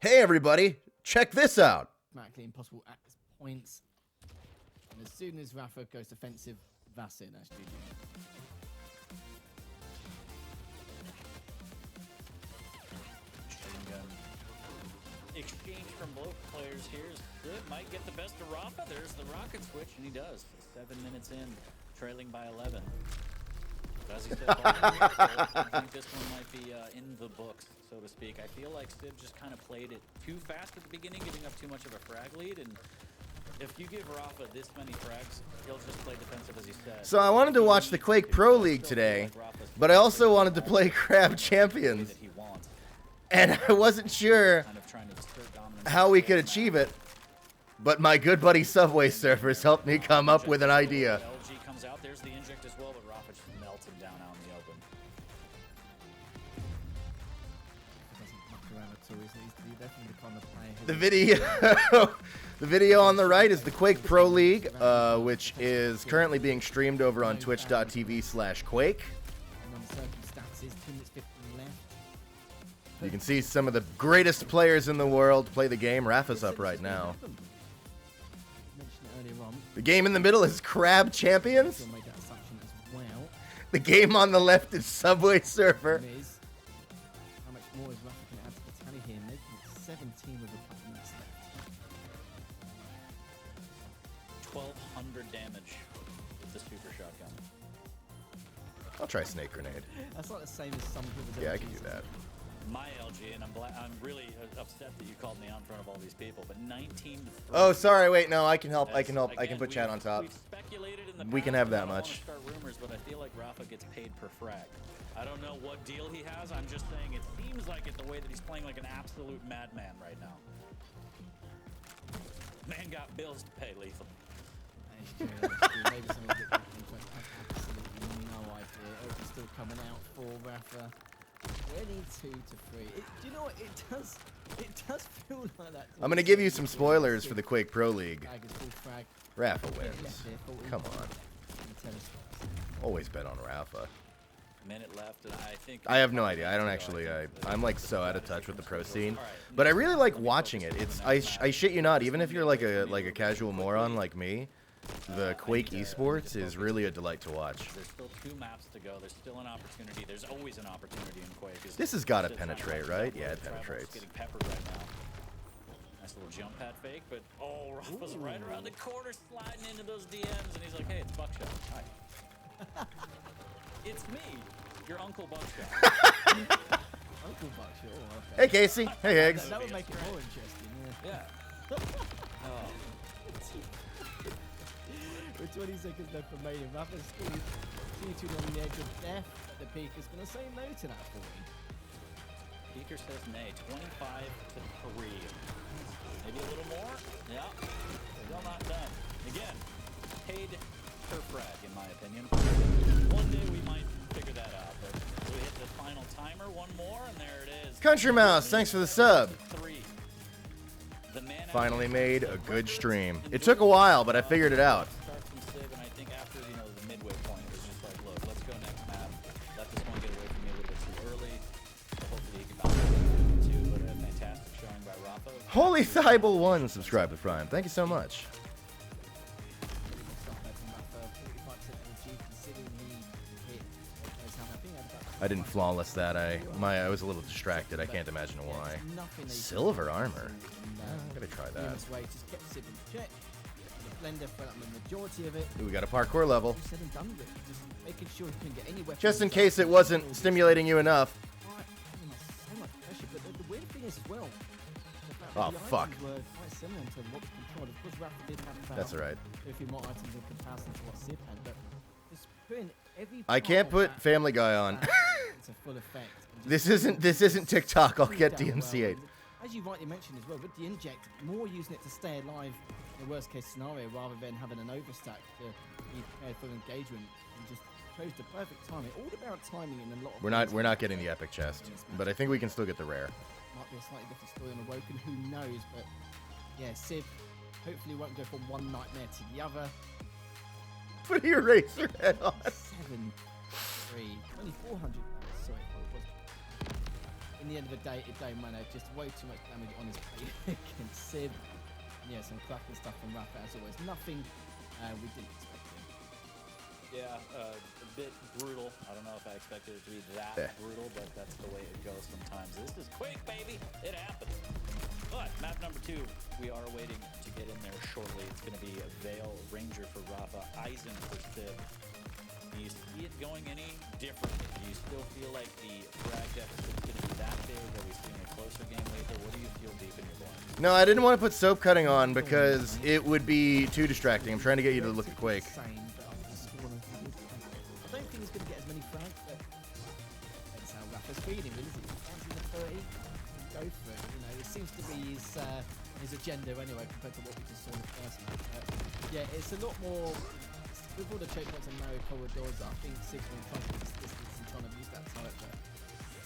Hey everybody, check this out. Mathematically impossible at points. And as soon as Rafa goes defensive, that's it, that's GG. Exchange from both players here is good. Might get the best of Rafa. There's the rocket switch, and he does. 7 minutes in, trailing by 11. But as he said, I think this one might be in the books, so to speak. I feel like Sid just kind of played it too fast at the beginning, giving up too much of a frag lead. And if you give Rafa this many frags, he'll just play defensive, as he said. So I wanted to watch the Quake Pro League today, but I also wanted to play Qrab Champions. And I wasn't sure how we could achieve it, but my good buddy Subway Surfers helped me come up with an idea. LG comes out, there's the inject as well, but Rafa just melts him down out in the open. The video on the right is the Quake Pro League, which is currently being streamed over on twitch.tv/Quake. You can see some of the greatest players in the world play the game. Rafa's up right now. The game in the middle is Qrab Champions. The game on the left is Subway Surfer. How much more is Rafa going to add to the tally here? Making it 17 with a couple minutes left. 1,200 damage with the super shotgun. I'll try snake grenade. That's like the same as some people's Yeah, I LGs. can do that. My LG, and I'm really upset that you called me out in front of all these people, but 19 to 3. Oh, sorry. Wait, no, I can help. I can help. I Again, can put chat on top. We've speculated in the We can past, have and that I don't much. wanna start rumors, but I feel like Rafa gets paid per frag. I don't know what deal he has. I'm just saying it seems like it the way that he's playing like an absolute madman right now. Man got bills to pay, Lethal. That's true, that's true. Maybe some of the contract. I have absolutely no idea. Open's still coming out for Rafa. Winning 2 to 3. Do you know what? It does feel like that. I'm gonna give you some spoilers for the Quake Pro League. Frag is full frag. Rafa Left wins. there, 14 Come on. in the tennis box. Always bet on Rafa. Minute left, and I think I have no idea. I don't actually. I'm like so out of touch with the pro scene, but I really like watching it. It's I shit you not. Even if you're like a casual moron like me, the Quake esports is really a delight to watch. There's still 2 maps to go. There's still an opportunity. There's always an opportunity in Quake. This has got to penetrate, right? Yeah, it penetrates. Getting peppered right now. Nice little jump pad fake, but oh, Rafa's right around the corner, sliding into those DMs, and he's like, "Hey, it's Buckshot. Hi." It's me, your Uncle Buckshot. Uncle Bucks, oh, okay. Hey Casey. Hey Higgs. That would make it more interesting, yeah. Yeah. Oh. With 20 seconds left remaining, Rafa's still teetering on the edge of death. But the Peaker's going to say no to that for him. Beaker says nay. 25 to 3. Maybe a little more? Yeah. Still not done. Again, paid per frag, in my opinion. One day we might figure that out, but we hit the final timer. One more, and there it is. Country Mouse, thanks for the sub. 3. The man Finally made a good stream. It took a while, but I figured it out. Start from Civ, and I think after the midway point, it was just like, look, let's go next map. Let this one get away from me a little bit too early. Hopefully he can bounce it too, but a fantastic showing by Rafa. Holy Thibel 1 subscribed with Prime. Thank you so much. I didn't flawless that. I was a little distracted. I can't imagine why. Silver armor. I'm gonna try that. Just kept Civ in check. The blender fell on the majority of it. Ooh, we got a parkour level. Said and done with it. Just making sure he couldn't get any weapons. Just in case it wasn't stimulating you enough. So much pressure, but the weird thing is as well. the fact Oh, that the fuck. items were quite similar to what was controlled. Of course, Rafa did have That's alright. a few more items in comparison to what Civ had, but just putting every I can't part of put that Family Guy on. to full effect. and just This isn't TikTok. I'll get down well. DMCA'd. And as you rightly mentioned as well, with the inject, more using it to stay alive in the worst case scenario rather than having an overstack to be prepared for engagement, and just chose the perfect timing. All about timing in a lot of We're not getting the epic chest, but I think we can still get the rare. might be a slightly different story on Awoken, who knows, but yeah, Civ hopefully won't go from one nightmare to the other. Put your razor head on. 7-3, 2400. Sorry, what was in the end of the day, it don't matter. Just way too much damage on his plate against Civ. And yeah, some cracking stuff from Rafa as always. Nothing we didn't expect him. Yeah, a bit brutal. I don't know if I expected it to be that brutal, but that's the way it goes sometimes. This is quick, baby. It happens. But map number 2, we are waiting to get in there shortly. It's going to be a Vale Ranger for Rafa, Eisen for Civ. Do you see it going any differently? Do you still feel like the frag deficit is going to be that big? Are we seeing a closer game later? What do you feel deep in your blood? No, I didn't want to put soap cutting on because it would be too distracting. I'm trying to get you to look at Quake. Insane, but I don't think he's going to get as many frags, but that's how Rafa's feeling, really, isn't it? Fancy the 30, go for it. You know, it seems to be his agenda anyway, compared to what we just saw in the first match. But yeah, it's a lot more. With all the checkpoints and narrow corridors, I think Sigma trying to use distance and trying to use that turret, but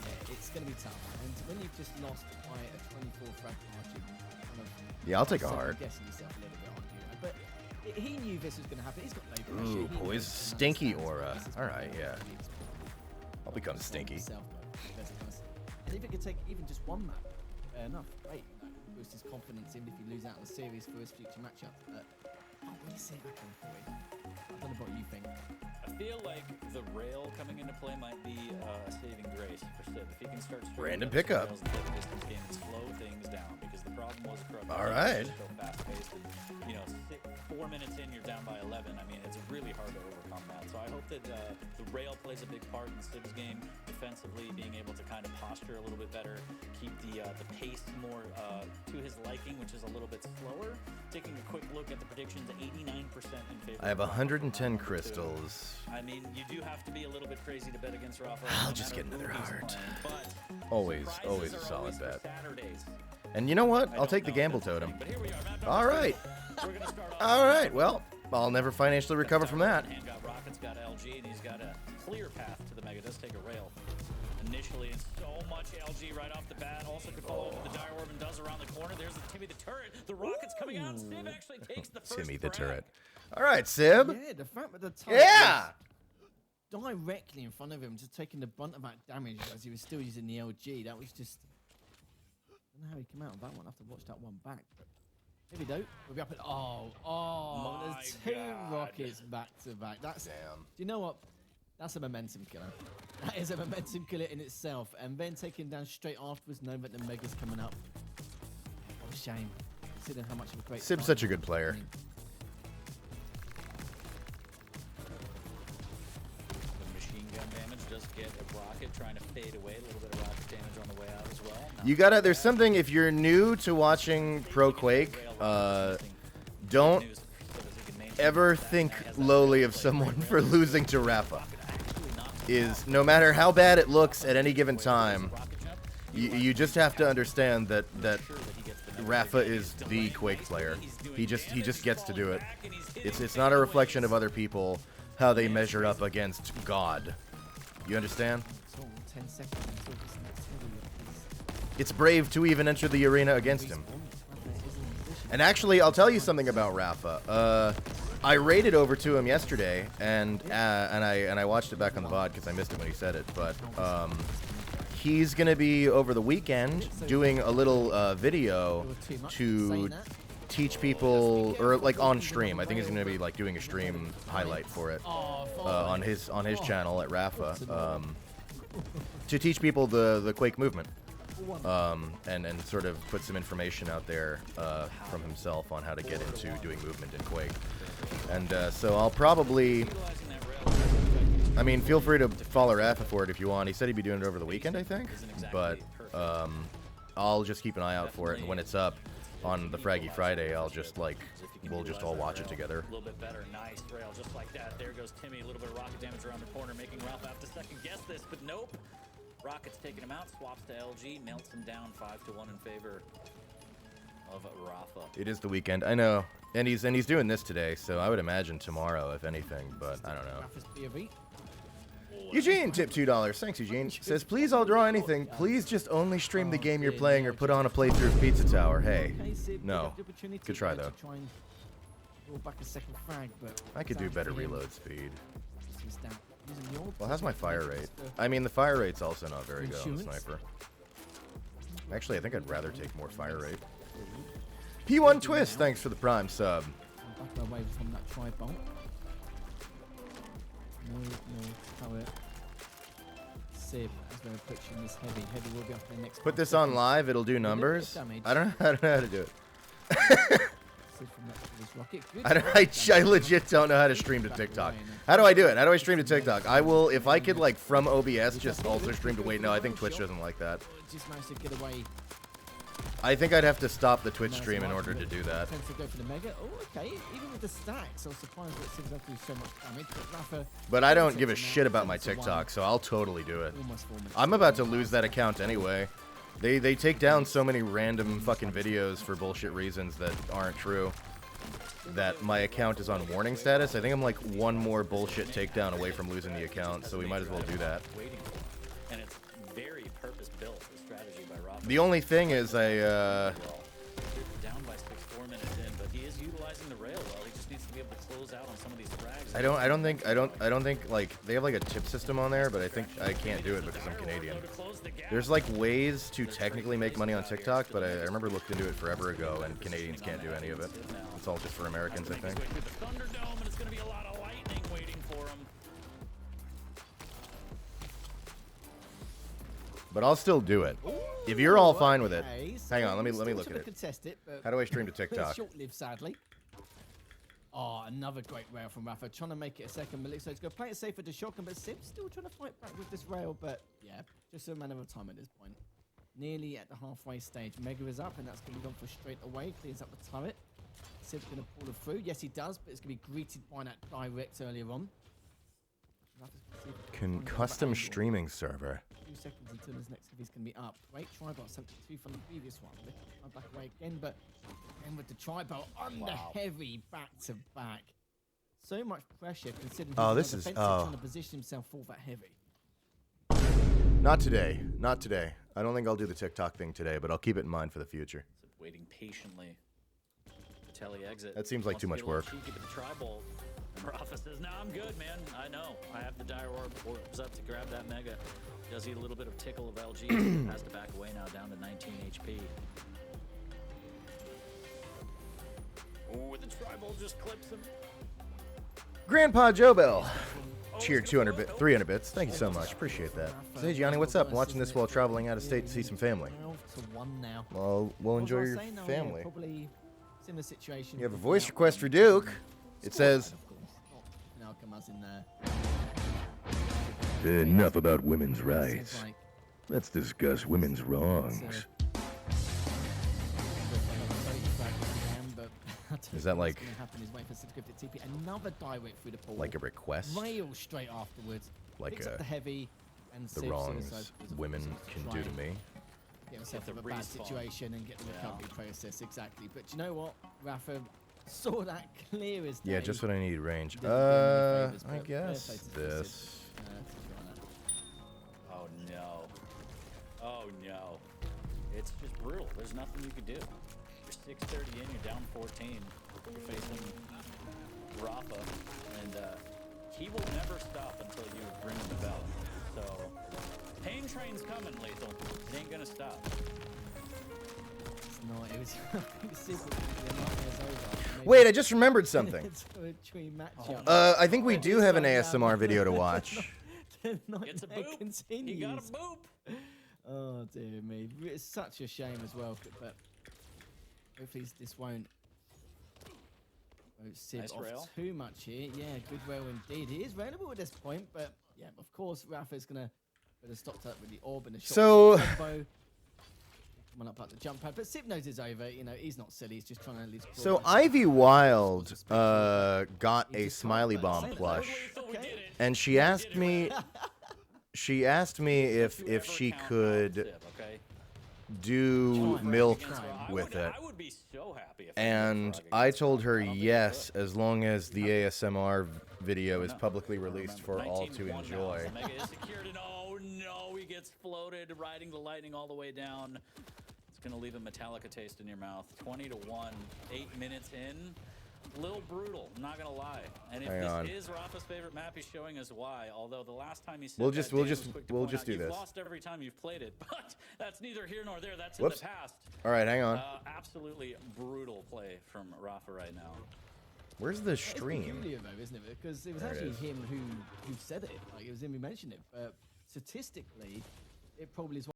yeah, it's going to be tough. And when you've just lost by a 24 frag margin, kind of Yeah, I'll take a hard. guessing yourself a little bit, aren't you? But he knew this was going to happen. He's got no pressure. Ooh, He poise, knows and stinky understands aura. this is All what right, he yeah. needs. I'll become stinky. Himself, and if it could take even just one map, fair enough. Great, you know, boost his confidence in if he lose out in the series for his future matchup. But I really see it happening for him. I don't know what you think. I feel like the rail coming into play might be a saving grace for Civ. If he can start Random up some pickup. rails in the distance game and slow things down, because the problem was Qrab All Champions right. was so fast-paced, and 4 minutes in, you're down by 11. I mean, it's really hard to overcome that. So I hope that the rail plays a big part in Sib's game defensively, being able to kind of posture a little bit better, keep the pace more to his liking, which is a little bit slower. Taking a quick look at the predictions, 89% in favor. I have 110 crystals. I mean, you do have to be a little bit crazy to bet against Rafa. I'll just get another heart. But Always surprises a are solid always for bet. Saturdays. And you know what? I I'll don't take the know gamble if that's totem. but here we are. All right. We're gonna start off. All right. Well, I'll never financially recover from that. And got Rockets, got LG, and he's got a clear path to the Mega. Does take a rail initially, and so much LG right off the bat. Also could follow up with the Dire Orb and does around the corner. There's the Timmy the Turret. The Rockets coming out. Sib actually takes the first Timmy the frag. turret. All right, Sib. Yeah, the fact that the turret Yeah. was directly in front of him, just taking the brunt of that damage as he was still using the LG. That was just. I don't know how he came out of that one. I have to watch that one back. But here we go. We'll be up at. Oh, My there's two God. rockets back to back. That's. Damn. Do you know what? That's a momentum killer. That is a momentum killer in itself. And then taking down straight afterwards, knowing that the Mega's coming up. What a shame. Considering how much of a great. Sib's fight such a he good was player. playing. The machine gun damage does get a rocket trying to fade away. A little bit of rocket damage on the way out as well. Not You gotta. There's something. If you're new to watching Pro Quake, don't ever think lowly of someone for losing to Rafa. Is no matter how bad it looks at any given time, you just have to understand that Rafa is the Quake player. He just gets to do it. It's not a reflection of other people how they measure up against God. You understand? So, 10 seconds until this next video, It's brave to even enter the arena against him. And actually, I'll tell you something about Rafa. I raided over to him yesterday, and I watched it back on the VOD because I missed it when he said it. But he's gonna be over the weekend doing a little video to teach people, or like on stream. I think he's gonna be like doing a stream highlight for it on his channel at Rafa to teach people the Quake movement. And sort of put some information out there from himself on how to get into doing movement in Quake. And so I'll probably, I mean, feel free to follow Rafa for it if you want. He said he'd be doing it over the weekend, I think. But I'll just keep an eye out for it. And when it's up on the Fraggy Friday, I'll just like, we'll just all watch it together. A little bit better. Nice rail, just like that. There goes Timmy. A little bit of rocket damage around the corner, making Ralph have to second guess this, but nope. Rockets taking him out, swaps to LG, melts him down 5-1 in favor of Rafa. It is the weekend, I know, and he's doing this today, so I would imagine tomorrow, if anything. But I don't know. Rafa's POV. Eugene tipped $2. Thanks, Eugene. Says, please, I'll draw anything. Please just only stream the game you're playing or put on a playthrough of Pizza Tower. Hey, Okay, Sid, no. good opportunity Good try, there though. to try and roll back a second frag, but I could do down better to him. reload speed. He's down. Using the orb Well, how's my fire rate? just to- I mean, the fire rate's also not very good on the Insurance? sniper. Actually, I think I'd rather take more fire rate. P1 Twist, thanks for the prime sub. and back away from that tri-bolt. No, power. Sib is going to put you in this heavy. Heavy will be up in the next. Put 5 this on seconds. live, it'll do bit of numbers. damage. I don't know how to do it. Sib from this rocket. Good I legit don't know how to stream to TikTok. How do I do it? How do I stream to TikTok? I will, if I could, like, from OBS, just also stream to... Wait, no, I think Twitch doesn't like that. Just managed to get away. I think I'd have to stop the Twitch stream in order to do that. Tends to go for the mega. Oh, okay. Even with the stacks, I was surprised that Sib's actually so much damage. But Rafa, But I don't give a shit about my TikTok, so I'll totally do it. almost 4 minutes. I'm about to lose that account anyway. They take down so many random fucking videos for bullshit reasons that aren't true, that my account is on warning status. I think I'm like one more bullshit takedown away from losing the account, so we might as well do that. And it's very purpose-built, the strategy by Rafa. The only thing is Well, down by 6, 4 minutes in, but he is utilizing the rail well. He just needs to be able to close out on some of these frags. I don't think like they have like a tip system on there, but I think I can't do it because I'm Canadian. There's like ways to technically make money on TikTok, but I remember looking into it forever ago, and Canadians can't do any of it. It's all just for Americans, I think. The Thunderdome, and it's going to be a lot of lightning waiting for him. But I'll still do it. If you're all fine with it. Okay, Hang on, so let me still look at trying to it. contest it, but How do I stream to TikTok? short-lived, sadly. Oh, another great rail from Rafa, trying to make it a second. Melixo's going to play it safer to shotgun, but Sib's still trying to fight back with this rail. But yeah, just a matter of time at this point. Nearly at the halfway stage. Mega is up, and that's going to be gone for straight away. Clears up the turret. Sib's going to pull it through. Yes, he does, but it's going to be greeted by that direct earlier on. Custom streaming server. 2 seconds until his next he's going to be up. Great tri-bar, 72 from the previous one. Back away again, but again with the tri-bar under heavy back to back. So much pressure considering this is trying to position himself for that heavy. Not today. Not today. I don't think I'll do the TikTok thing today, but I'll keep it in mind for the future. Waiting patiently. Telly exit. That seems like too much work. Cheeky, but the tri-bolt. Rafa says, "No, I'm good, man. I know. I have the dire orbs up to grab that mega." Does eat a little bit of tickle of LG. Has to back away now, down to 19 HP. Oh, the tri-bolt just clips him. Grandpa Joe Bell. Cheered 300 bits. Thank you so much. Appreciate that. Hey, Gianni, what's up? I'm watching this while traveling out of state to see some family. 12-1 now. Well, we'll enjoy your family. Probably similar situation. You have a voice request for Duke. It says... Enough about women's rights. Let's discuss women's wrongs. Is that like... Another direct through the pool. Like a request? Rail straight afterwards. Like Picks up the heavy and the wrongs women can do to me? Get himself in a bad situation and get the recovery process, exactly. But you know what? Rafa saw that clear as day. Yeah, just what I need, range. I guess this. Oh no. Oh no. It's just brutal. There's nothing you can do. You're 6:30 in, you're down 14. You're facing Rafa, and he will never stop until you ring the bell. So, pain train's coming, Lethal. It ain't gonna stop. No, it was super. Wait, I just remembered something. I think we do have an ASMR video to watch. It's a boop. Continues. You got a boop. Oh dear me, it's such a shame as well. But hopefully this won't sieve off too much here. Yeah, good rail indeed. He is railable at this point, but yeah, of course Rafa's gonna stop that with the orb and the shot. So. Coming up the jump pad, but Sib knows it's over. You know, he's not silly. He's just trying to at least. So Ivy Wild got a Smiley Bomb plush, and she asked me, if she could do milk with it, and I told her yes, as long as the ASMR video is publicly released for all to enjoy. Oh no, he gets floated, riding the lightning all the way down. Gonna leave a Metallica taste in your mouth. 20-1, 8 minutes in. A little brutal, I'm not gonna lie. And if this is Rafa's favorite map, he's showing us why. Although the last time he said we'll just do this. You've lost every time you've played it, but that's neither here nor there. That's in the past. All right, hang on. Absolutely brutal play from Rafa right now. Where's the stream? It's peculiar though, isn't it? Because it was actually him who said it. Like it was him who mentioned it. But statistically, it probably is.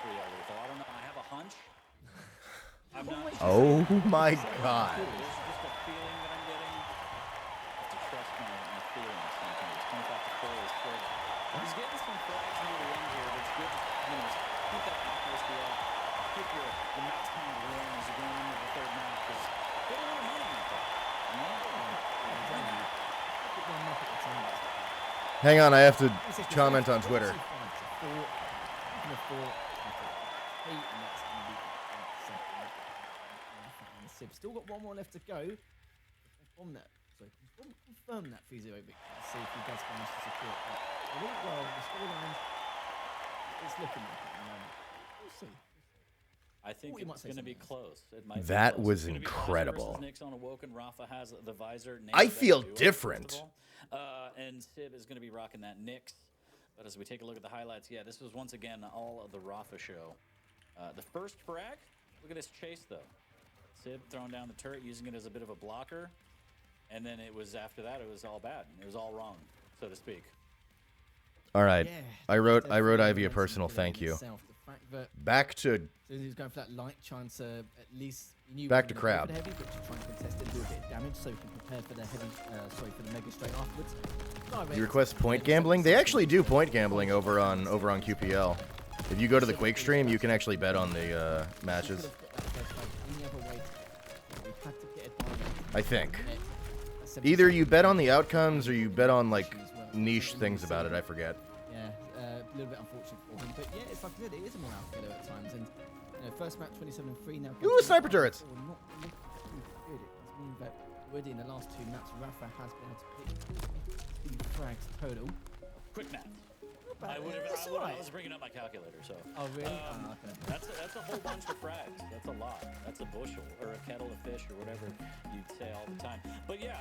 I don't know. I have a hunch. I'm not. Oh my God. There's just a feeling that I'm getting. I have to trust my feelings sometimes. 25 to 4 is good. He's getting some frags near the end here. That's good. You know, keep that accuracy up. Keep your mouse hand warm as you're going into the third match. Because get a little money out there. You know? Hang on, I have to comment on Twitter. Still got one more left to go. Confirm that. So confirm that 3-0 victory. See if he does manage to support that. Well, the scoreline is looking like it at the moment. We'll see. I think it's going to be close. It might That be close. was It's gonna be incredible. Rafa versus Nick's on Awoken. Rafa has the visor. Nailed I that feel duo, different. first of all. And Sib is going to be rocking that Nick's. But as we take a look at the highlights, yeah, this was once again all of the Rafa show. The first frag, look at this chase though. Sib throwing down the turret, using it as a bit of a blocker. And then it was after that, it was all bad. It was all wrong, so to speak. All right. Yeah, I wrote Ivy a definitely personal thank you. himself. The fact that Back to so he was going for that light, trying to at least he knew Back he to was gonna go Qrab. for the heavy, but to try and contest it, do a bit of damage, so he can prepare for the heavy. For the mega straight afterwards. you request point gambling. They actually do point gambling over on QPL. If you go to the Quake stream, you can actually bet on the matches. I think. Either you bet on the outcomes or you bet on like niche things about it. I forget. Yeah, a little bit unfortunate for him, but yeah, it's like I said, it is a morale killer at times. And you know, first match 27-3 now. Ooh, sniper turrets. Not looking too good. It does mean that already in the last two maps, Rafa has been able to pick 2 frags total. Quick math. I was bringing up my calculator, so. Oh really? Okay. That's a whole bunch of frags. That's a lot. That's a bushel or a kettle of fish or whatever you'd say all the time. But yeah,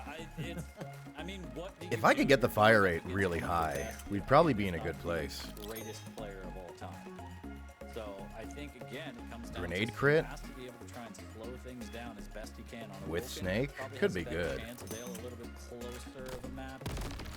I mean, what? Do you If I could do get the to fire be rate the really high, best we'd probably be in a good place. Greatest player of all time. So I think again, it comes down Grenade to crit? He has to be able to try and slow things down as best he can on a With Vulcan. Snake? Probably Could has be a better good. chance. They're a little bit closer of a map,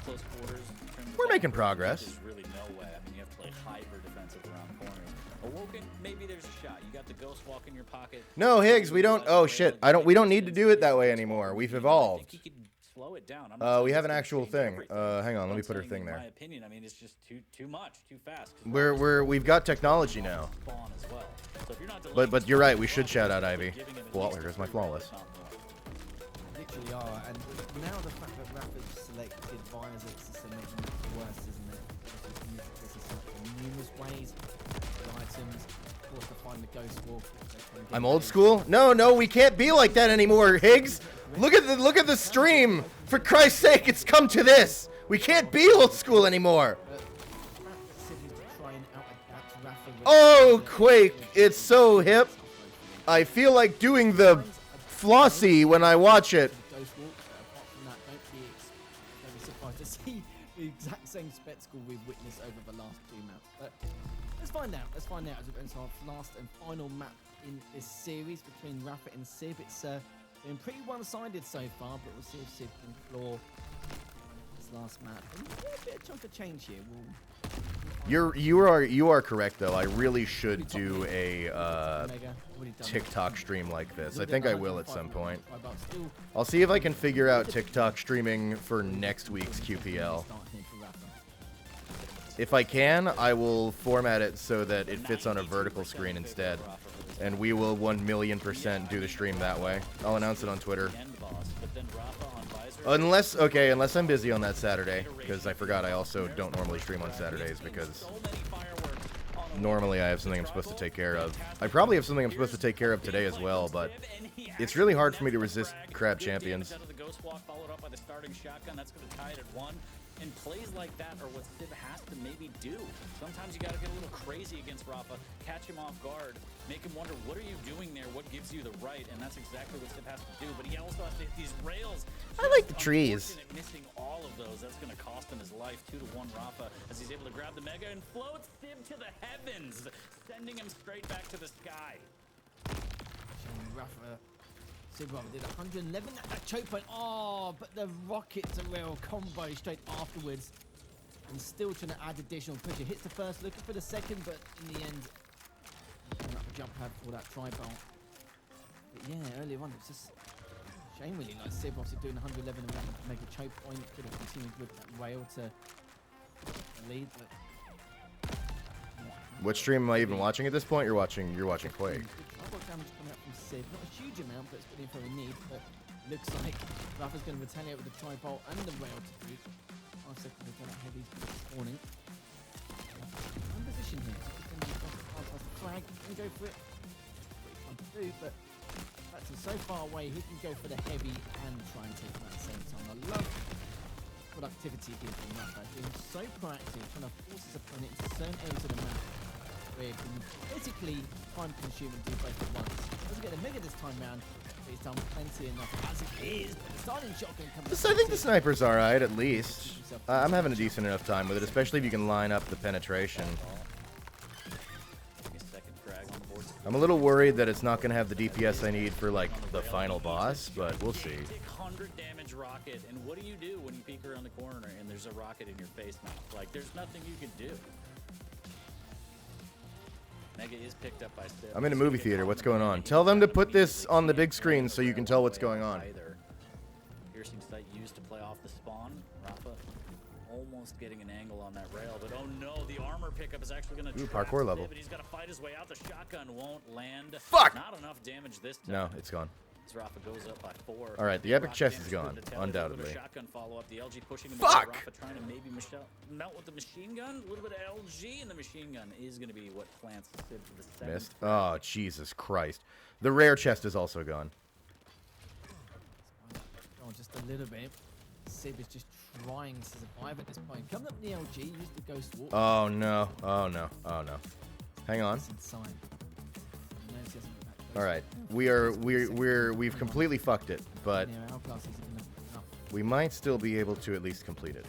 close quarters. in terms of We're making that. progress. There's really no way. I mean, you have to play hyper defensive around corners. Awoken, maybe there's a shot. You got the ghost walk in your pocket. No, Higgs, we don't. Oh shit, we don't need to do it that way anymore. We've I evolved. think he could slow it down. I'm not We saying have it's an gonna actual change thing. everything. Hang on, let I'm me put her saying, thing in there. my opinion, I mean, it's just too much, too fast. 'cause We've got technology now. spawn as well. So if you're not But you're right. We should shout out Ivy. giving him at Well, least here's my two flawless. if not more. Literally are, and now the fact that Rafa's selected visors is making it worse, isn't it? This is like numerous ways, the items, of course, to find the ghost walk. I'm old school. No, we can't be like that anymore, Higgs. Look at the stream. For Christ's sake, it's come to this. We can't be old school anymore. Oh, Quake, it's so hip. I feel like doing the flossy when I watch it. Ghost walk, apart from that, don't be surprised to see the exact same spectacle we've witnessed over the last 2 maps. But let's find out. Let's find out as we enter our last and final map in this series between Rafa and Sib. It's been pretty one-sided so far, but we'll see if Sib can claw this last map. And a bit of chunk of change here. You are correct though. I really should do a Mega, already done. TikTok stream like this. I think I will at some point. Still I'll see if I can figure out TikTok streaming for next week's QPL. start here for Rafa. If I can, I will format it so that it fits on a vertical screen instead. And we will 1,000,000% do the stream that way. I'll announce it on Twitter. End boss, but then Rafa on visor. Unless I'm busy on that Saturday, because I forgot I also don't normally stream on Saturdays because So many fireworks on normally I have something I'm supposed to take care of. I probably have something I'm supposed to take care of today as well, but it's really hard for me to resist Qrab Champions. Out of the ghost walk, followed up by the starting shotgun. That's going to tie it at 1. And plays like that are what Sib has to maybe do. Sometimes you got to get a little crazy against Rafa, catch him off guard, make him wonder, what are you doing there? What gives you the right? And that's exactly what Sib has to do. But he also has to hit these rails. I like the trees. Unfortunate missing all of those. That's going to cost him his life. 2-1 Rafa as he's able to grab the mega and floats Sib to the heavens, sending him straight back to the sky. Rafa. Sib did 111 at that choke point. Oh, but the rocket to rail combo straight afterwards. And still trying to add additional pressure. Hits the first, looking for the second, but in the end, coming up the jump pad for that tri-bolt. But yeah, earlier on, it's just a shame really. Like Sib obviously doing 111 and that mega choke point. Could have continued with that rail to lead, but What stream am I even watching at this point? You're watching Quake. I've got damage coming up from Sib. Not a huge amount, but it's good info we need. But looks like Rafa's going to retaliate with the tri-bolt and the rail to boot. 5 seconds to get that heavy spawning. One position here. Past the flag, can go for it. What he's trying to do, but that's so far away. He can go for the heavy and try and take him at the same time. I love productivity here from Rafa, being so proactive, trying to force his opponent into certain areas of the map where he can basically time consume and do both at once. Doesn't get the mega this time round, but he's done plenty enough as it is. But the starting shotgun comes I think the sniper's alright, at least. I'm having a decent enough time with it, especially if you can line up the penetration. I'm a little worried that it's not going to have the DPS I need for, like, the final boss, but we'll see. 100 damage rocket, and what do you do when you peek around the corner and there's a rocket in your face now? Like, there's nothing you can do. Mega is picked up by Stib. I'm in a movie theater. What's going on? Tell them to put this on the big screen so you can tell what's going on. Piercing sight used to play off the spawn. Rafa almost getting an angle on that rail, but oh no, the armor pickup is actually going to parkour level. But he's got to fight his way out. The shotgun won't land. Fuck! Not enough damage this time. No, it's gone. As Rafa goes up by 4. All right, the epic chest is gone, undoubtedly. Shotgun follow up. The LG pushing him. Fuck! Rafa trying to maybe melt with the machine gun. A little bit of LG, and the machine gun is going to be what plants the Sib for the 7th. Missed. Oh, Jesus Christ. The rare chest is also gone. Oh, just a little bit. Sib is just trying to survive at this point. Coming up with the LG, use the ghost walk. Oh, no. Oh, no. Oh, no. Hang on. Inside. All right, we've completely fucked it, but we might still be able to at least complete it.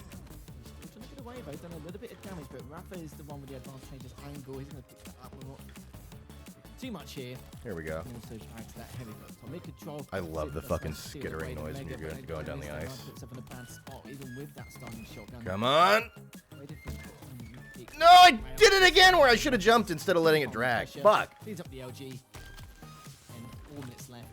He's trying to get away, though. He's done a little bit of damage, but Rafa is the one with the advantageous angle. He's going to pick that up. We're not too much here. Here we go. Also try to that heavy atomic control. I love the fucking skittering noise when you're going down the ice. In a bad spot, even with that starting shotgun. Come on! No, I did it again where I should have jumped instead of letting it drag. Fuck! Cleans up the LG. 4 minutes left.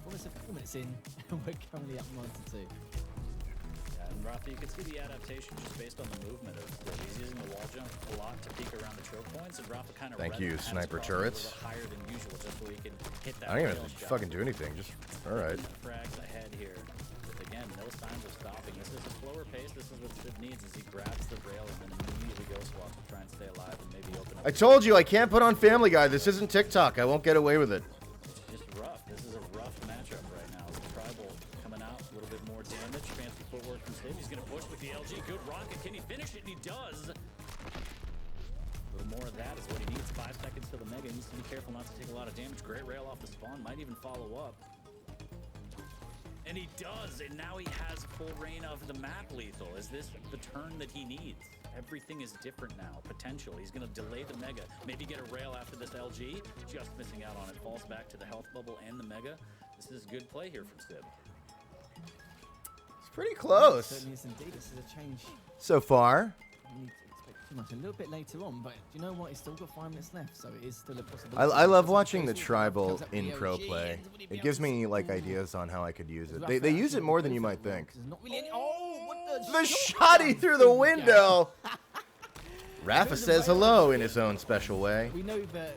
Almost 4 minutes in, and we're currently up 9-2. Yeah, and Rafa, you can see the adaptation just based on the movement of Stib. He's using the wall jump a lot to peek around the choke points, and Rafa kind of Thank you, sniper turrets. Higher than usual, just so he can hit that. I don't even have to fucking do anything. Just all right. Frags ahead here. But again, no signs of stopping. This is a slower pace. This is what Stib needs as he grabs the rail and then immediately goes walk to try and stay alive and maybe open up. I told you I can't put on Family Guy. This isn't TikTok. I won't get away with it. This is a rough matchup right now. The Tribal coming out, a little bit more damage. Fancy footwork from Stib. He's going to push with the LG. Good rocket. Can he finish it? And he does. A little more of that is what he needs. 5 seconds to the Mega. He needs to be careful not to take a lot of damage. Great rail off the spawn. Might even follow up. And he does. And now he has full reign of the map lethal. Is this the turn that he needs? Everything is different now. Potential. He's going to delay the Mega. Maybe get a rail after this LG. Just missing out on it. Falls back to the health bubble and the Mega. This is good play here from Stib. It's pretty close. Certainly is indeed. This is a change. So far. You need to expect too much. A little bit later on, but do you know what? He's still got 5 minutes left, so it is still a possibility. I love watching the Tribal in pro play. It gives me like ideas on how I could use it. They use it more than you might think. Not really any, oh, what the shotty through the window. Rafa says hello in his own special way. We know that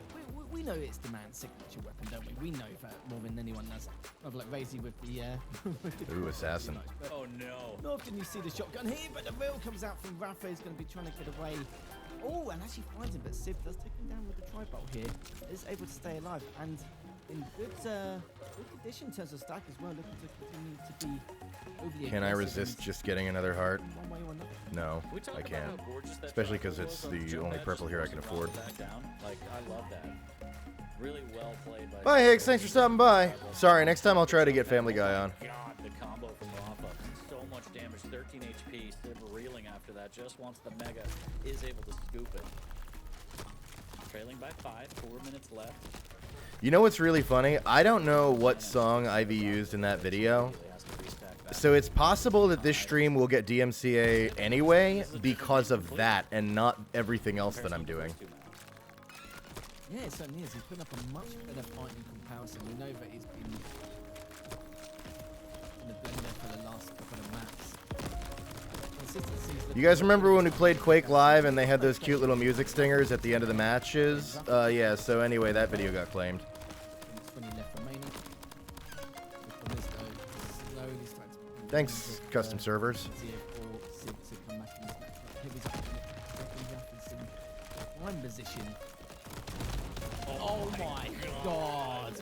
we know it's the man's signature weapon, don't we? We know that more than anyone does. Of like Razy with the Ooh, assassin. Oh no. Not often you see the shotgun here, but the rail comes out from Rafa. He's going to be trying to get away. Oh, and actually finds him, but Sib does take him down with the tri-bolt here. Is able to stay alive and in good condition in terms of stack as well. Looking to continue to be overly Can I aggressive resist just getting anher heart? one way or another. No, I can't. Especially because it's the only purple here I can afford. Like, I love that. Really well played by Bye, Higgs. Thanks for stopping by. Sorry, next time I'll try to get Family Guy on. God, the combo from Rafa. So much damage, 13 HP. Stib reeling after that. Just once the Mega is able to scoop it. Trailing by 5, 4 minutes left. You know what's really funny? I don't know what song Ivy used in that video. So it's possible that this stream will get DMCA anyway because of that and not everything else that I'm doing. Yeah, it certainly is. He's putting up a much better fight in comparison. We know that he's been in the blender for the last couple of maps. You guys remember when we played Quake Live and they had those cute little music stingers at the end of the matches? Yeah, so anyway, that video got claimed. 20 left remaining. Thanks, custom servers. Position. Oh my god.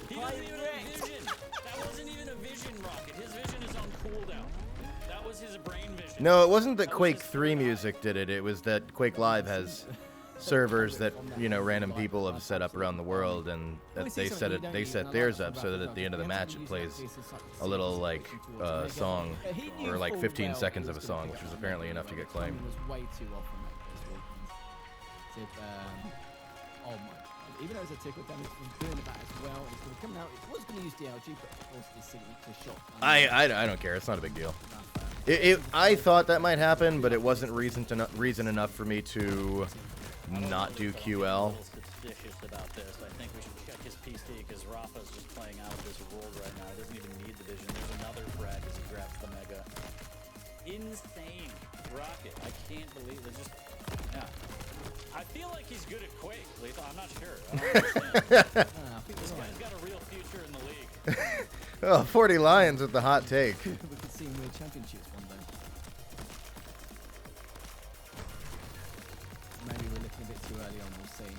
He doesn't even have vision. That wasn't even a vision rocket. His vision is on cooldown. That was his brain vision. No, it wasn't that Quake 3 music did it. It was that Quake Live has servers that, you know, random people have set up around the world, and that they set theirs up so that at the end of the match it plays a little like song, or like 15 seconds of a song, which was apparently enough to get claimed. Oh my. Even though it's a tickle damage from doing that as well, it's going to come out. It was going to use DLG, but of course this signature shot. I don't care. It's not a big deal. I thought that might happen, but it wasn't reason enough for me to not do QL. I'm a little suspicious about this. I think we should check his PC because Rafa's just playing out of this world right now. He doesn't even need the vision. There's another frag as he grabs the mega. Insane rocket. I can't believe it. Just yeah. I feel like he's good at Quake, Lethal. I'm not sure. I don't understand. This guy's got a real future in the league. Oh, 40 Lions with the hot take. We could see him win championships one day. Maybe we're looking a bit too early on, we'll see.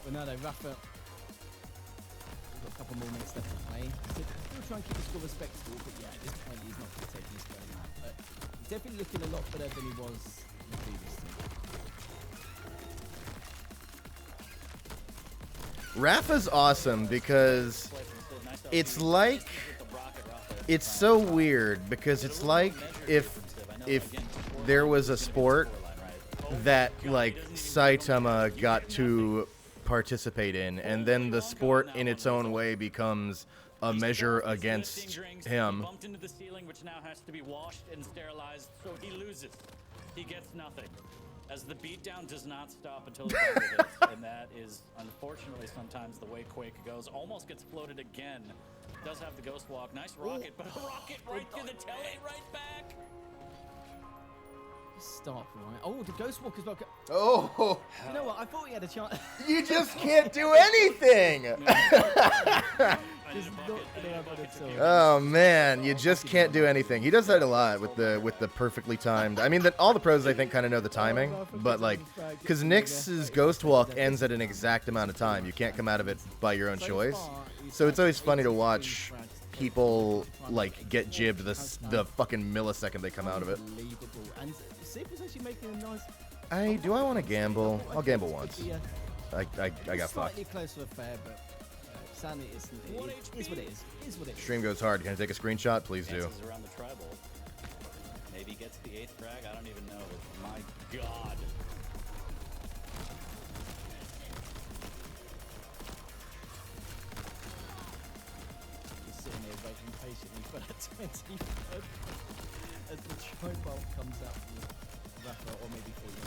But no, Rafa, we've got a couple more minutes left to play. Still try and keep the score respectable, but yeah, at this point he's not going to take this going out. But he's definitely looking a lot better than he was in the previous team. Rafa's awesome because it's like, it's so weird because it's like if there was a sport that like Saitama got to participate in, and then the sport in its own way becomes a measure against him. Bumped into the ceiling, which now has to be washed and sterilized, so he loses. He gets nothing. As the beatdown does not stop until the target hits, and that is unfortunately sometimes the way Quake goes. Almost gets floated again. Does have the ghost walk. Nice rocket, but a rocket right through the telly, right back. Stop, right? Oh, the ghost walk as well. Oh, You know what? I thought he had a chance. you just can't do anything. Just not gonna happen at all. Oh man, you just can't do anything. He does that a lot with the perfectly timed. I mean, that all the pros I think kind of know the timing, but like, because Nyx's ghost walk ends at an exact amount of time. You can't come out of it by your own choice. So it's always funny to watch people like get jibbed the fucking millisecond they come out of it. Unbelievable. And Sip is actually making a nice. Do I want to gamble? I'll gamble once. I got fucked. Slightly close to a fair, but sadly it is what it is. It is what it is. Stream goes hard. Can I take a screenshot? Please do. Dances around the tribal. Maybe gets the 8th frag. I don't even know. But my God. He's sitting there waiting patiently for that 23rd as the tribal comes out from the Rafa, or maybe for you.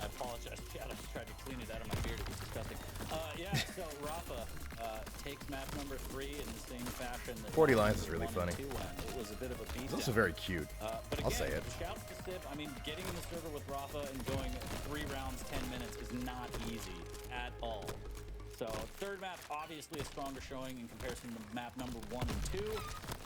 I apologize, Chad. I tried to clean it out of my beard. It was disgusting. Yeah, so Rafa takes map number 3 in the same fashion. That 40 Lions is really funny. It was a bit of a beat. It's also very cute. But again, I'll say it. Shouts to Sip. I mean, getting in the server with Rafa and going 3 rounds, 10 minutes is not easy at all. So third map, obviously a stronger showing in comparison to map number 1 and 2.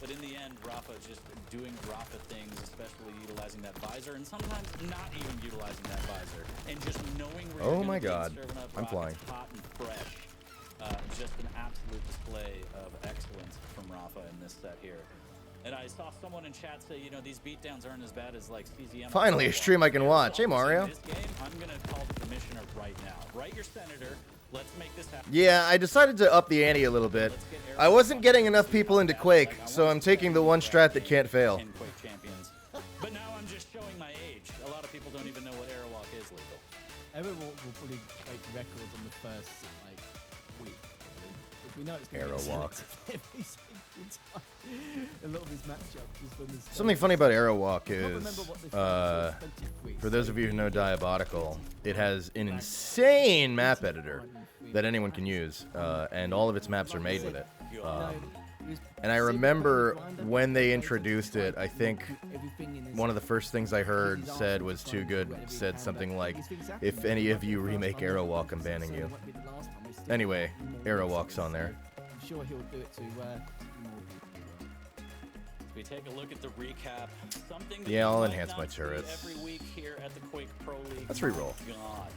But in the end, Rafa just doing Rafa things, especially utilizing that visor, and sometimes not even utilizing that visor, and just knowing where Oh you're my gonna be God, serving up I'm rockets flying. hot and fresh. Just an absolute display of excellence from Rafa in this set here. And I saw someone in chat say, you know, these beatdowns aren't as bad as like CZM. Finally, a stream I can watch. Hey, Mario. This game, I'm gonna call the commissioner right now. Write your senator. Let's make this happen. Yeah, I decided to up the ante a little bit. I wasn't getting enough people into Quake, so I'm taking the one strat that can't fail. In Quake Champions. But now I'm just showing my age. A lot of people don't even know what Airwalk is, Lethal. Everyone will probably break records on the first like week. We know it's going Arrow to walk. every single time. A lot of his matchups is when there's Something funny about Arrow Walk I can't is, remember what this for those of you who know Diabolical, it has an insane map editor that anyone can use, and all of its maps are made with it. And I remember when they introduced it, I think one of the first things I heard said was too good, said something like, if any of you remake Arrow Walk, I'm banning you. Anyway, Arrow Walk's on there. I'm sure he'll do it to more We take a look at the recap. Something that Yeah, I'll you might enhance not my see turrets. every week here at the Quake Pro League. Let's reroll. God.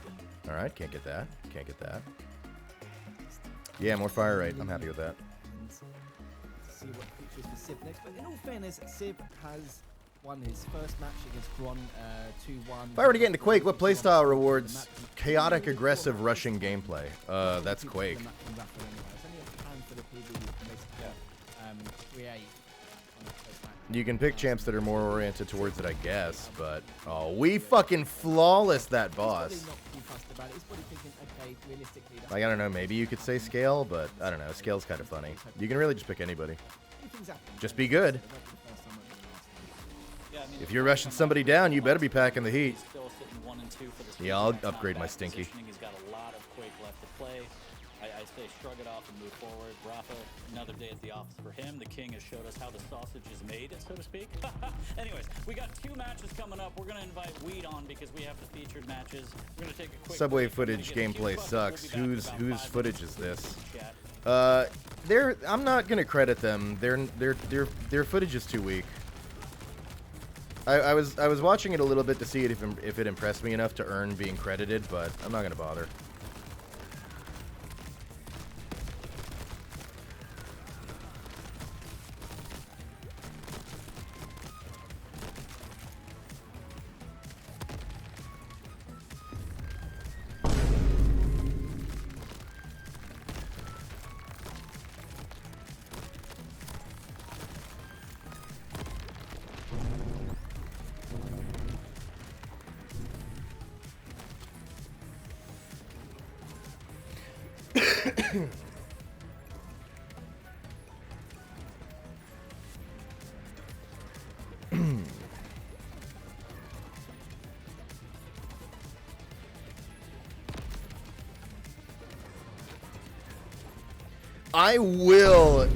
Alright, can't get that. Can't get that. Yeah, more fire rate. I'm happy with that. see what features for Civ next. But in all fairness, Civ has won his first match against Gron 2-1. If I were to get into Quake, what playstyle rewards chaotic, aggressive, rushing gameplay? That's Quake. You can pick champs that are more oriented towards it, I guess, but oh, we fucking flawless that boss. Like, I don't know, maybe you could say scale, but I don't know, scale's kind of funny. You can really just pick anybody. Just be good. If you're rushing somebody down, you better be packing the heat. Yeah, I'll upgrade my Stinky. He's got a lot of Quake left to play. I say shrug it off and move forward. Rafa, another day at the office for him. The king has showed us how the sausage is made, so to speak. Anyways, we got 2 matches coming up. We're going to invite Weed on because we have the featured matches. We're going to take a quick Subway break. We're gonna footage get a gameplay few sucks. questions. We'll be back in Whose about 5 footage minutes is to this? chat. I'm not gonna credit them. Their footage is too weak. I was watching it a little bit to see if it impressed me enough to earn being credited, but I'm not gonna bother.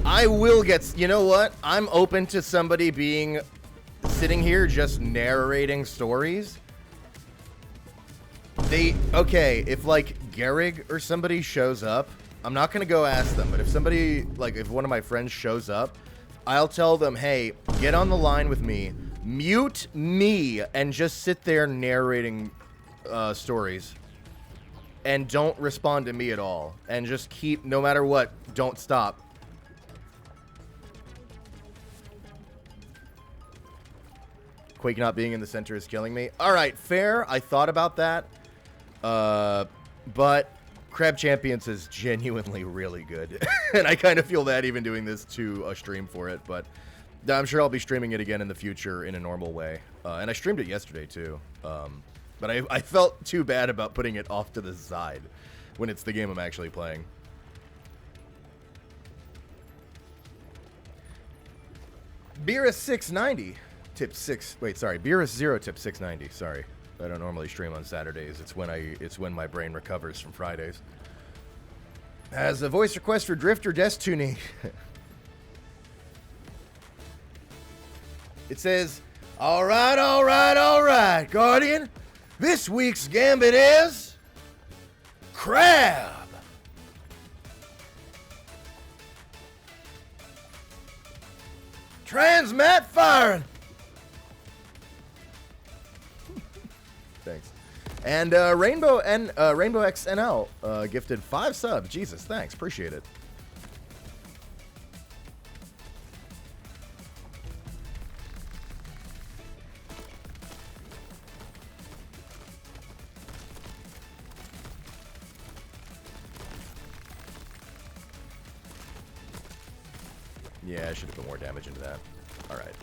I will get, you know what? I'm open to somebody sitting here just narrating stories. Okay, if like Gehrig or somebody shows up, I'm not gonna go ask them, but if somebody, like if one of my friends shows up, I'll tell them, hey, get on the line with me, mute me, and just sit there narrating stories. And don't respond to me at all. And just keep, no matter what, don't stop. Quake not being in the center is killing me. Alright, fair. I thought about that. But Qrab Champions is genuinely really good. And I kind of feel that even doing this to a stream for it. But I'm sure I'll be streaming it again in the future in a normal way. And I streamed it yesterday too. But I felt too bad about putting it off to the side when it's the game I'm actually playing. Beerus690 tip 6. Wait, sorry. Beerus0 tip 690. Sorry. I don't normally stream on Saturdays. It's when my brain recovers from Fridays. Has a voice request for Drifter Destiny. It says, all right, Guardian. This week's gambit is Qrab. Transmat firing. Thanks. And Rainbow XNL gifted 5 subs. Jesus, thanks. Appreciate it. Yeah, I should have put more damage into that. All right.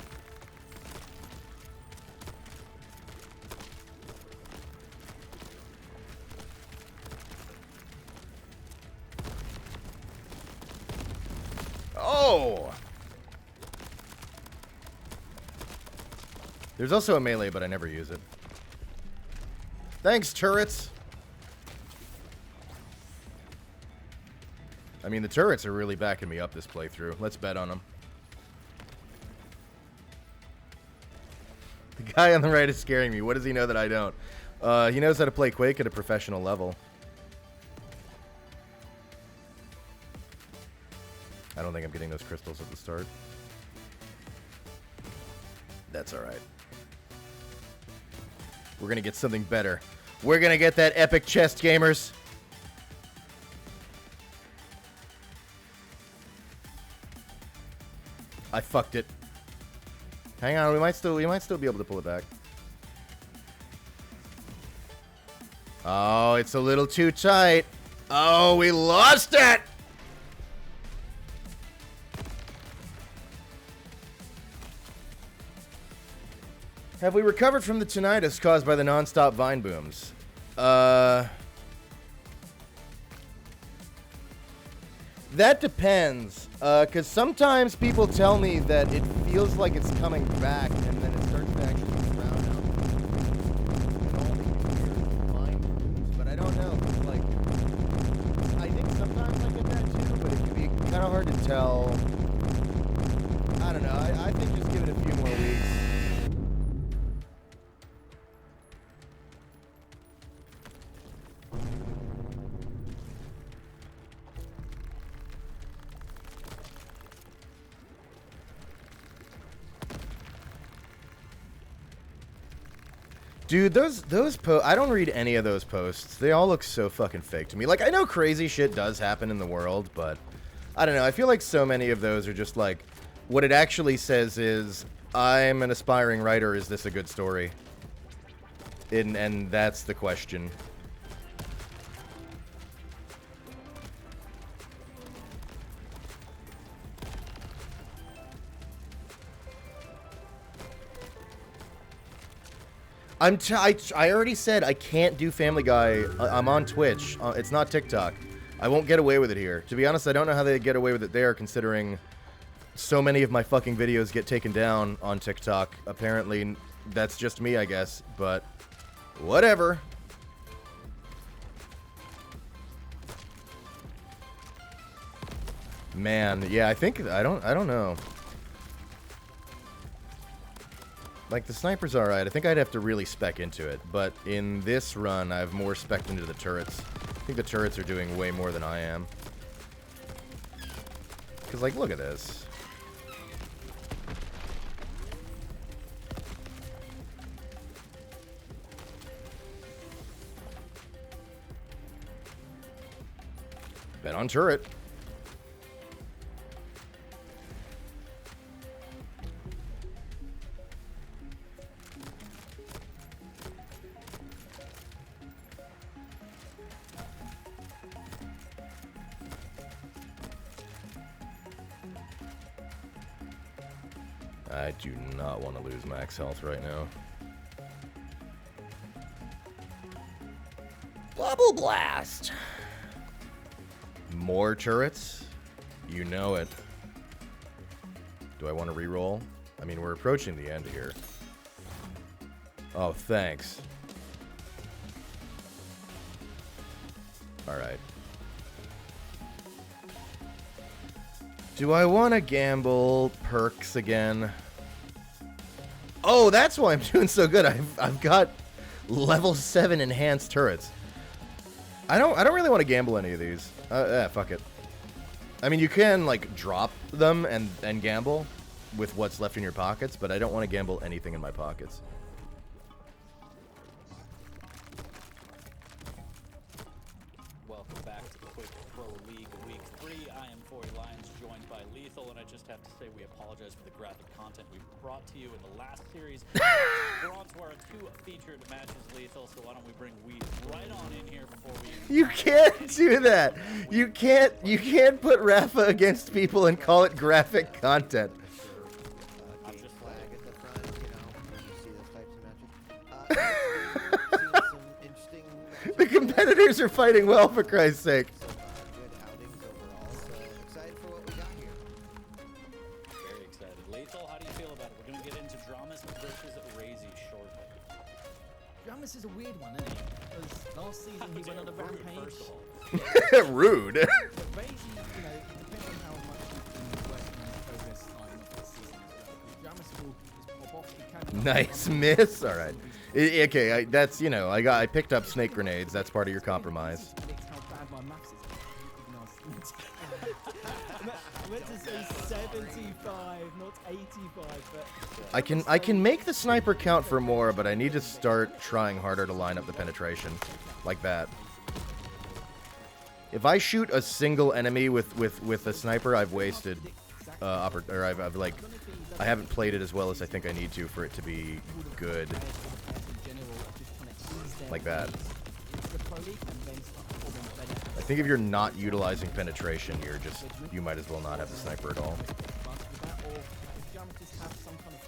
go! There's also a melee, but I never use it. Thanks, turrets! I mean, the turrets are really backing me up this playthrough. Let's bet on them. The guy on the right is scaring me. What does he know that I don't? He knows how to play Quake at a professional level. I don't think I'm getting those crystals at the start. That's alright. We're gonna get something better. We're gonna get that epic chest, gamers. I fucked it. Hang on, we might still be able to pull it back. Oh, it's a little too tight. Oh, we lost it! Have we recovered from the tinnitus caused by the non-stop vine booms? That depends, because sometimes people tell me that it feels like it's coming back, and then it starts to actually drown out. And all you hear is vine booms, but I don't know. It's like, I think sometimes I get that too, but it can be kind of hard to tell. I don't know. I think just give it a few more weeks. Dude, those posts, I don't read any of those posts. They all look so fucking fake to me. Like, I know crazy shit does happen in the world, but I don't know. I feel like so many of those are just like, what it actually says is, I'm an aspiring writer, is this a good story? And that's the question. I already said I can't do Family Guy. I'm on Twitch. It's not TikTok. I won't get away with it here. To be honest, I don't know how they get away with it there, considering so many of my fucking videos get taken down on TikTok. Apparently, that's just me, I guess. But whatever. Man, yeah, I think I don't know. Like, the sniper's alright. I think I'd have to really spec into it. But in this run, I've more spec'd into the turrets. I think the turrets are doing way more than I am. Because, like, look at this. Bet on turret. I do not want to lose max health right now. Bubble Blast! More turrets? You know it. Do I want to reroll? I mean, we're approaching the end here. Oh, thanks. Alright. Do I want to gamble perks again? Oh, that's why I'm doing so good. I've got level 7 enhanced turrets. I don't really want to gamble any of these. Fuck it. I mean, you can like drop them and gamble with what's left in your pockets, but I don't want to gamble anything in my pockets. Welcome back to the Quick Pro League Week 3. I am Corey Lyons, joined by Lethal, and I just have to say we apologize for the graphic content we brought to you in the last series. We're on to our 2 featured matches, Lethal, so why don't we bring Weed right on in here before we... You can't do that! You can't put Rafa against people and call it graphic content. I'm just flag at the front, you know, when you see those types of matches. Some interesting matches. The competitors are fighting well, for Christ's sake. Some good outings overall, so excited for what we got here. Lethal, how do you feel about it? We're going to get into Dramas versus Razy shortly. Dramas is a weird one, isn't he? Because last season he went on a rampage. Rude. But Razy, you know, depending on how much he's been working on his progress starting off this season as well. Dramas will just pop off. He can Nice miss. All right. Okay, that's, you know, I picked up snake grenades. That's part of your compromise. Predict how bad my maths is. Even though I meant to say 75, not 85, but I can make the sniper count for more, but I need to start trying harder to line up the penetration like that. If I shoot a single enemy with a sniper, I've wasted or I've like I haven't played it as well as I think I need to for it to be good. Like that. I think if you're not utilizing penetration, you might as well not have the sniper at all.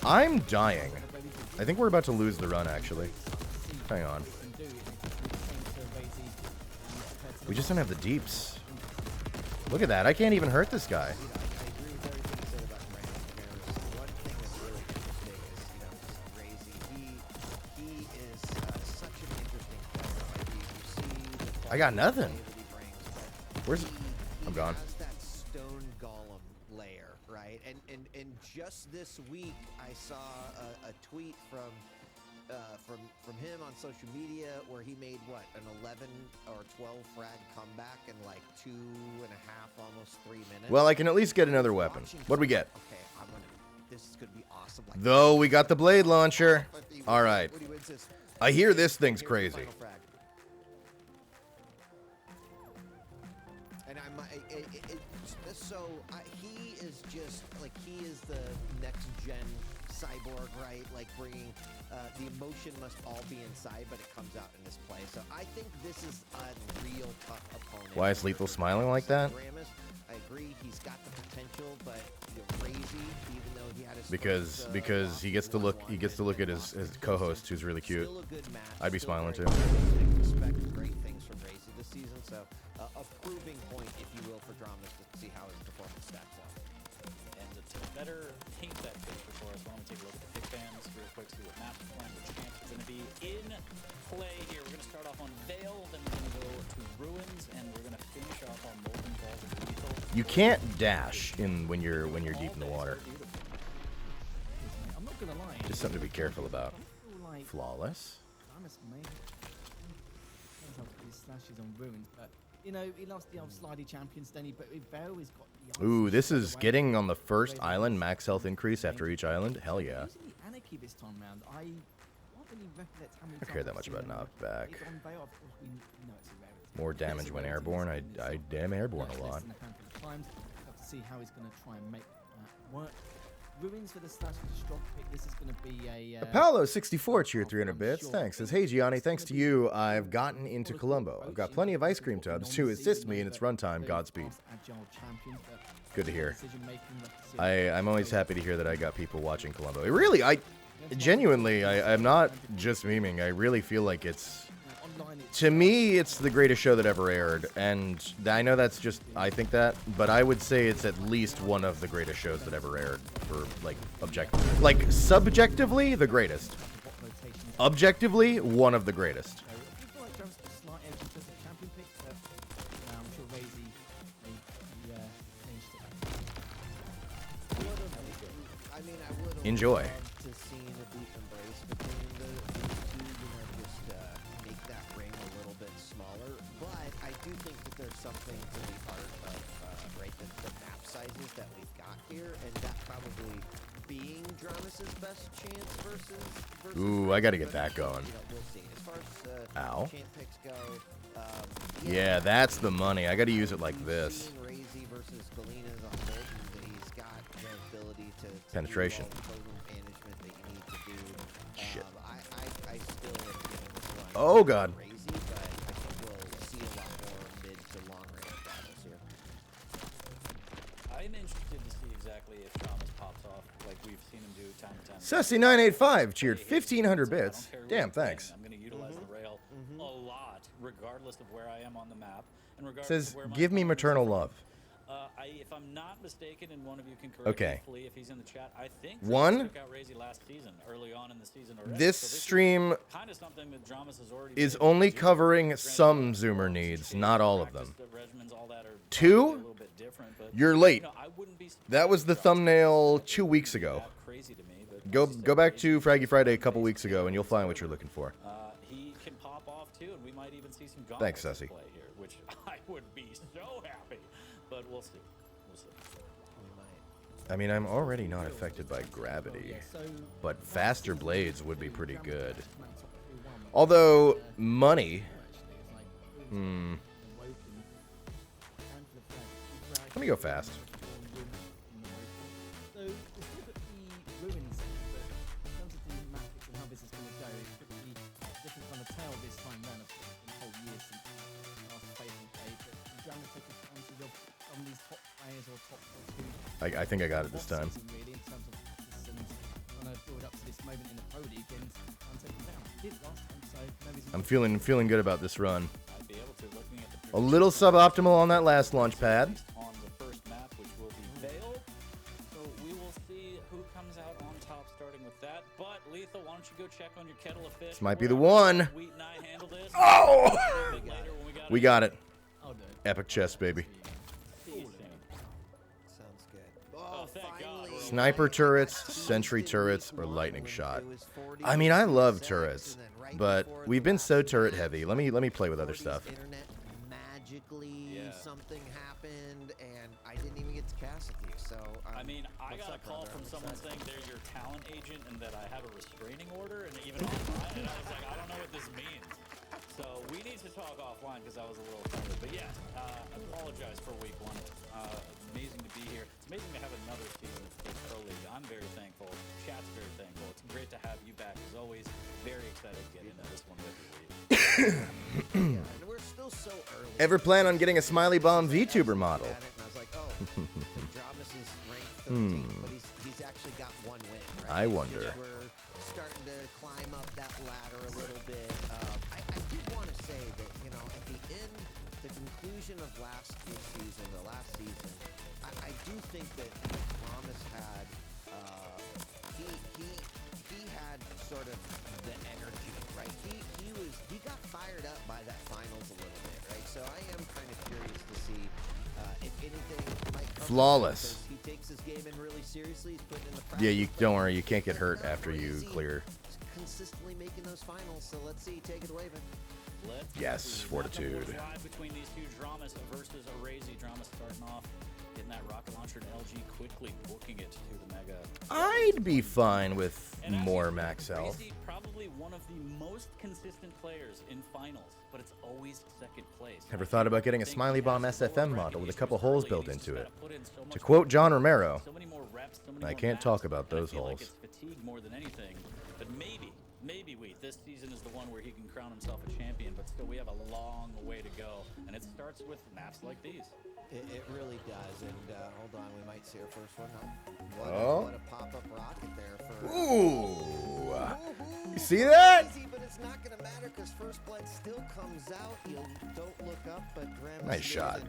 I'm dying. I think we're about to lose the run, actually. Hang on. We just don't have the deeps. Look at that. I can't even hurt this guy. I got nothing. Where's... I'm gone. That stone golem layer, right? And just this week, I saw a tweet from him on social media where he made what, an 11 or 12 frag comeback in like 2.5, almost 3 minutes. Well, I can at least get another weapon. What do we get? Okay, this is gonna be awesome. Like Though we got the blade launcher. All right. When he wins this, I hear this thing's here's the crazy. final frag. And he is just like, he is the next gen cyborg, right? Like bringing the emotion must all be inside, but it comes out in this play. So I think this is a real tough opponent. Why is Lethal smiling like that? Ramus, I agree, he's got the potential, but crazy, even though he had his Because he gets to look at his co-host, who's really cute. still a good match. I'd be Still smiling great too. match. Expect great things from Racy this season, so a proving point, if you will, for Dramas to see how his performance stacks up. And to better paint that picture for us, why don't we take a look at the pick bands real quick, see what map plan, which champs are going to be in play here. We're going to start off on Veil, then we're going to go to Ruins, and we're going to finish off on Molten Falls and Lethal. You can't dash when you're deep in the water. I'm not gonna lie. Just something to be careful about. I feel like Flawless. Dramas may depends how his slashes on Ruins, but you know he loves the old slidey champions, then but with Veil he's got the Ooh, ice this straight is away. getting on the first island max health increase after each island. Hell yeah. Using the Anarchy this time round, I can't really recollect how many I care times that I've much seen about him. knockback. It's on Veil, of course we know it's a rarity. More But it's damage a when rarity airborne. in this I season, damn airborne so a lot. less than a handful of times. Have to see how he's going to try and make that work. Ruins for the slash with a strong pick. This is going to be a Apollo 64 cheer 300 bits. Thanks. Says, hey Gianni, thanks to you, I've gotten into Colombo. I've got plenty of ice cream tubs to assist me in its runtime. Godspeed. Good to hear. I'm always happy to hear that I got people watching Colombo. Genuinely, I'm not just memeing. I really feel like to me, it's the greatest show that ever aired. And I know that's just, I think that, but I would say it's at least one of the greatest shows that ever aired for, subjectively, the greatest. Objectively, one of the greatest. Enjoy. To see a deep embrace between the two, just make that ring a little bit smaller. But I do think that there's something to the art of the map sizes that we've got here, and that probably being Dramas's best chance versus Ooh, I gotta get that going. We'll see. As far as Ow. champ picks go, Yeah, that's the money. I gotta use it like this. Razy versus Galina's on Molten, that he's got the ability to Penetration. do all the total management that you need to do. Shit. I still am giving this one Oh, God. Razy, but I think we'll see a lot more mid to long range battles here. I'm interested to see exactly if Dramas pops off like we've seen him do time to time. Sussy985 cheered 1,500 bits. Damn, thanks. I'm going to utilize the rail a lot, regardless of where I am on the map, and regardless Says, of where my give me opponent is maternal from. love. If I'm not mistaken, and one of you can correct Okay. me, Flea, if he's in the chat, I think One, took out Razy last season, early on in the season already. this So stream kind of something that Dramas has already is been able to only do. covering Granted, some the Zoomer forms needs, change, not all of practice them. regimens, all that are Two? probably a little bit different, but, You're late. you know, I wouldn't be That was the surprised if Dramas thumbnail did 2 weeks ago. that crazy to me, but Go as you said, go back Razy to Fraggy is Friday a couple based weeks ago, there. and you'll find what you're looking for. He can pop off too, and we might even see some Thanks, gauntlets Sussy. play here, which I would be so happy. But we'll see. We'll see. I mean, I'm already not affected by gravity, but faster blades would be pretty good. Although, money... Let me go fast. So let's look at the ruins, but in terms of the matrix and how this is going to go, it's pretty different on the tail this time round of the whole year since last fatal day. But the Drama took advantage of some of these top players or top two. I think I got it this time. Really, in terms of practice and trying to build up to this moment in the Pro League and take it down. Did last time, so no reason. I'm feeling good about this run. I'd be able to, looking at the A little suboptimal on that last launch pad. on the first map, which will be Veil. So we will see who comes out on top, starting with that. But Lethal, why don't you go check on your kettle of fish? This might be the one. Wheat and I handle this. Oh! Later when We got it. Oh, no. Epic chest, baby. Sounds Sounds good. Oh, thank God. finally. Sniper turrets, sentry turrets, or lightning shot. I mean, I love turrets, but we've been so turret heavy. Let me play with other stuff. Internet magically Yeah. something happened and I didn't even get to cast with you. So I mean, I what's got a up, call brother? from I'm someone excited. saying they're your talent agent and that I have a restraining order, and even online, and I was like, I don't know what this means. So we need to talk offline because I was a little offended. But yeah, apologize for week one. Amazing to be here. It's amazing to have another season of Pro League. I'm very thankful. Chat's very thankful. It's great to have you back as always. Very excited to get into this one with you. Yeah, and we're still so early. Ever plan on getting a Smiley Bomb VTuber model? At it, and I was like, oh, Dramas is ranked 13th, but he's actually got one win. I Right? wonder. We're starting to climb up that ladder a little bit. I did want to say that, you know, at the end, the conclusion of last season, I do think that Dramas had, he had sort of the energy, right? He got fired up by that finals a little bit, right? So I am kind of curious to see if anything might come. Flawless. He takes his game in really seriously. He's putting in the practice. Yeah, you don't worry. You can't get hurt after you clear. Consistently making those finals. So let's see. Take it away, man. Let's Yes, see. fortitude. Nothing more drive between these two Dramas versus Arazy. Dramas starting off, getting that rocket launcher and LG quickly booking it to the Mega. I'd be fine with And more actually, max health. Arazy probably one of the most consistent players in finals, but it's always second place. Ever I thought about think getting a he Smiley has Bomb lower SFM bracket model with a issues couple holes early, built and he's into just it? gotta put in so To much quote work. John Romero, So many more reps, so many I more can't talk maps, about and I those feel like holes. it's fatigue more than anything, but maybe this season is the one where he can crown himself a champion, but still we have a long way to go, and it starts with maps like these. It really does. And hold on, we might see our first one. Oh. What a pop-up rocket there for. Ooh. You see that? Easy, but it's not going to matter because first blood still comes out. You don't look up, but Graham. Nice shot.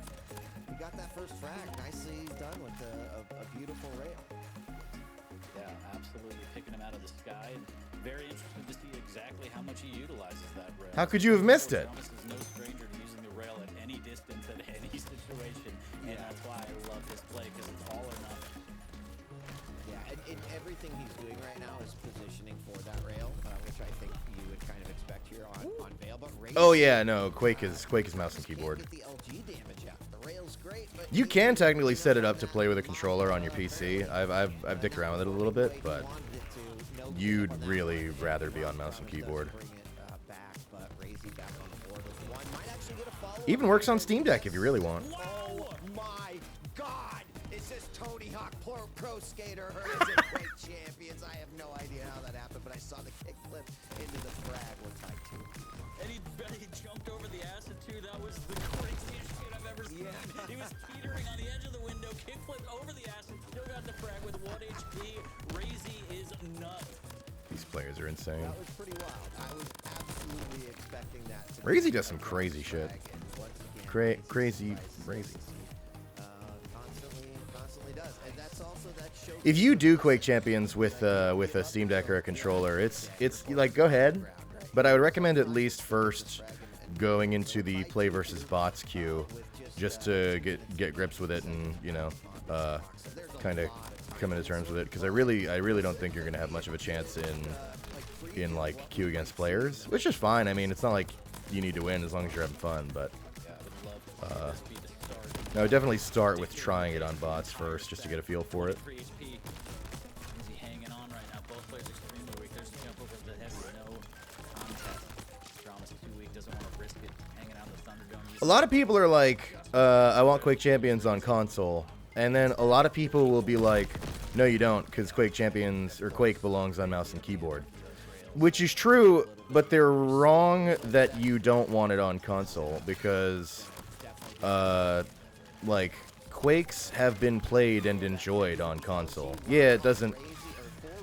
He got that first frag. Nicely done with a beautiful rail. Yeah, absolutely picking him out of the sky. And very interested to see exactly how much he utilizes that rail. How could you have missed it? Thomas is no stranger to using the rail at any distance, at any situation, and that's why I love this play because it's all or nothing. Yeah, and everything he's doing right now is positioning for that rail, which I think you would kind of expect here on Veil. But Oh yeah, no, Quake is mouse and can't keyboard. get the LG damage out. The rail's great, but You can technically set it up to play with a controller on your PC. I've dicked around with it a little bit, but you'd really rather be on mouse and keyboard. Even works on Steam Deck if you really want. Oh my God! It's this Tony Hawk Pro Skater Horizon Quake Champions. I have no idea how that happened, but I saw the kickflip into the frag one time too. And he jumped over the acid too. That was the craziest shit I've ever seen. He was teetering on the edge of the window, kickflipped over the acid, still got the frag with 1 HP. Razy is nuts. These players are insane. That was pretty wild. I was absolutely expecting that. To Razy be does some a crazy shit. frag, and once again, Crazy Razy. If you do Quake Champions with a Steam Deck or a controller, it's like, go ahead, but I would recommend at least first going into the play versus bots queue just to get grips with it and, you know, kind of come into terms with it, because I really don't think you're gonna have much of a chance in like queue against players, which is fine. I mean, it's not like you need to win as long as you're having fun, but I would definitely start with trying it on bots first just to get a feel for it. A lot of people are like, I want Quake Champions on console. And then a lot of people will be like, no, you don't, because Quake Champions, or Quake belongs on mouse and keyboard. Which is true, but they're wrong that you don't want it on console, because, like, Quakes have been played and enjoyed on console. Yeah, it doesn't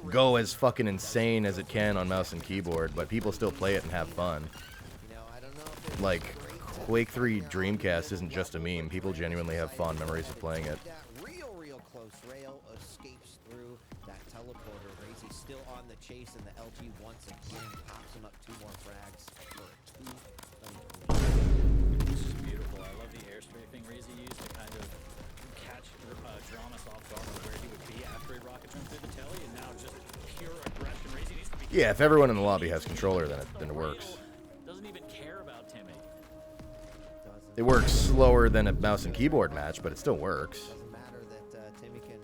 go as fucking insane as it can on mouse and keyboard, but people still play it and have fun. Like, Quake 3 Dreamcast isn't just a meme. People genuinely have fond memories of playing it. Real close rail escapes through that teleporter. Razy's still on the chase, and the LG once again pops him up 2 more frags for a 2. This is beautiful. I love the airstrafing Razy used to kind of catch Dramas off guard where he would be after he rocket jumped through the telly, and now just pure aggression. Razy needs to be. Yeah, if everyone in the lobby has controller, then it works. Doesn't even care about Timmy. It works slower than a mouse and keyboard match, but it still works. Doesn't matter that Timmy can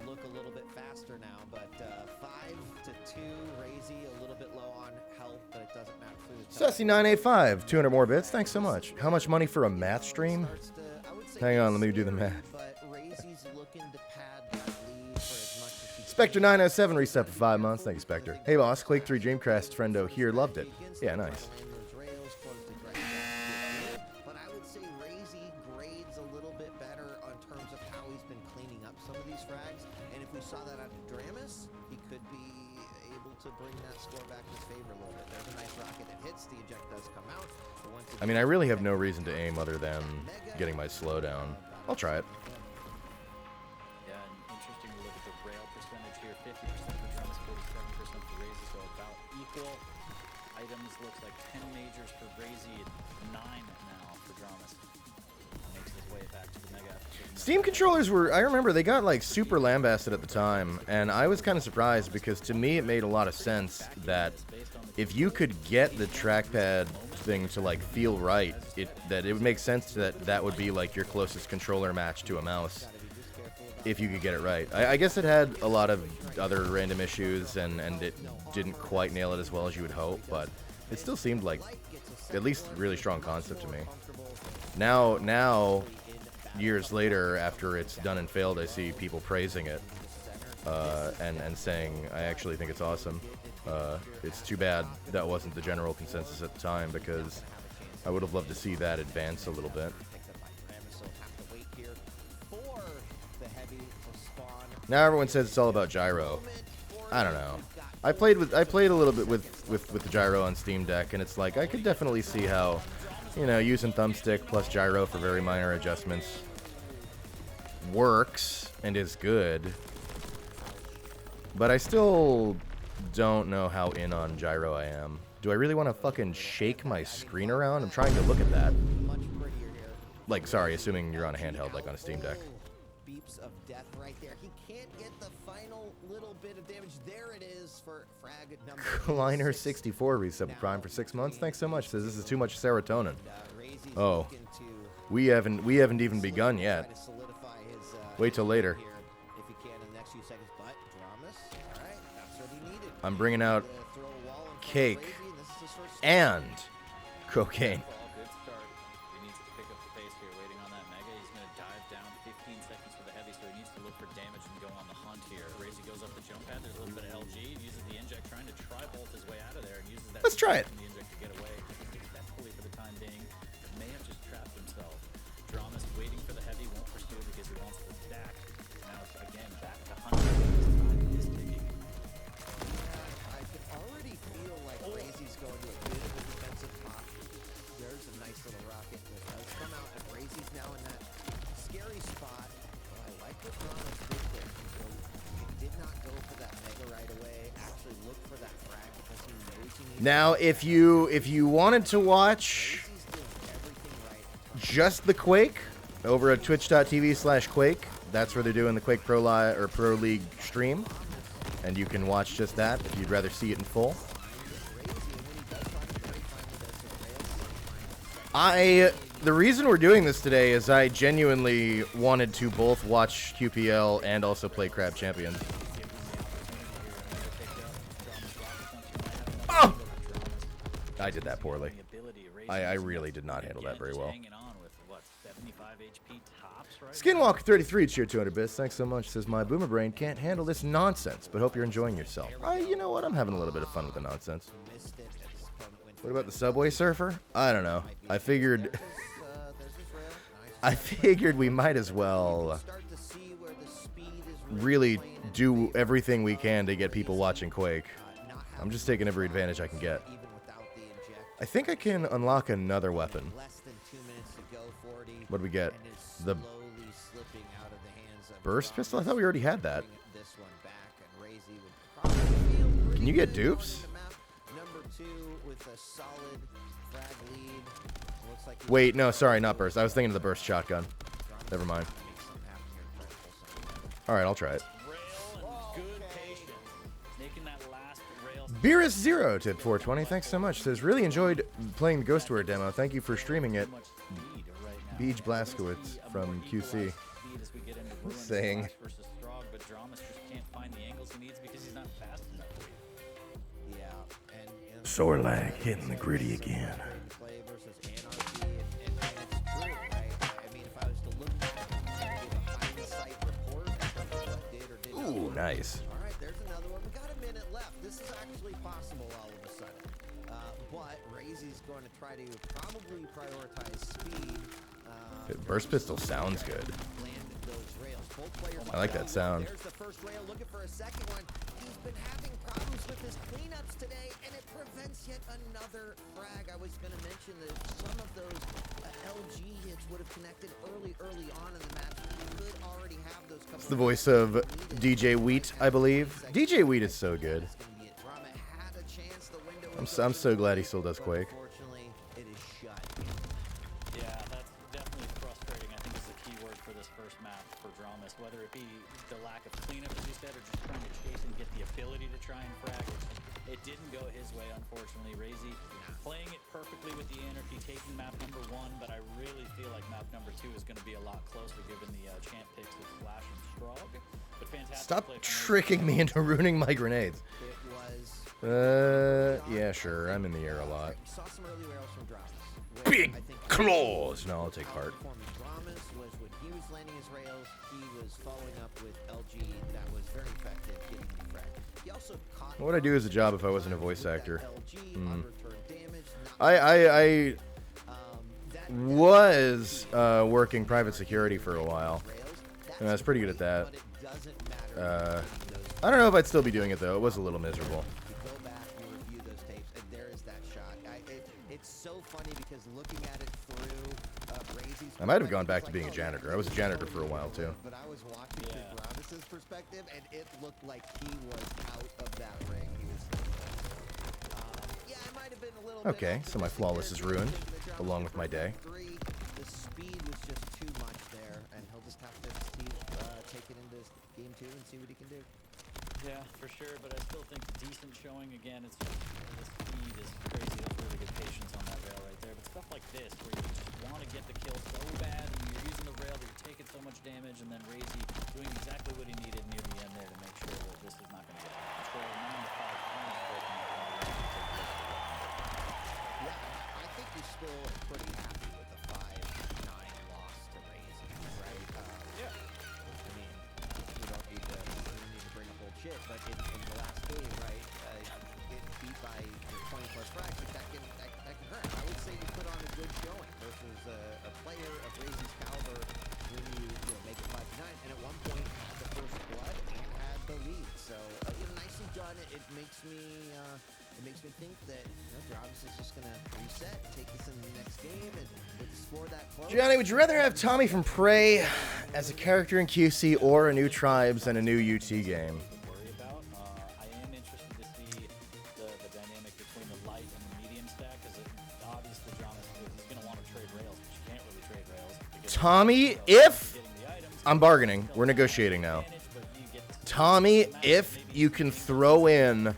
look a little bit faster now, but 5-2, Razy a little bit low on health, but it doesn't matter through the Sussy985, 200 more bits. Thanks so much. How much money for a math stream? Hang on, let me do the math. But Razy's looking to pad that lead for as much as he can. Spectre907 reset for 5 months. Thank you, Spectre. Hey, boss. Quake 3 Dreamcast friendo here loved it. Yeah, nice. But I would say Razy grades a little bit better on terms of how he's been cleaning up some of these frags. And if we saw that out of Dramus, he could be able to bring that score back in his favor a little bit. There's a nice rocket that hits. The eject does come out. I mean, I really have no reason to aim other than getting my slowdown. I'll try it. Yeah, and interesting to look at the rail percentage here. 50% for Dramas, 47% for Razy, so about equal. Items looks like 10 majors for Razy and 9 now for Dramas. Makes his way back to the Mega. Steam controllers were, I remember they got like super lambasted at the time, and I was kind of surprised because to me it made a lot of sense that if you could get the trackpad thing to like feel right, that it would make sense that would be like your closest controller match to a mouse if you could get it right. I guess it had a lot of other random issues and it didn't quite nail it as well as you would hope, but it still seemed like at least really strong concept to me. Now years later, after it's done and failed, I see people praising it and saying I actually think it's awesome. It's too bad that wasn't the general consensus at the time, because I would have loved to see that advance a little bit. Now everyone says it's all about gyro. I don't know. I played a little bit with the gyro on Steam Deck, and it's like I could definitely see how, you know, using thumbstick plus gyro for very minor adjustments works and is good. But I still don't know how in on gyro I am. Do I really want to fucking shake my screen around? I'm trying to look at that. Like, sorry, assuming you're on a handheld, like on a Steam Deck. Beeps of death right there. He can't get the final little bit of damage. There it is for frag number Liner64 reset with Prime for 6 months. Thanks so much. Says this is too much serotonin. Oh, we haven't even begun yet. Wait till later. If he can in the next few seconds, but Dramas, all right, that's what he needed. I'm bringing out cake and cocaine. Good start. He needs to pick up the pace here, waiting on that Mega. He's going to dive down 15 seconds for the heavy, so he needs to look for damage and go on the hunt here. Razy goes up the jump pad. There's a little bit of LG. Uses the inject, trying to tri-bolt his way out of there, and uses that. Let's try it. The inject to get away. Successfully for the time being. May have just trapped himself. Dramas waiting for the heavy, won't pursue because he wants the stack. Now it's again back to hunting. This time is ticking. I can already feel like Razy's going to a bit of a defensive posture. There's a nice little rocket that does come out, and Razy's now in that scary spot. But I like what Dramas did Now, if you wanted to watch just the Quake over at twitch.tv/Quake, that's where they're doing the Quake Pro League stream, and you can watch just that if you'd rather see it in full. The reason we're doing this today is I genuinely wanted to both watch QPL and also play Qrab Champions. Oh! I did that poorly. I really did not handle that very well. Skinwalker33 cheer 200 bits. Thanks so much. Says my boomer brain can't handle this nonsense, but hope you're enjoying yourself. You know what? I'm having a little bit of fun with the nonsense. What about the Subway Surfer? I don't know. I figured we might as well really do everything we can to get people watching Quake. I'm just taking every advantage I can get. I think I can unlock another weapon. What do we get? The burst pistol? I thought we already had that. Can you get dupes? Wait, no, sorry, not burst. I was thinking of the burst shotgun. Never mind. Alright, I'll try it. Beerus0 tip 420. Thanks so much. Says, really enjoyed playing the Ghostware demo. Thank you for streaming it. Beej Blaskowitz from QC. Saying. Sorlag hitting the gritty again. Ooh, nice. All right, there's another one. We got a minute left. This is actually possible all of a sudden. But Razy's going to try to probably prioritize speed. Burst pistol sounds good. I like that sound. There's the first rail, looking for a second one. He's been having problems with his cleanups today, and it prevents yet another frag. I was going to mention that some of those LG hits would have connected early on in the match. He could already have those couple. It's the voice of DJ Wheat, I believe. DJ Wheat is so good. I'm so glad he still does Quake. Whether it be the lack of cleanup, as you said, or just trying to chase and get the ability to try and frag. It didn't go his way, unfortunately. Razy playing it perfectly with the Anarchy, taking map number 1, but I really feel like map number 2 is going to be a lot closer given the champ picks of Slash and Strog. But fantastic. Stop tricking me into ruining my grenades. Yeah, sure. I'm in the air a lot. Big claws. No, I'll take heart. Following up with LG that was very effective getting the frag. He also caught What would I do as a job if I wasn't a voice actor? I Was working private security for a while, and I was pretty good at that. I don't know if I'd still be doing it though. It was a little miserable. Go back and review those tapes, and there is that shot. It's so funny because looking at it through Razy's I might have gone back to being a janitor. I was a janitor for a while too. But I was watching through Grabus's perspective, and it looked like he was out of that ring. He was, yeah, it might have been a little Okay, so my flawless is ruined, along with my day. The speed was just too much there, and he'll just have to take it into game 2 and see what he can do. Yeah, for sure, but I still think decent showing. Again, it's just, the speed is crazy. There's really good patience on that rail right there. But stuff like this, where you just want to get the kill so bad, and you're using the rail, but you're taking so much damage, and then Razy doing exactly what he needed near the end there to make sure that this is not going to get out of control. Now the 5 points breaking up on the Razy take a look at it. Yeah, I think you're still pretty happy with the 5-9 loss to Razy, right? Yeah. I mean, we don't need to bring up old shit, but in the last game, right, getting beat by 20 plus frags, that can hurt. I would say you put on a good showing versus a player of Razy's caliber when you make it 5-9, and at one point had the first blood and had the lead. So nicely done. It makes me think that Grabus is just gonna reset, take this in the next game, and with the score that close. Johnny, would you rather have Tommy from Prey as a character in QC or a new Tribes and a new UT game? I am interested to see the dynamic between the life Tommy, if I'm bargaining, we're negotiating now. Tommy, if you can throw in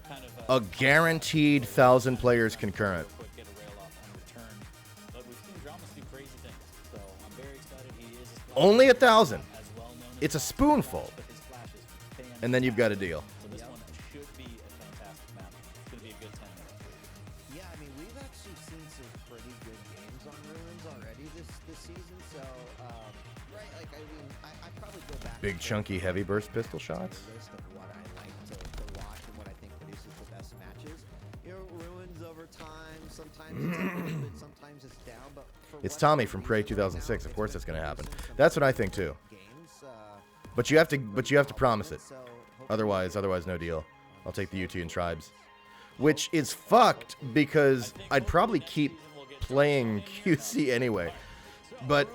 a guaranteed 1,000 players concurrent. Only 1,000. It's a spoonful. And then you've got a deal. Yeah, I mean, we've actually seen some pretty good games on Ruins already this season, so, right, like, I mean, I probably go back... Big, chunky, heavy burst pistol shots. ...list of what I like to watch and what I think produces the best matches. You know, Ruins over time, sometimes it's up a little bit, sometimes it's down, but... It's Tommy from Prey 2006. Of course that's going to happen. That's what I think, too. But you have to promise it. Otherwise, no deal. I'll take the UT and Tribes. Which is fucked because I'd probably keep playing QC anyway. But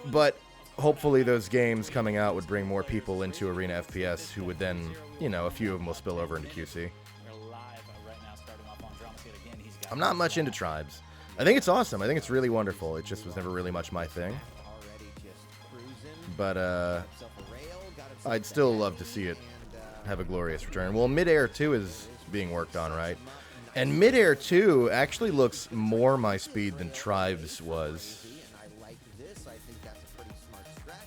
hopefully those games coming out would bring more people into Arena FPS who would then, you know, a few of them will spill over into QC. I'm not much into Tribes. I think it's awesome. I think it's really wonderful. It just was never really much my thing. But I'd still love to see it have a glorious return. Well, Midair 2 is being worked on, right? And Midair 2 actually looks more my speed than Tribes was. I like this. I think that's a pretty smart strat.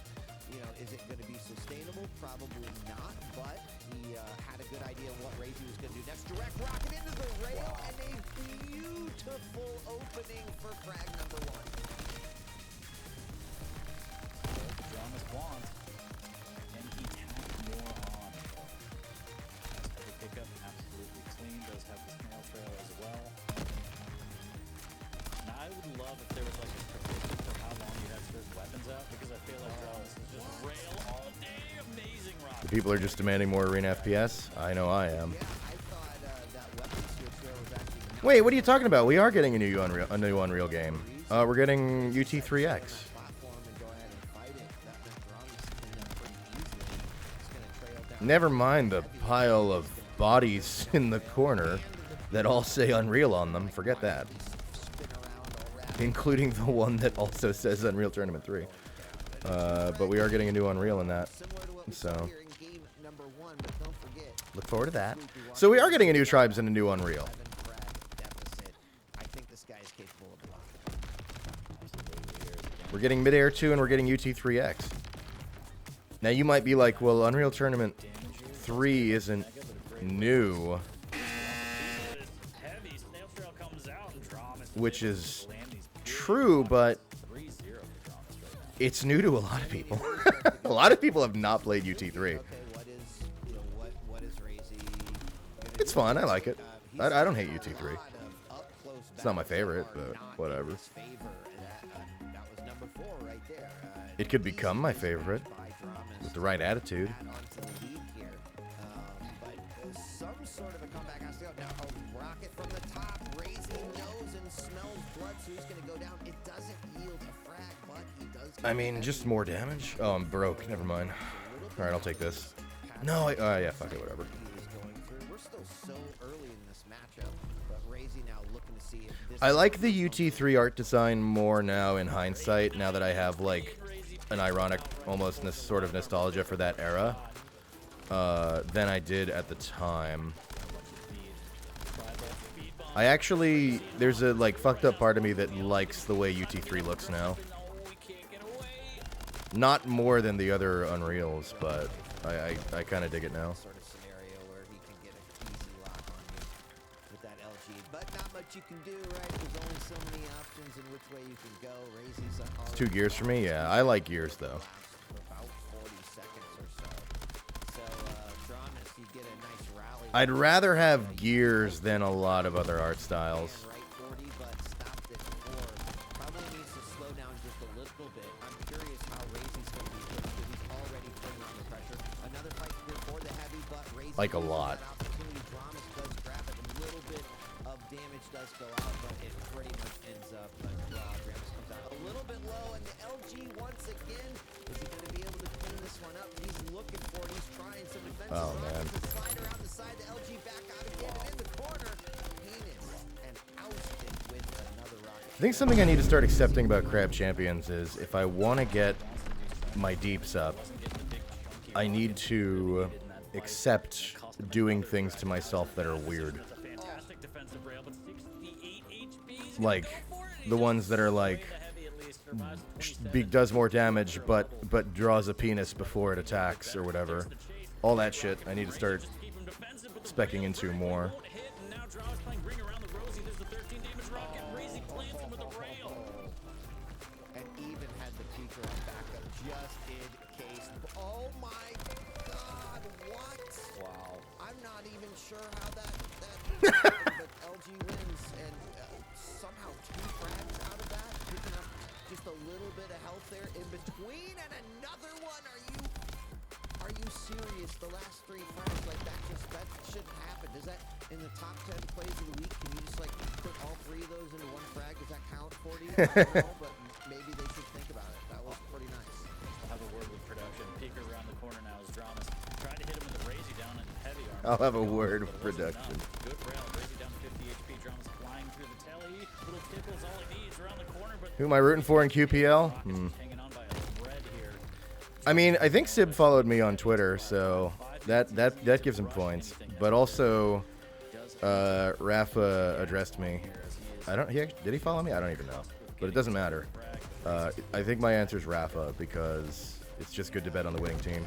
You know, is it going to be sustainable? Probably not, but he had a good idea of what Razy was going to do next. Direct rocket into the rail and a beautiful opening for frag number 1. The dramas want, and he tacked more on. Every pickup absolutely clean. Does have the snail trail as well. Now I would love if there was like a prediction for how long you had certain weapons out, because I feel like dramas is just rail all day. Amazing rock. The people are just demanding more Arena FPS. I know I am. Yeah, I thought that weapon switch there was actually not Wait, what are you talking about? We are getting a new Unreal game. We're getting UT3X. platform and go ahead and fight it. That Drums cleaned up pretty easily. It's going to trail down. Never mind the pile of bodies in the corner that all say Unreal on them. Forget that. Spin around already. Including the one that also says Unreal Tournament 3. But we are getting a new Unreal in that. Similar to what we So saw here in game number 1, but don't forget, look forward to that. So we are getting a new Tribes and a new Unreal. 7 frag deficit. I think this guy is capable of blocking. We're getting Midair 2 and we're getting UT3X. Now you might be like, well, Unreal Tournament 3 isn't new, Heavy snail trail comes out. Dramas which is true, but it's new to a lot of people. A lot of people have not played UT3. Okay, what is, you know, what is Razy gonna It's do? fun. I like it. He's I don't seen hate a UT3. lot of up-close It's not my battles favorite, that are but not whatever. in his favor. That was number 4 right there. It could become my favorite By Dramas with the right attitude. add on to the lead here. But some sort of a comeback has to go. Now, a rocket from the top. Razy knows and smells blood, so he's going to go down. It doesn't yield a frag, but he does. I mean, just more damage. Oh, I'm broke. Never mind. All right, I'll take this. No, yeah, fuck it, whatever. He was going through. We're still so early in this matchup, but Razy now looking to see if this. I like the UT3 art design more now in hindsight, now that I have, like, an ironic, almost sort of nostalgia for that era, than I did at the time. I actually, there's a, like, fucked up part of me that likes the way UT3 looks now. Not more than the other Unreals, but I kind of dig it now. Sort of scenario where he can get an easy lock on you with that LG, but not much you can do, right? There's only so many options in which way you can go. Razy's It's 2 gears for me? Yeah, I like gears, though. for about 40 seconds or so. So, Dramas, you get a nice rally. I'd rather have gears than a lot of other art styles. Right 40, but stopped at 4. Probably needs to slow down just a little bit. I'm curious how Razy's going to be pushed because he's already turning on the pressure. Another fight here for the heavy, but Razy Like a loses lot. that opportunity. Dramas does grab it. A little bit of damage does go out, but it pretty much ends up a draw. Dramas comes out a little bit low, and the LG once again. Is he going to be able to clean this one up? He's looking for it. He's trying some defensive Oh, runs. man. The slide around the side. The LG back out again, and in the corner. Heinous and ousted with another rocket. I think something I need to start accepting about Qrab Champions is if I want to get my deeps up, I need to accept doing things to myself that are weird. Like the ones that are like does more damage but draws a penis before it attacks or whatever. All that shit I need to start specking into more. And even had the Peaker on backup just in case. Oh my god, what? Wow. I'm not even sure how that happened, but LG wins and somehow 2 frags out of that, picking up just a little bit of health there in between, and another one. Are you serious? The last 3 frags, like that shouldn't happen. Does that in the top 10 plays of the week? Can you just like put all 3 of those into 1 frag? Does that count for you? I don't know, but maybe they should think about it. That was pretty nice. I'll have a word with production. Peeker around the corner now as Dramas tried to hit him with the Razy down and heavy arm. I'll have a word with production. Good rail. Razy down to 50 HP. Dramas flying through the telly. Little tickles all he needs around the corner. But Who am I rooting for in QPL? hanging on by a thread here. I mean, I think Sib followed me on Twitter, so that gives him points. But also, Rafa addressed me. Did he follow me? I don't even know. But it doesn't matter. I think my answer is Rafa because it's just good to bet on the winning team.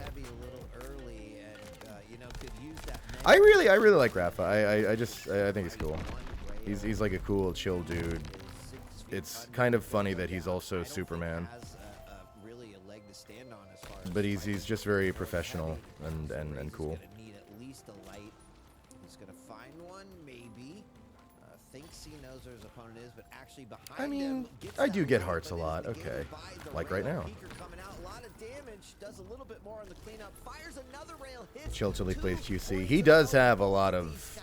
I really like Rafa. I think he's cool. He's like a cool, chill dude. It's kind of funny that he's also Superman. But he's just very professional and cool. I mean, I do get hearts a lot. Okay, like right now. Chill till he plays QC. He does have a lot of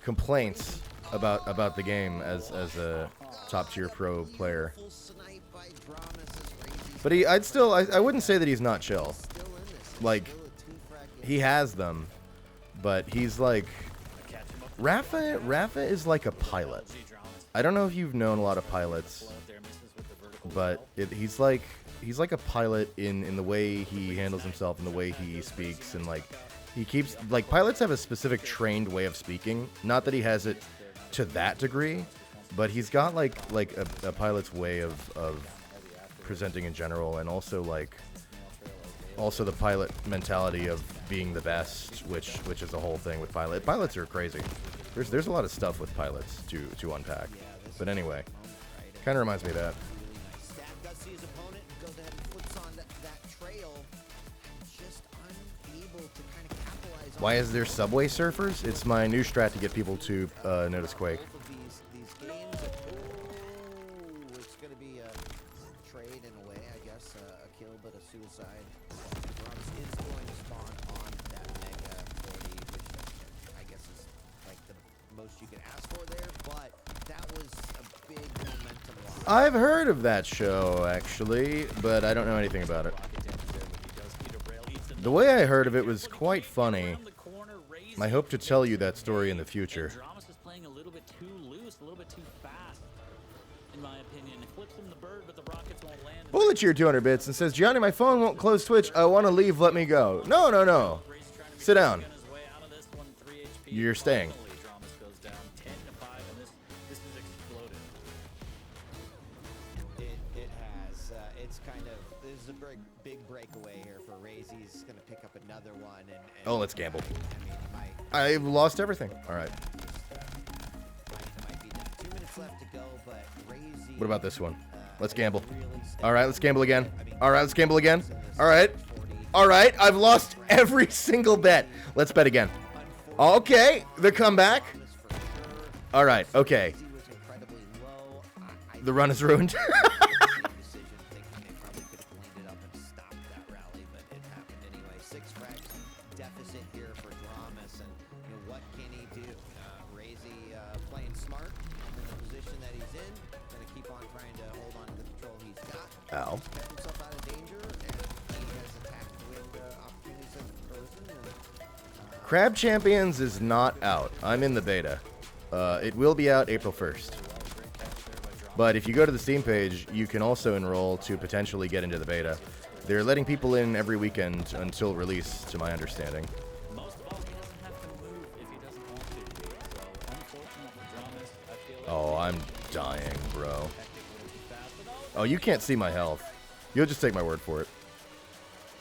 complaints about the game as a top tier pro player. But I wouldn't say that he's not chill. Like, he has them, but he's like, Rafa is like a pilot. I don't know if you've known a lot of pilots, but he's like a pilot in the way he handles himself and the way he speaks, and like he keeps, like, pilots have a specific trained way of speaking. Not that he has it to that degree, but he's got like a pilot's way of presenting in general, and also the pilot mentality of being the best, which is the whole thing with pilots are crazy. There's a lot of stuff with pilots to unpack. But anyway, kind of reminds me of that. Why is there Subway Surfers? It's my new strat to get people to notice Quake. It's going to be a trade in a way, I guess. A kill, but a suicide. Drums is going to spawn on that Mega 40, which I guess is like the most you can ask for there, but that was a big momentum loss. I've heard of that show, actually, but I don't know anything about it. The way I heard of it was quite funny. I hope to tell you that story in the future. Dramas is playing a little bit too loose, a little bit too fast, in my opinion. It flips him the bird, but the rockets won't land. Bullet Cheer 200 bits and says, Gianni, my phone won't close Twitch. I want to leave. Let me go. No. Sit down. You're staying. Dramas goes down 10-5, and this has exploded. It has. It's kind of, this is a big breakaway here for Razy. He's going to pick up another one. And Oh, let's gamble. I mean, he might I've lost everything. All right. might be down. 2 minutes left to go, but Razy. What about this one? Let's gamble. All right, let's gamble again. All right, let's gamble again. All right. I've lost every single bet. Let's bet again. Okay, the comeback. All right, okay. The run is ruined. Ow. Qrab Champions is not out. I'm in the beta. It will be out April 1st. But if you go to the Steam page, you can also enroll to potentially get into the beta. They're letting people in every weekend until release, to my understanding. Most of all, he doesn't have to move if he doesn't want to. So, unfortunate for Dramas, I feel like Oh, I'm dying, bro. hectic a little too fast. But Oh, you can't see my health. You'll just take my word for it.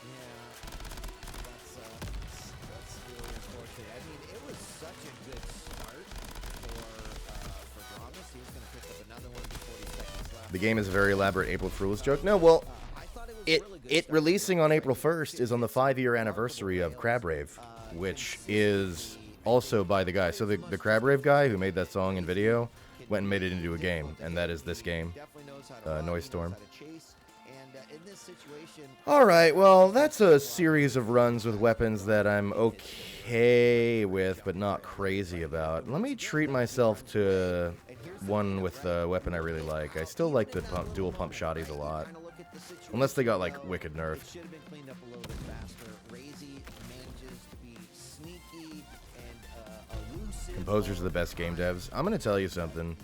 Yeah, that's really unfortunate. I mean, it was such a good start for Dramas. He was going to pick up another one before 40 seconds left. The game is a very elaborate April Fool's joke. No, well, I thought it was it a really good it start. releasing on April 1st is on the 5-year anniversary of Qrab Rave, which is also by the guy. So the Qrab Rave guy who made that song and video went and made it into a game, and that is this game, Definitely knows how to run, Noise he Storm. knows how to chase, and in this situation, All right, well, that's a series of runs with weapons that I'm okay with, but not crazy about. Let me treat myself to one with a weapon I really like. I still like the dual pump shotties a lot, trying to look at the situation, unless they got like wicked it nerfed. should have been cleaned up a little bit faster. Razy manages to be sneaky and elusive. Composers are the best game devs. I'm gonna tell you something.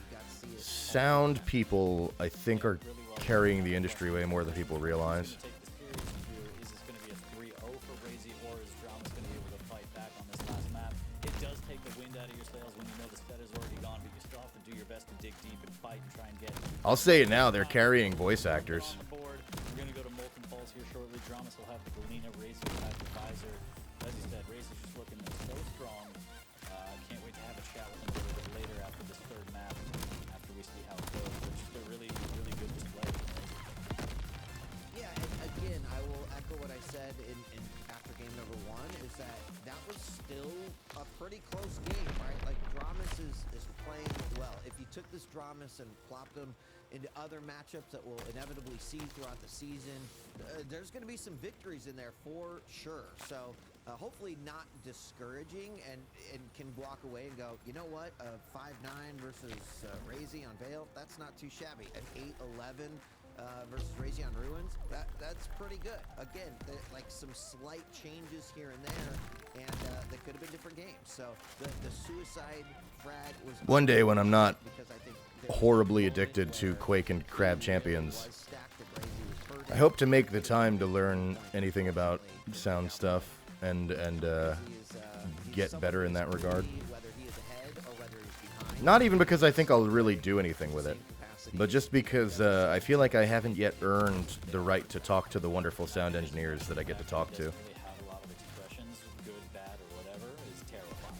Sound people, I think, are carrying the industry way more than people realize. take the series to, is this going to be a 3-0 for Razy, or is Dramas going to be able to fight back on this last map? It does take the wind out of your sails when you know the set is already gone, but you still have to do your best to dig deep and fight and try and get I'll say it now, they're carrying voice on actors. the board. We're going to go to Molten Falls here shortly. Dramas will have the Galena, Razy will have the Visor. As you said, Razy's just looking so strong. Can't wait to have a chat with him a little bit later after this third map, after we see how it goes. But just a really, really good display from Razy. Yeah, and again, I will echo what I said in after game number 1, is that was still a pretty close game, right? Like, Dramas is playing well. If you took this Dramas and plopped him into other matchups that we'll inevitably see throughout the season, there's going to be some victories in there for sure. So hopefully not discouraging, and can walk away and go, you know what, 5-9 versus Razy on Veil, that's not too shabby. An 8-11 versus Razy on Ruins, that's pretty good. Again, like some slight changes here and there, and they could have been different games. So the suicide frag was One day when I'm not because I think horribly addicted to Quake and Qrab Champions, I hope to make the time to learn anything about sound stuff and get better in that regard. Not even because I think I'll really do anything with it, but just because I feel like I haven't yet earned the right to talk to the wonderful sound engineers that I get to talk to. Really have a lot of expressions, good, bad, or whatever, is terrifying.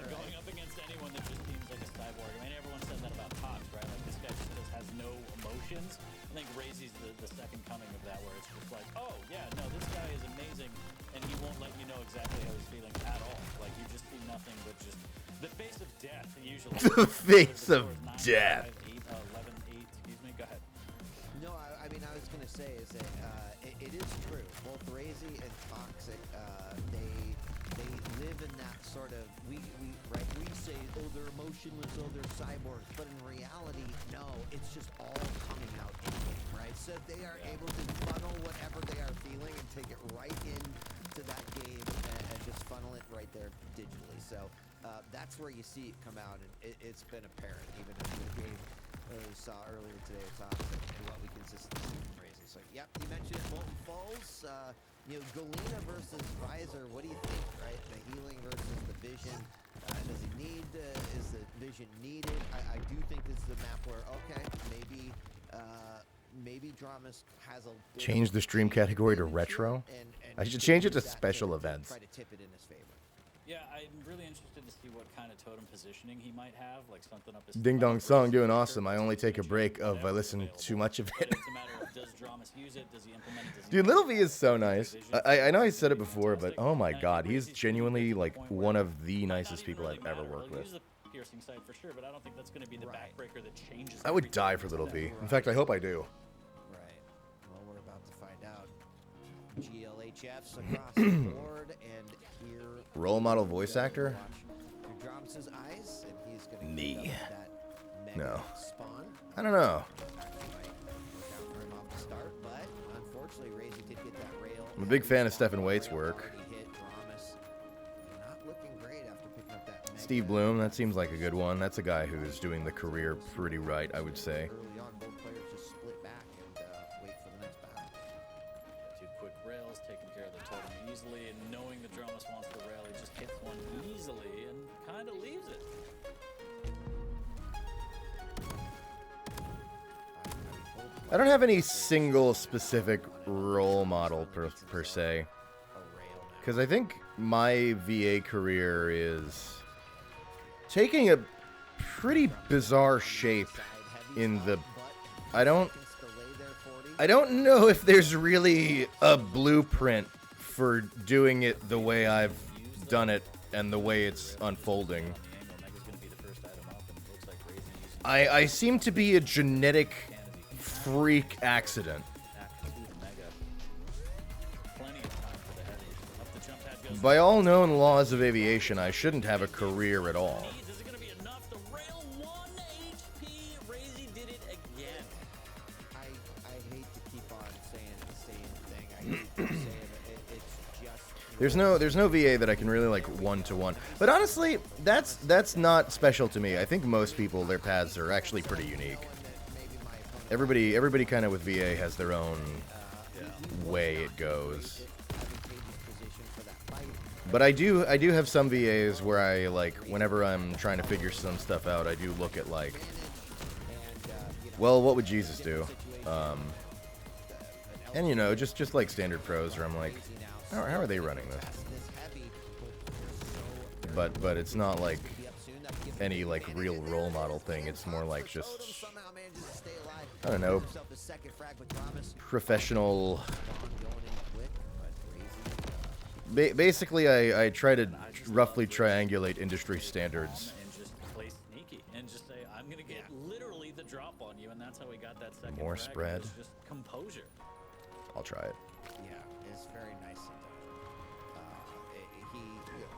Going up against anyone that just seems like a cyborg. I mean, everyone says that about Tox, right? Like, this guy just has no emotions. I think Razy's the second coming of that, where it's just like, oh, yeah, no, this guy is amazing, and he won't let you know exactly how he's feeling at all. Like, you just see nothing but just the face of death, usually. The face of death. 9, 5, 8, 11, 8, excuse me, go ahead. No, I mean, I was going to say is that it is true. Both Razy and Toxic, they live in that sort of, we say, oh, they're emotionless, oh, they're cyborgs, but in reality, no, it's just all coming out in game, right? So they are able to funnel whatever they are feeling and take it right into that game and just funnel it right there digitally. So that's where you see it come out, and it's been apparent even in the game we saw earlier today with Toxic and what we consistently see from Razy. So, yep, you mentioned it, Molten Falls. Galena versus Visor, what do you think, right? The healing versus the vision. Does he need, is the vision needed? I do think this is a map where, okay, maybe Dramas has a bit Change the stream category to retro? and I should change it to use that special events. Try to tip it in his favor. Yeah, I'm really interested to see what kind of totem positioning he might have, like something up his Ding Dong sleeve, Song doing or awesome. I only take a break of I listen too much of But it. it's a matter of, does Dramas use it? Does he implement it? Does he Dude, not? Little V is so nice. I know I said it before, but oh my god, he's genuinely like one of the nicest people I've ever worked with. Use the piercing sight for sure, but I don't think that's going to be the backbreaker that changes. I would everything. die for Little V. In fact, I hope I do. Right. Well, we're about to find out. GLHFs across the board, and here Role model voice actor? through Dramas' eyes, and he's going to Me. that No. mega spawn. I don't know. Actually might work out for him off the start, but unfortunately, Razy did get that rail. I'm a big fan of Stefan Stephen Waite's work. Hit Dramas. Not looking great after picking up that mega Steve Bloom, that seems like a good one. That's a guy who's doing the career pretty right, I would say. Early on, both players just split back and wait for the next battle. Two quick rails, taking care of the totem easily, and knowing the Dromus wants the rail, he just hits one easily and kind of leaves it. I don't have any single specific role model per se, because I think my VA career is taking a pretty bizarre shape in the... I don't know if there's really a blueprint for doing it the way I've done it and the way it's unfolding. I seem to be a genetic freak accident. By all known laws of aviation, I shouldn't have a career at all. Is it going to be enough? The rail 1 HP. Razy did it again. I hate to keep on saying the same thing. I hate to say it. It's just... There's no VA that I can really like one-to-one. But honestly, that's not special to me. I think most people, their paths are actually pretty unique. Everybody kind of with VA has their own way it goes. But I do have some VAs where I, like, whenever I'm trying to figure some stuff out, I do look at, like, well, what would Jesus do? And, you know, just like standard pros where I'm like, how are they running this? But it's not like any, like, real role model thing. It's more like just, I don't know, professional... Basically, I try to roughly triangulate industry standards. And just play sneaky and just say, I'm going to get literally the drop on you, and that's how we got that second More frag. spread. It was just composure. I'll try it. Yeah, it's very nice.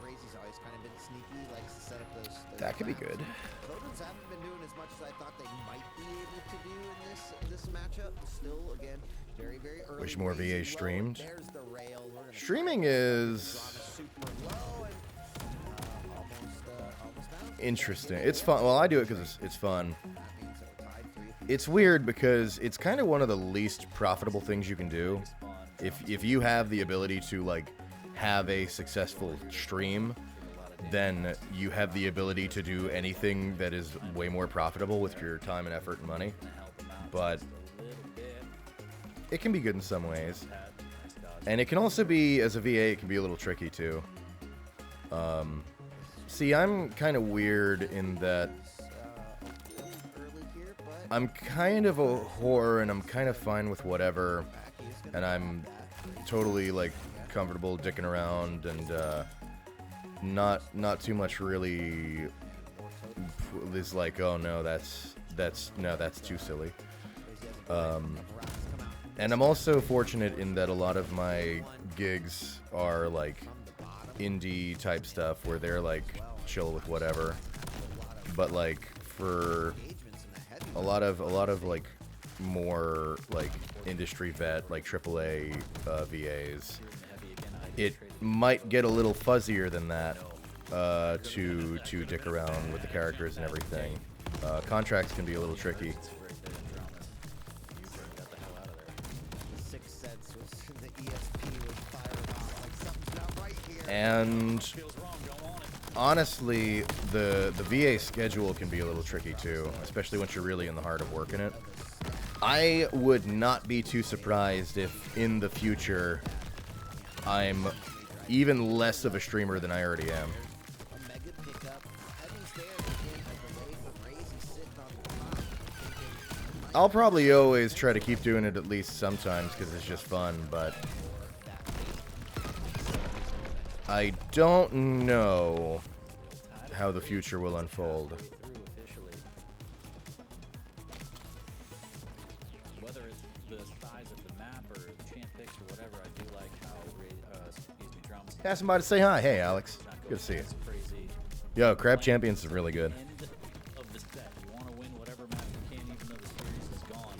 Brazy's always kind of been sneaky, likes to set up those That could be traps. good. Rodents haven't been doing as much as I thought they might be able to do in this matchup. Still, again, very, very early. Wish more VA streamed. There's the rail. We're gonna Streaming is super low and almost down. interesting. It's fun. Well, I do it because it's fun. That means that we're tied 3-3. It's weird because it's kind of one of the least profitable things you can do. If you have the ability to, like, have a successful stream, then you have the ability to do anything that is way more profitable with your time and effort and money. But it can be good in some ways. And it can also be, as a VA, it can be a little tricky too. See, I'm kind of weird in that Early here, but I'm kind of a whore and I'm kind of fine with whatever. And I'm totally, like, comfortable dicking around and not too much really is like, oh no, that's too silly. And I'm also fortunate in that a lot of my gigs are like indie type stuff where they're like chill with whatever. But like for a lot of like more like industry vet, like AAA VAs, it might get a little fuzzier than that to dick around with the characters and everything. Contracts can be a little tricky. 6 sets was the ESP was fired off. Like something's not right here. And honestly, the VA schedule can be a little tricky too, especially once you're really in the heart of working it. I would not be too surprised if in the future I'm even less of a streamer than I already am. A mega pickup. Heavy stand again as the way for Brazy sitting on the top. I'll probably always try to keep doing it at least sometimes because it's just fun, but I don't know how the future will unfold. Whether it's the size of the map or the champ picks or whatever, I do like how Drums Ask somebody to say hi. Hey, Alex. Good to see you. crazy. Yo, Qrab Champions is really good. End of the set. You want to win whatever map you can, even though the series is gone.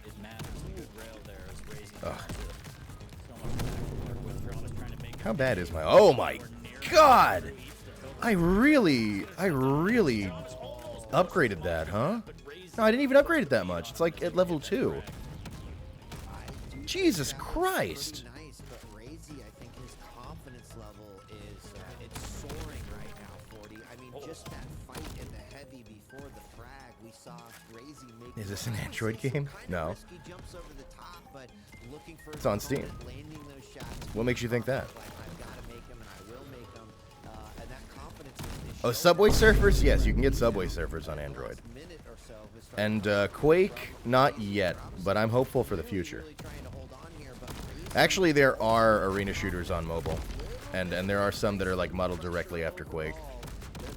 It matters. A good rail there is raising so much back to work with. Drums trying to make How bad is my... Oh my god! I really upgraded that, huh? No, I didn't even upgrade it that much. It's like at level 2. Jesus Christ. Nice, but Razy, I think his confidence level is it's soaring right now, 40. I mean, just that fight in the heavy before the frag, we saw Razy make. Is this an Android game? No. Risky jumps over the top, but looking for It's on Steam. landing those shots. What makes you think that? Like, I've got to make them, and I will make them. And that confidence is Oh, Subway Surfers? Yes, you can get Subway Surfers on Android. minute or so has started And Quake, not yet, but I'm hopeful for the future. really trying to hold on here, but Actually, there are arena shooters on mobile, and there are some that are like modeled directly after Quake.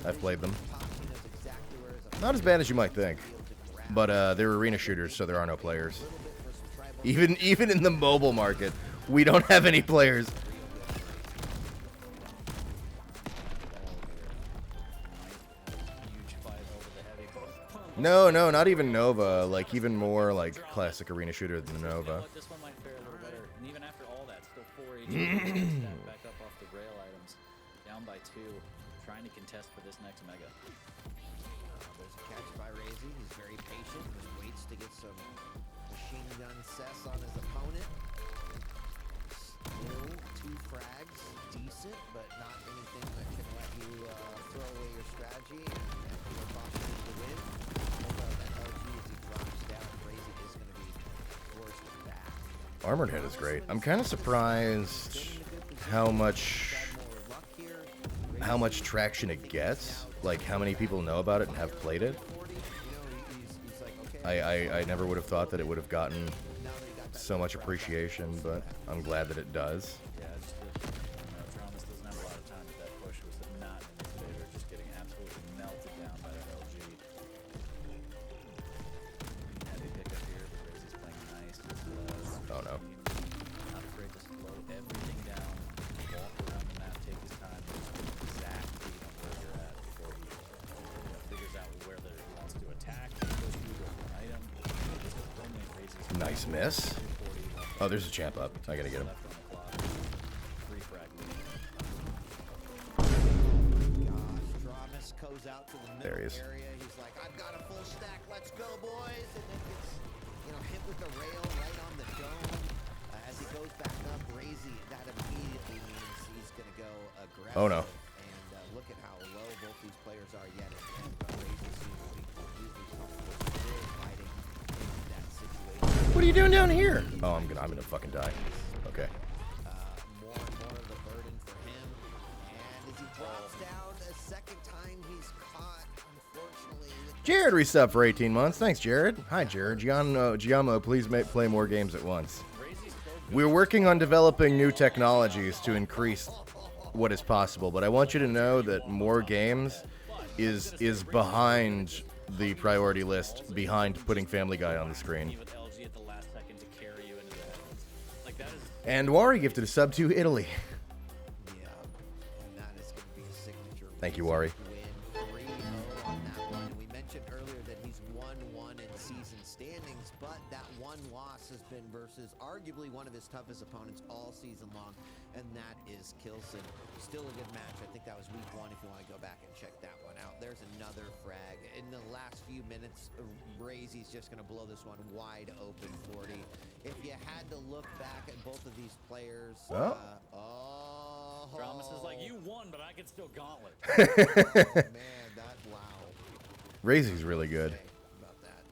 I've played them. Not as bad as you might think, but they're arena shooters, so there are no players. Even in the mobile market, we don't have any players. No, not even Nova. Like even more like classic arena shooter than Nova. This one might fare a little better. And even after all that, still 4 HP back up off the rail items. Down by 2. Trying to contest for this next mega. There's a catch by Razy. He's very patient. Just waits to get some machine gun cess on his opponent. Still 2 frags. Decent, but not anything that can let you throw away your strategy and your opportunity to win. Although that LG as he drops down, Razy is going to be forced back. Armored Head is great. I'm kind of surprised how much traction it gets. Like how many people know about it and have played it. I never would have thought that it would have gotten so much appreciation, but I'm glad that it does. Yeah, just Thomas doesn't have a lot of time, but that push was not in his favor. Just getting absolutely melted down by that LG. Heavy pickup here, but Razy's playing nice. Oh no. Not afraid to slow everything down, walk around the map, take his time, just get an exact read on where you're at before he figures out where he wants to attack. He goes through with an item. Just firmly in Razy's Nice miss. 240 left Oh, there's a champ up. I gotta get him. left on the clock. 3 frag lead. Gosh, Dramus goes out to the There he middle is. area. He's like, I've got a full stack. Let's go, boys. And then gets, hit with the rail right on the dome. As he goes back up, Razy, that immediately means he's going to go aggressive. Oh, no. And look at how low both these players are yet again. But Razy seems to be completely comfortable still fighting in that situation. What are you doing down here? Oh, I'm gonna fucking die. Okay. More and more of the burden for him. And as he drops down a second time, he's caught, unfortunately. Jared resubbed for 18 months. Thanks, Jared. Hi, Jared. Giamo, please play more games at once. We're working on developing new technologies to increase what is possible, but I want you to know that more games is behind the priority list, behind putting Family Guy on the screen. With LG at the last second to carry you into the heavens. Like that is And Wari gifted a sub to Italy. Yeah, and that is going to be a signature. Thank you, Wari. Win 3-0 on that one. And we mentioned earlier that he's 1-1 in season standings, but that one loss has been versus arguably one of his toughest opponents all season long, and that is Kilson. Still a good match. I think that was week 1 if you want to go back and check that one out. There's another frag. In the last few minutes, Razy's just going to blow this one wide open 40. If you had to look back at both of these players, Dramus is like, you won, but I can still gauntlet. man, that wow. Razy's really good. About that,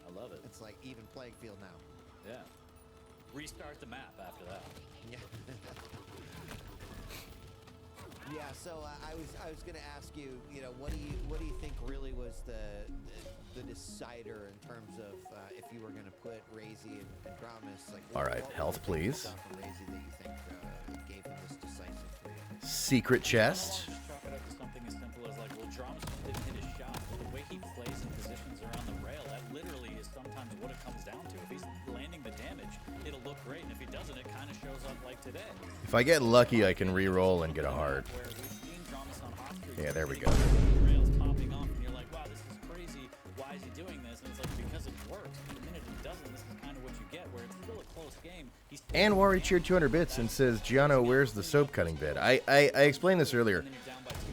I love it. it's like even playing field now. Yeah. Restart the map after that. Yeah. Yeah. So I was gonna ask you, what do you think really was the decider in terms of if you were gonna put Razy and Dramus? Like, All right, what health, was it please. about Razy that you think gave him this decisive win? Secret chest. Just chalk it up to something as simple as like, well, Dramus just didn't hit his shot. But the way he plays and positions around the rail, that literally is sometimes what it comes down to. If he's landing the damage, it'll look great, and if he doesn't, it kind of shows up like today. If I get lucky, I can re-roll and get a heart. Where we've seen Dramus on hot streaks, Yeah, there we go. the rails popping off, and you're like, wow, this is crazy. Why is he doing this? And it's like, because it works. But the minute it doesn't, this is kind of what you get, where it's still a close game. And Wari cheered 200 bits and says, Giano, where's the soap cutting bit? I explained this earlier.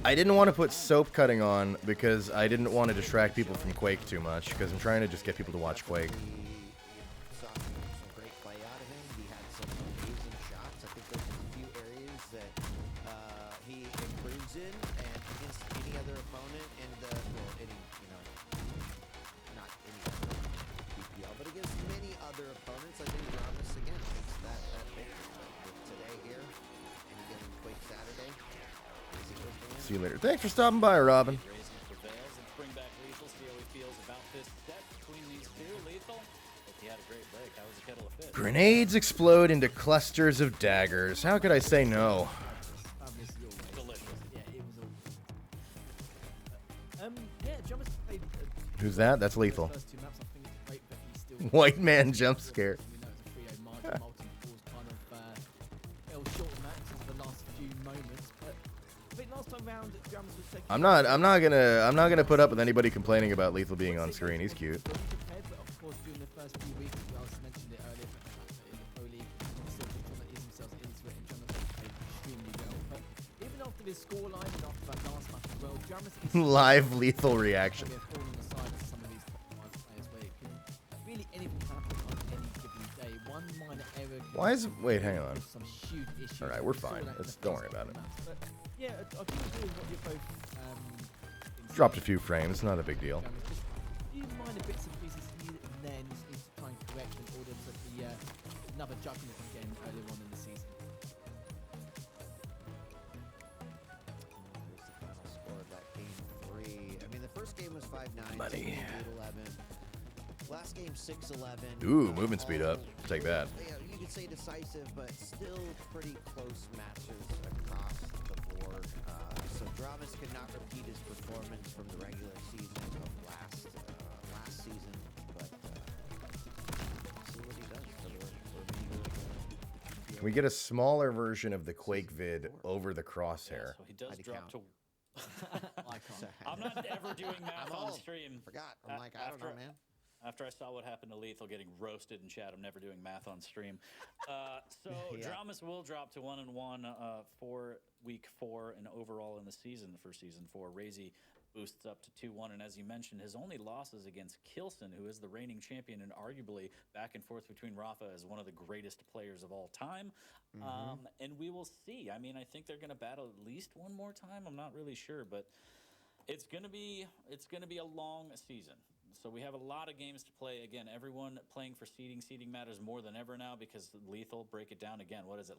I didn't want to put soap cutting on because I didn't want to distract people from Quake too much, because I'm trying to just get people to watch Quake. Saw some great play out of him. He had some amazing shots. I think there's a few areas that he improves in, and against any other opponent, and well, any, you know, not any other BPL, but against many other opponents, I think Ramos again takes that big. But today here, and again in Quake Saturday, Razy goes to win. See you later. Thanks for stopping by, Robin. Razy prevails and bring back Lethal. See how he feels about this set between these two. Lethal, if he had a great break, how was a kettle of fish? Grenades explode into clusters of daggers. How could I say no? Delicious. Yeah, it was all. Yeah, Jumpers played. Who's that? That's Lethal. First 2 maps, I think it's great that he's still. White man jump scare. We know it's a 3-0 margin. Multi-falls kind of fell short of that in the last few moments, but I think last time round, Jumpers was taking. I'm not gonna put up with anybody complaining about Lethal being on screen. He's cute. But of course, during the first few weeks, I mentioned it earlier, but in the Pro League, he still trying to ease himself into it, and Jumpers played extremely well. But even after his scoreline and after that last match as well, Jumpers is Live Lethal reaction. probably a thorn in the side of some of these top 5 players, where it can really anything happen on any given day. One minor error. Can Why is? Wait, hang on. cause some huge issues. All right, we're We saw fine. that in Let's- the don't first worry about couple it. of maps. But yeah, I think agree with what you're both. Dropped a few frames. Not a big deal. Just a few minor bits and pieces here and there, and just need to try and correct in order to be another judgment again earlier on in the season. Here's the final score of that game 3. I mean, the first game was 5-9. Money. 8-11. Last game 6-11. Ooh, movement speed up. Take that. Yeah, you could say decisive, but still pretty close matches across the board. So Dramas could not repeat his performance from the regular season of last season, but see what he does for the remainder of the Can we get a smaller version of the Quake vid over the crosshair? So he does How'd he drop count? to. Icon. I'm not ever doing math I'm on old. stream. Forgot. I'm like, I don't know, man. After I saw what happened to Lethal getting roasted in chat, I'm never doing math on stream. So Yeah. Dramas will drop to 1-1 for week 4 and overall in the season for season 4. Razy boosts up to 2-1, and as you mentioned, his only losses against Kilson, who is the reigning champion and arguably back and forth between Rafa as one of the greatest players of all time. And we will see. I mean, I think they're going to battle at least one more time. I'm not really sure, but it's going to be a long season. So we have a lot of games to play. Again, everyone playing for seeding. Seeding matters more than ever now because Lethal, break it down again. What is it?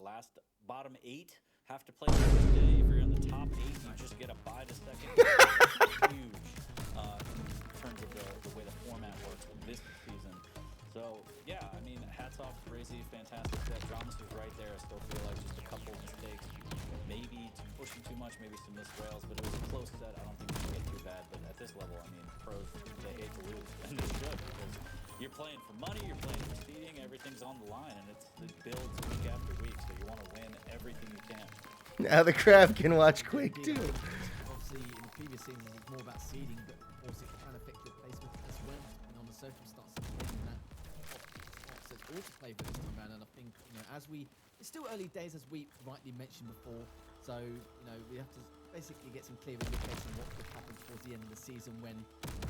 Bottom 8 have to play the first day. If you're in the top 8, you just get a bye to second. It's huge in terms of the way the format works this season. So, yeah, I mean, hats off to Razy. Fantastic set. Dramas was right there. I still feel like just a couple of mistakes. Maybe pushing too much, maybe some missed rails, but it was a close set. I don't think we can get too bad. But at this level, I mean, pros, they hate to lose. And they should, because you're playing for money, you're playing for seeding, everything's on the line, and it builds week after week. So you want to win everything you can. Now the crab can watch Quake too. Obviously, in the previous seasons, it was more about seeding, but of course, it can affect your placement as well, and on the circumstances in that says all to play for this time around. And I think, it's still early days, as we rightly mentioned before. So, we have to basically get some clear indication of what could happen towards the end of the season when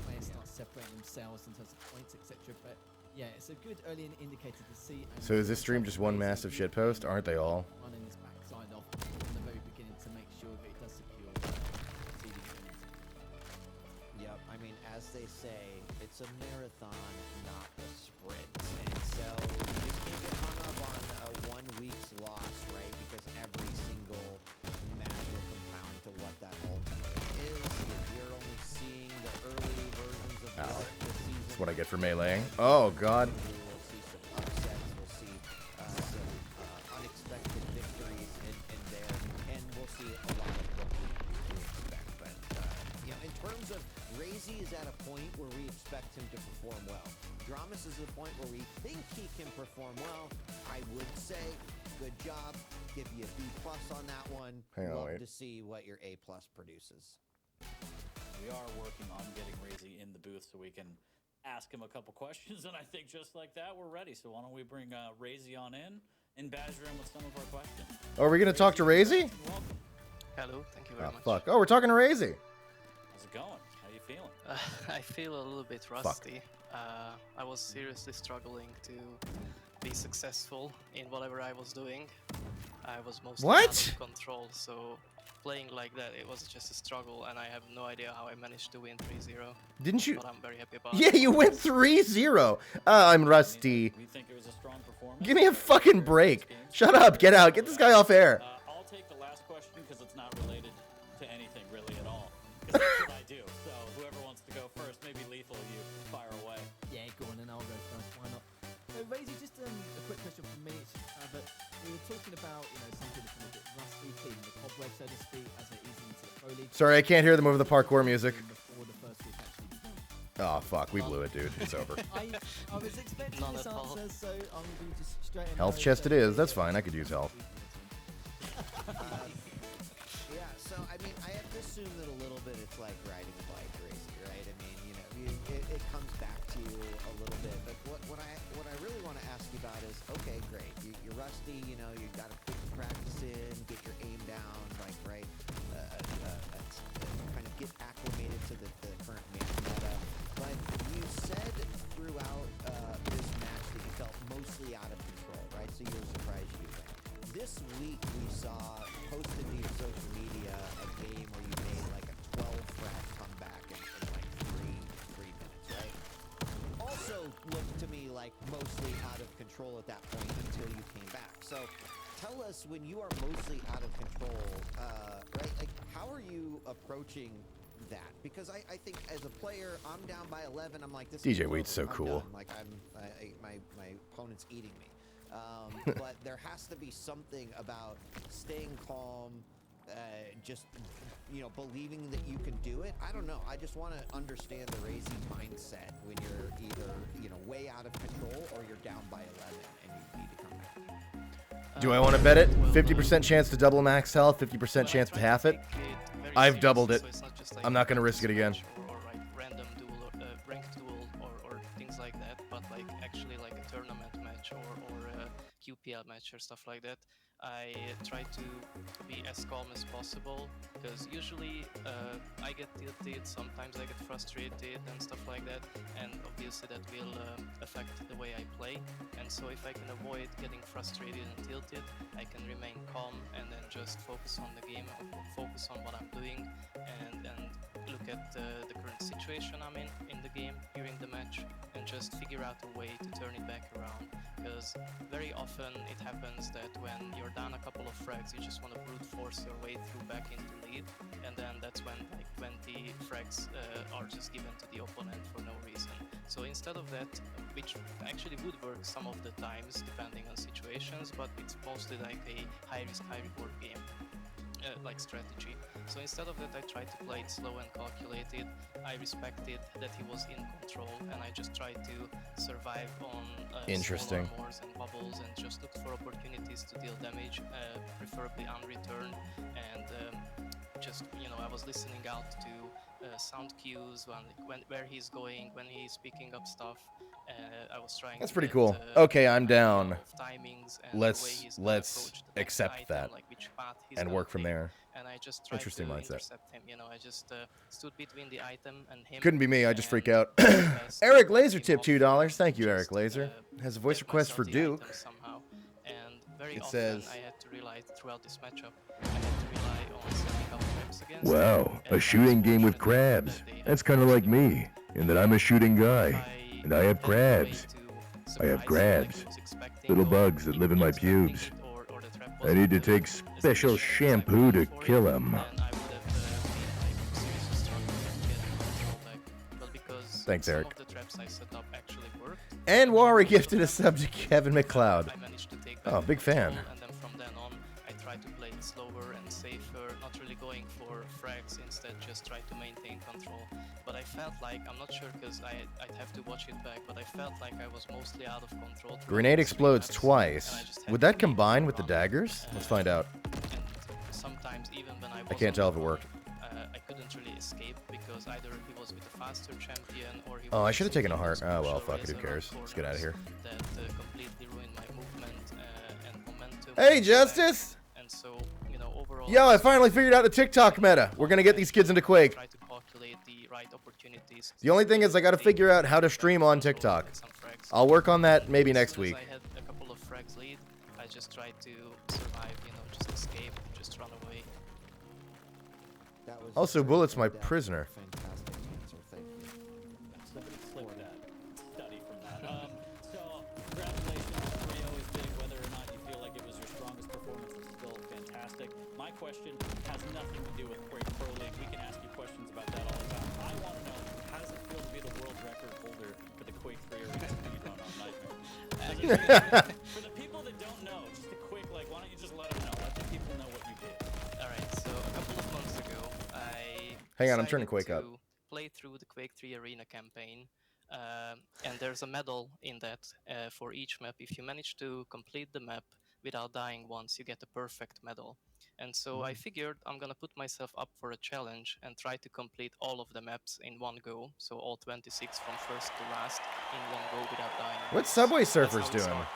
players start separating themselves in terms of points, etc. But yeah, it's a good early indicator to see. And So is this stream just one massive shitpost? Aren't they all? running his backside off from the very beginning to make sure that it does secure seeding points. Yep, I mean, as they say, it's a marathon, not a sprint. And so you just can't get hung up on a 1 week's loss, right? Because every single match will compound to what that ultimate is. You're only seeing the early versions of Ow. what the season. That's what I get for meleeing. Oh god. We'll see some upsets. We'll see some unexpected victories in there, and we'll see a lot of what we expect. But in terms of Razy is at a point where we expect him to perform well. Dramas is at a point where we think he can perform well. I would say, good job. Give you a B+ on that one. Hang on, Love wait. to see what your A+ produces. We are working on getting Razy in the booth so we can ask him a couple questions, and I think just like that, we're ready. So why don't we bring Razy on in, and badger him with some of our questions. Oh, are we gonna talk to Razy? Welcome. Hello, thank you very Oh much. fuck. Oh, we're talking to Razy. How's it going? How you feeling? I feel a little bit rusty. I was seriously struggling to be successful in whatever I was doing. I was mostly out of control, so playing like that, it was just a struggle, and I have no idea how I managed to win 3-0. Didn't you? But I'm very happy about Yeah, it. you went 3-0. I'm rusty. We think it was a strong performance. Give me a fucking break. Shut up. Get out. Get this guy off air. I'll take the last question because it's not related to anything really at all. 'Cause that's what I do. So whoever wants to go first, maybe Lethal, you fire away. Yeah, go on, and I'll go first. Why not? So, Razy, just a quick question from me. But we were talking about, something that's a bit rusty, cleaning the cobweb, so to speak, as it is into the Pro League. Sorry, I can't hear them over the parkour music. Before the first week actually began. Oh fuck, we blew it, dude. It's over. I was expecting None this at all. answer, so I'm going to be just straight and Health no, chest so- it is. That's fine. I could use health. Yeah, so I mean, I have to assume that a little bit it's like riding a bike racing, right? I mean, it comes back to you a little bit. But what I really want to ask you about is, okay, great, you're rusty, you got to put your practice in, get your aim down, like right, kind of get acclimated to the current meta. But you said throughout this match that you felt mostly out of control, right? So you were surprised you win. This week we saw posted to your social media a game where you made like a 12 frag comeback in like three minutes, right? Also looked to me like mostly out of control at that point until you came back. So tell us, when you are mostly out of control, right? Like, how are you approaching that? Because I think as a player, I'm down by 11. I'm like, this DJ is Wheat's so over. I'm cool. done. Like my opponent's eating me. But there has to be something about staying calm, just believing that you can do it. I don't know. I just want to understand the Razy mindset when you're either way out of control or you're down by 11 and you need to come back. Do I want to bet it? 50% chance to double max health, 50% chance to half it. I've doubled it. I'm not gonna risk it again. Or like random duel, or ranked duel, or things like that. But like actually like a tournament match or a QPL match or stuff like that. I try to be as calm as possible, because usually I get tilted, sometimes I get frustrated and stuff like that, and obviously that will affect the way I play. And so if I can avoid getting frustrated and tilted, I can remain calm and then just focus on the game, focus on what I'm doing, and look at the current situation I'm in the game during the match, and just figure out a way to turn it back around. Because very often it happens that when you're down a couple of frags, you just want to brute force your way through back into lead, and then that's when like 20 frags are just given to the opponent for no reason. So instead of that, which actually would work some of the times depending on situations, but it's mostly like a high risk, high reward game. Like strategy. So instead of that, I tried to play it slow and calculated. I respected that he was in control, and I just tried to survive on Interesting. small armors and bubbles, and just looked for opportunities to deal damage, preferably on return. And just I was listening out to sound cues where he's going, when he's picking up stuff. I was trying. That's to pretty get, cool. Okay, I'm down. Timings and the way he's gonna Let's approach the next accept item, that like which path he's and gonna work from take. there. And I just tried Interesting to mindset. intercept him. I just stood between the item and him. Couldn't be me. I just and freak out. did my best to Eric cut Laser him tipped off $2. and Thank you, just, Eric Laser. Has a voice get request myself for the Duke. item somehow. And very It often says- I had to rely throughout this matchup. I had to rely on setting up traps against Wow, him, a and shooting game with unfortunately crabs. that they That's had kind of to like me, in that I'm a shooting guy. And I have found a way crabs. to I have surprise him like crabs. he was expecting, Little or bugs that he live in my was expecting pubes. it, or the trap I wasn't need to the take special situation shampoo to exactly for kill it, 'em. then I would have been like seriously struggling to get control back. But because Thanks, some Eric. of the traps I set up actually worked, And Wari gifted a sub to Kevin McLeod. I managed to take Oh, back big fan. control, and then from then on, I tried to play it slower and safer, not really going for frags, instead just try to maintain control. But I felt like, I'm not sure because I'd have to watch it back, but I felt like I was mostly out of control. throughout Grenade the explodes maps, and I twice. just had Would to that make combine it with the run. daggers? Let's find out. And sometimes even when I I can't tell if it worked. I could couldn't really escape because either he was with a faster champion or he Oh, was I should have taken a heart. using Oh, well, special fuck it. Who razor cares? around Let's get out of here. corners that completely ruined my movement and momentum. Hey, Justice! And so, you know, overall... Yo, I finally figured out the TikTok meta. We're gonna get these kids into Quake. Try to calculate the right opportunities. The only thing is I gotta figure out how to stream on TikTok. I'll work on that maybe next week. I had a couple of frags lead. I just tried to survive, you know, just escape, just run away. That was Also, very Bullet's my in-depth, prisoner. Fantastic answer, thank you. Somebody clip that. Study from that. So, congratulations. 3-0 is big. Whether or not you feel like it was your strongest performance, it's still fantastic. My question has nothing to do with Quake Pro League. We can ask you questions about that all the time. I want to know, how does it feel to be the world record holder for the Quake 3 Arena speedrun on Nightmare? For the people that don't know, just a quick, like, why don't you just let them know? Let the people know what you did. Alright, so a couple of months ago, I Hang on, I'm turning decided Quake up. to play through the Quake 3 Arena campaign, and there's a medal in that for each map. If you manage to complete the map without dying once, you get a perfect medal. And so I figured I'm gonna put myself up for a challenge and try to complete all of the maps in one go, so all 26 from first to last in one go without dying. What's once. Subway That's Surfers how it doing? started.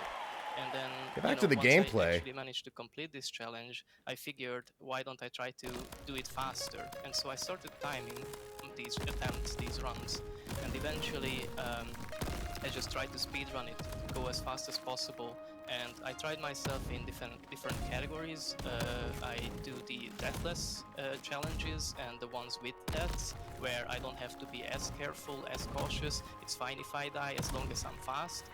And then, Get back you to the know, once gameplay. I actually managed to complete this challenge, I figured, why don't I try to do it faster? And so I started timing these attempts, these runs, and eventually I just tried to speedrun it, go as fast as possible. And I tried myself in different categories. I do the deathless challenges and the ones with deaths, where I don't have to be as careful, as cautious. It's fine if I die as long as I'm fast.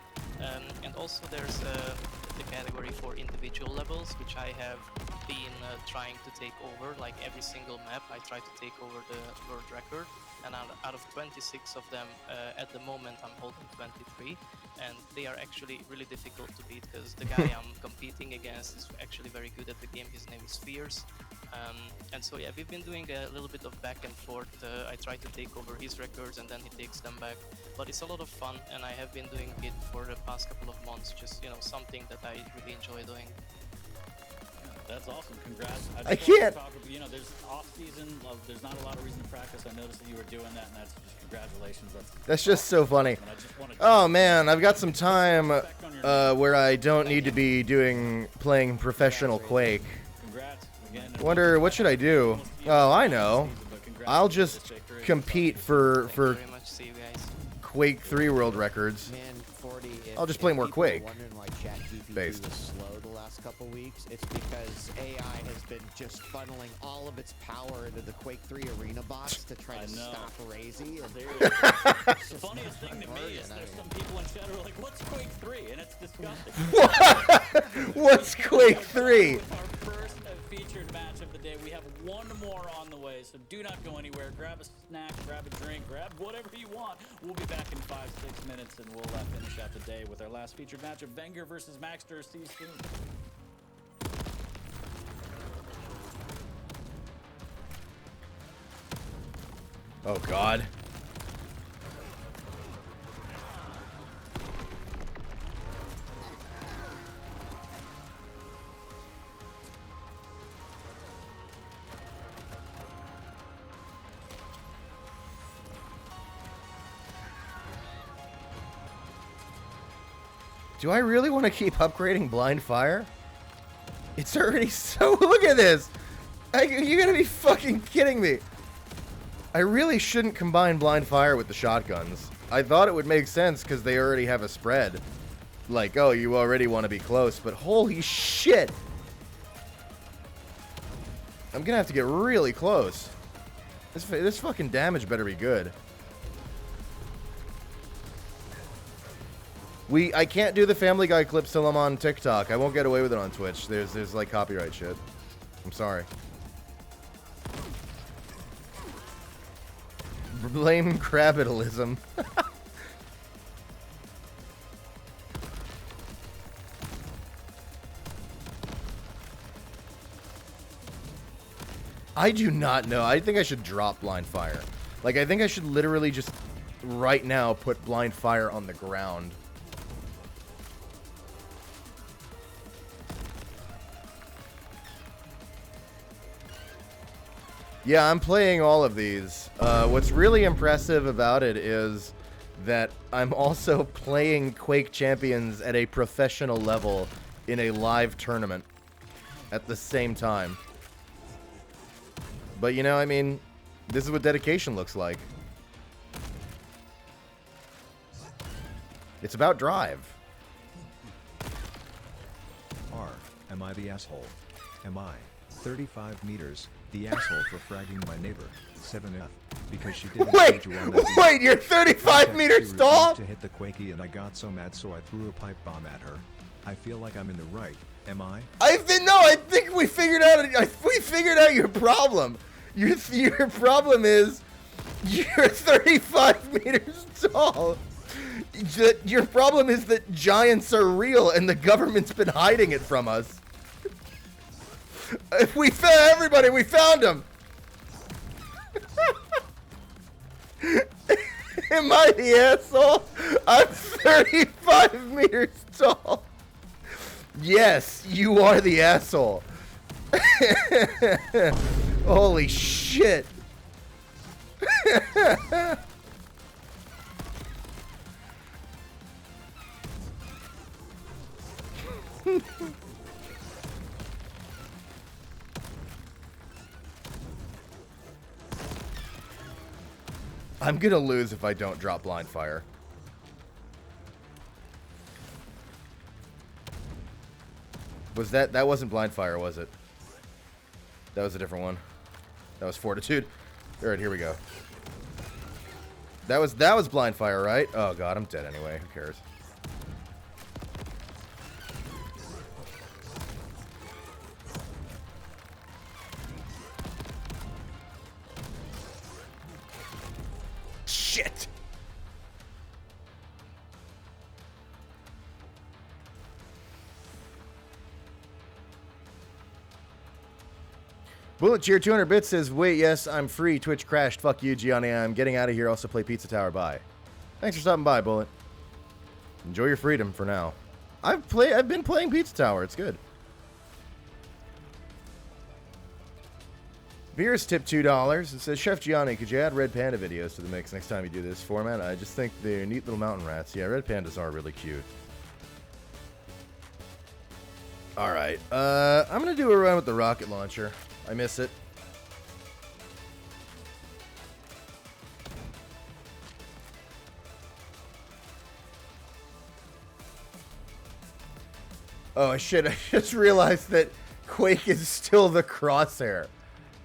And also there's the category for individual levels, which I have been trying to take over. Like every single map, I try to take over the world record. And out of 26 of them, at the moment I'm holding 23. And they are actually really difficult to beat because the guy I'm competing against is actually very good at the game. His name is Fierce. And so yeah, we've been doing a little bit of back and forth. I try to take over his records and then he takes them back. But it's a lot of fun, and I have been doing it for the past couple of months. Just, you know, something that I really enjoy doing. That's awesome. Congrats. I just wanted to can't. talk about, you know, there's off season. There's not a lot of reason to practice. I noticed that you were doing that, and that's just congratulations. That's just so funny. And I just wanted to Oh man, I've got some time where I don't need to be playing professional Quake. Congrats again. Wonder what should I do? Oh, I know. I'll just compete for Thank you very much. See you guys. Quake 3 world records. Man, 40, I'll just play more people are Quake wondering why ChatGPT based. was slow the last couple weeks, it's because AI has been just funneling all of its power into the Quake 3 arena bots to try to stop Razy. And The funniest thing to me is there's some people in chat who are like, "What's Quake 3?" and it's disgusting. What's Quake 3? With our first featured match of the day, we have one more on the way, so do not go anywhere. Grab a snack, grab a drink, grab whatever you want. We'll be back in 5-6 minutes, and we'll finish out the day with our last featured match of Wenger versus Maxter. See you soon. Oh God. Do I really want to keep upgrading blind fire? It's already so... Look at this! You gotta be fucking kidding me! I really shouldn't combine blind fire with the shotguns. I thought it would make sense because they already have a spread. Like, oh, you already want to be close, but holy shit! I'm gonna have to get really close. This fucking damage better be good. I can't do the Family Guy clips till I'm on TikTok. I won't get away with it on Twitch. There's like copyright shit. I'm sorry. Blame capitalism. I do not know. I think I should drop blind fire. Like, I think I should literally just right now put blind fire on the ground. Yeah, I'm playing all of these. What's really impressive about it is that I'm also playing Quake Champions at a professional level in a live tournament at the same time. But, you know, I mean, this is what dedication looks like. It's about drive. R. Am I the asshole? Am I? 35 meters, the asshole for fragging my neighbor. 7F. Because she didn't Wait, you on that wait, you're 35 meters she tall? refused to hit the Quakey and I got so mad so I threw a pipe bomb at her. I feel like I'm in the right. Am I? I think we figured out your problem. Your problem is you're 35 meters tall. Your problem is that giants are real and the government's been hiding it from us. We found everybody. We found him. Am I the asshole? I'm 35 meters tall. Yes, you are the asshole. Holy shit. I'm gonna lose if I don't drop blind fire. Was that wasn't blind fire, was it? That was a different one. That was fortitude. All right, here we go. That was blind fire, right? Oh god, I'm dead anyway. Who cares? Shit. Bullet Cheer 200 bits says, wait, yes, I'm free. Twitch crashed. Fuck you, Gianni. I'm getting out of here. Also play Pizza Tower. Bye. Thanks for stopping by, Bullet. Enjoy your freedom for now. I've been playing Pizza Tower. It's good. Beers tip $2. It says, Chef Gianni, could you add Red Panda videos to the mix next time you do this format? I just think they're neat little mountain rats. Yeah, Red Pandas are really cute. Alright, I'm gonna do a run with the rocket launcher. I miss it. Oh shit, I just realized that Quake is still the crosshair.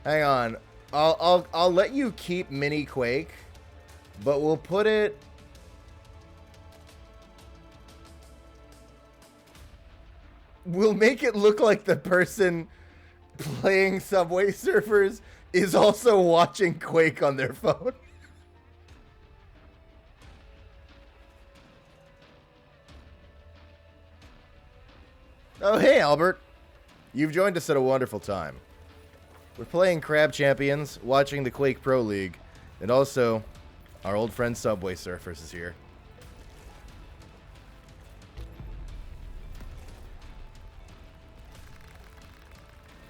Hang on. I'll let you keep mini Quake, but we'll put it. We'll make it look like the person playing Subway Surfers is also watching Quake on their phone. Oh, hey, Albert. You've joined us at a wonderful time. We're playing Qrab Champions, watching the Quake Pro League, and also our old friend Subway Surfers is here.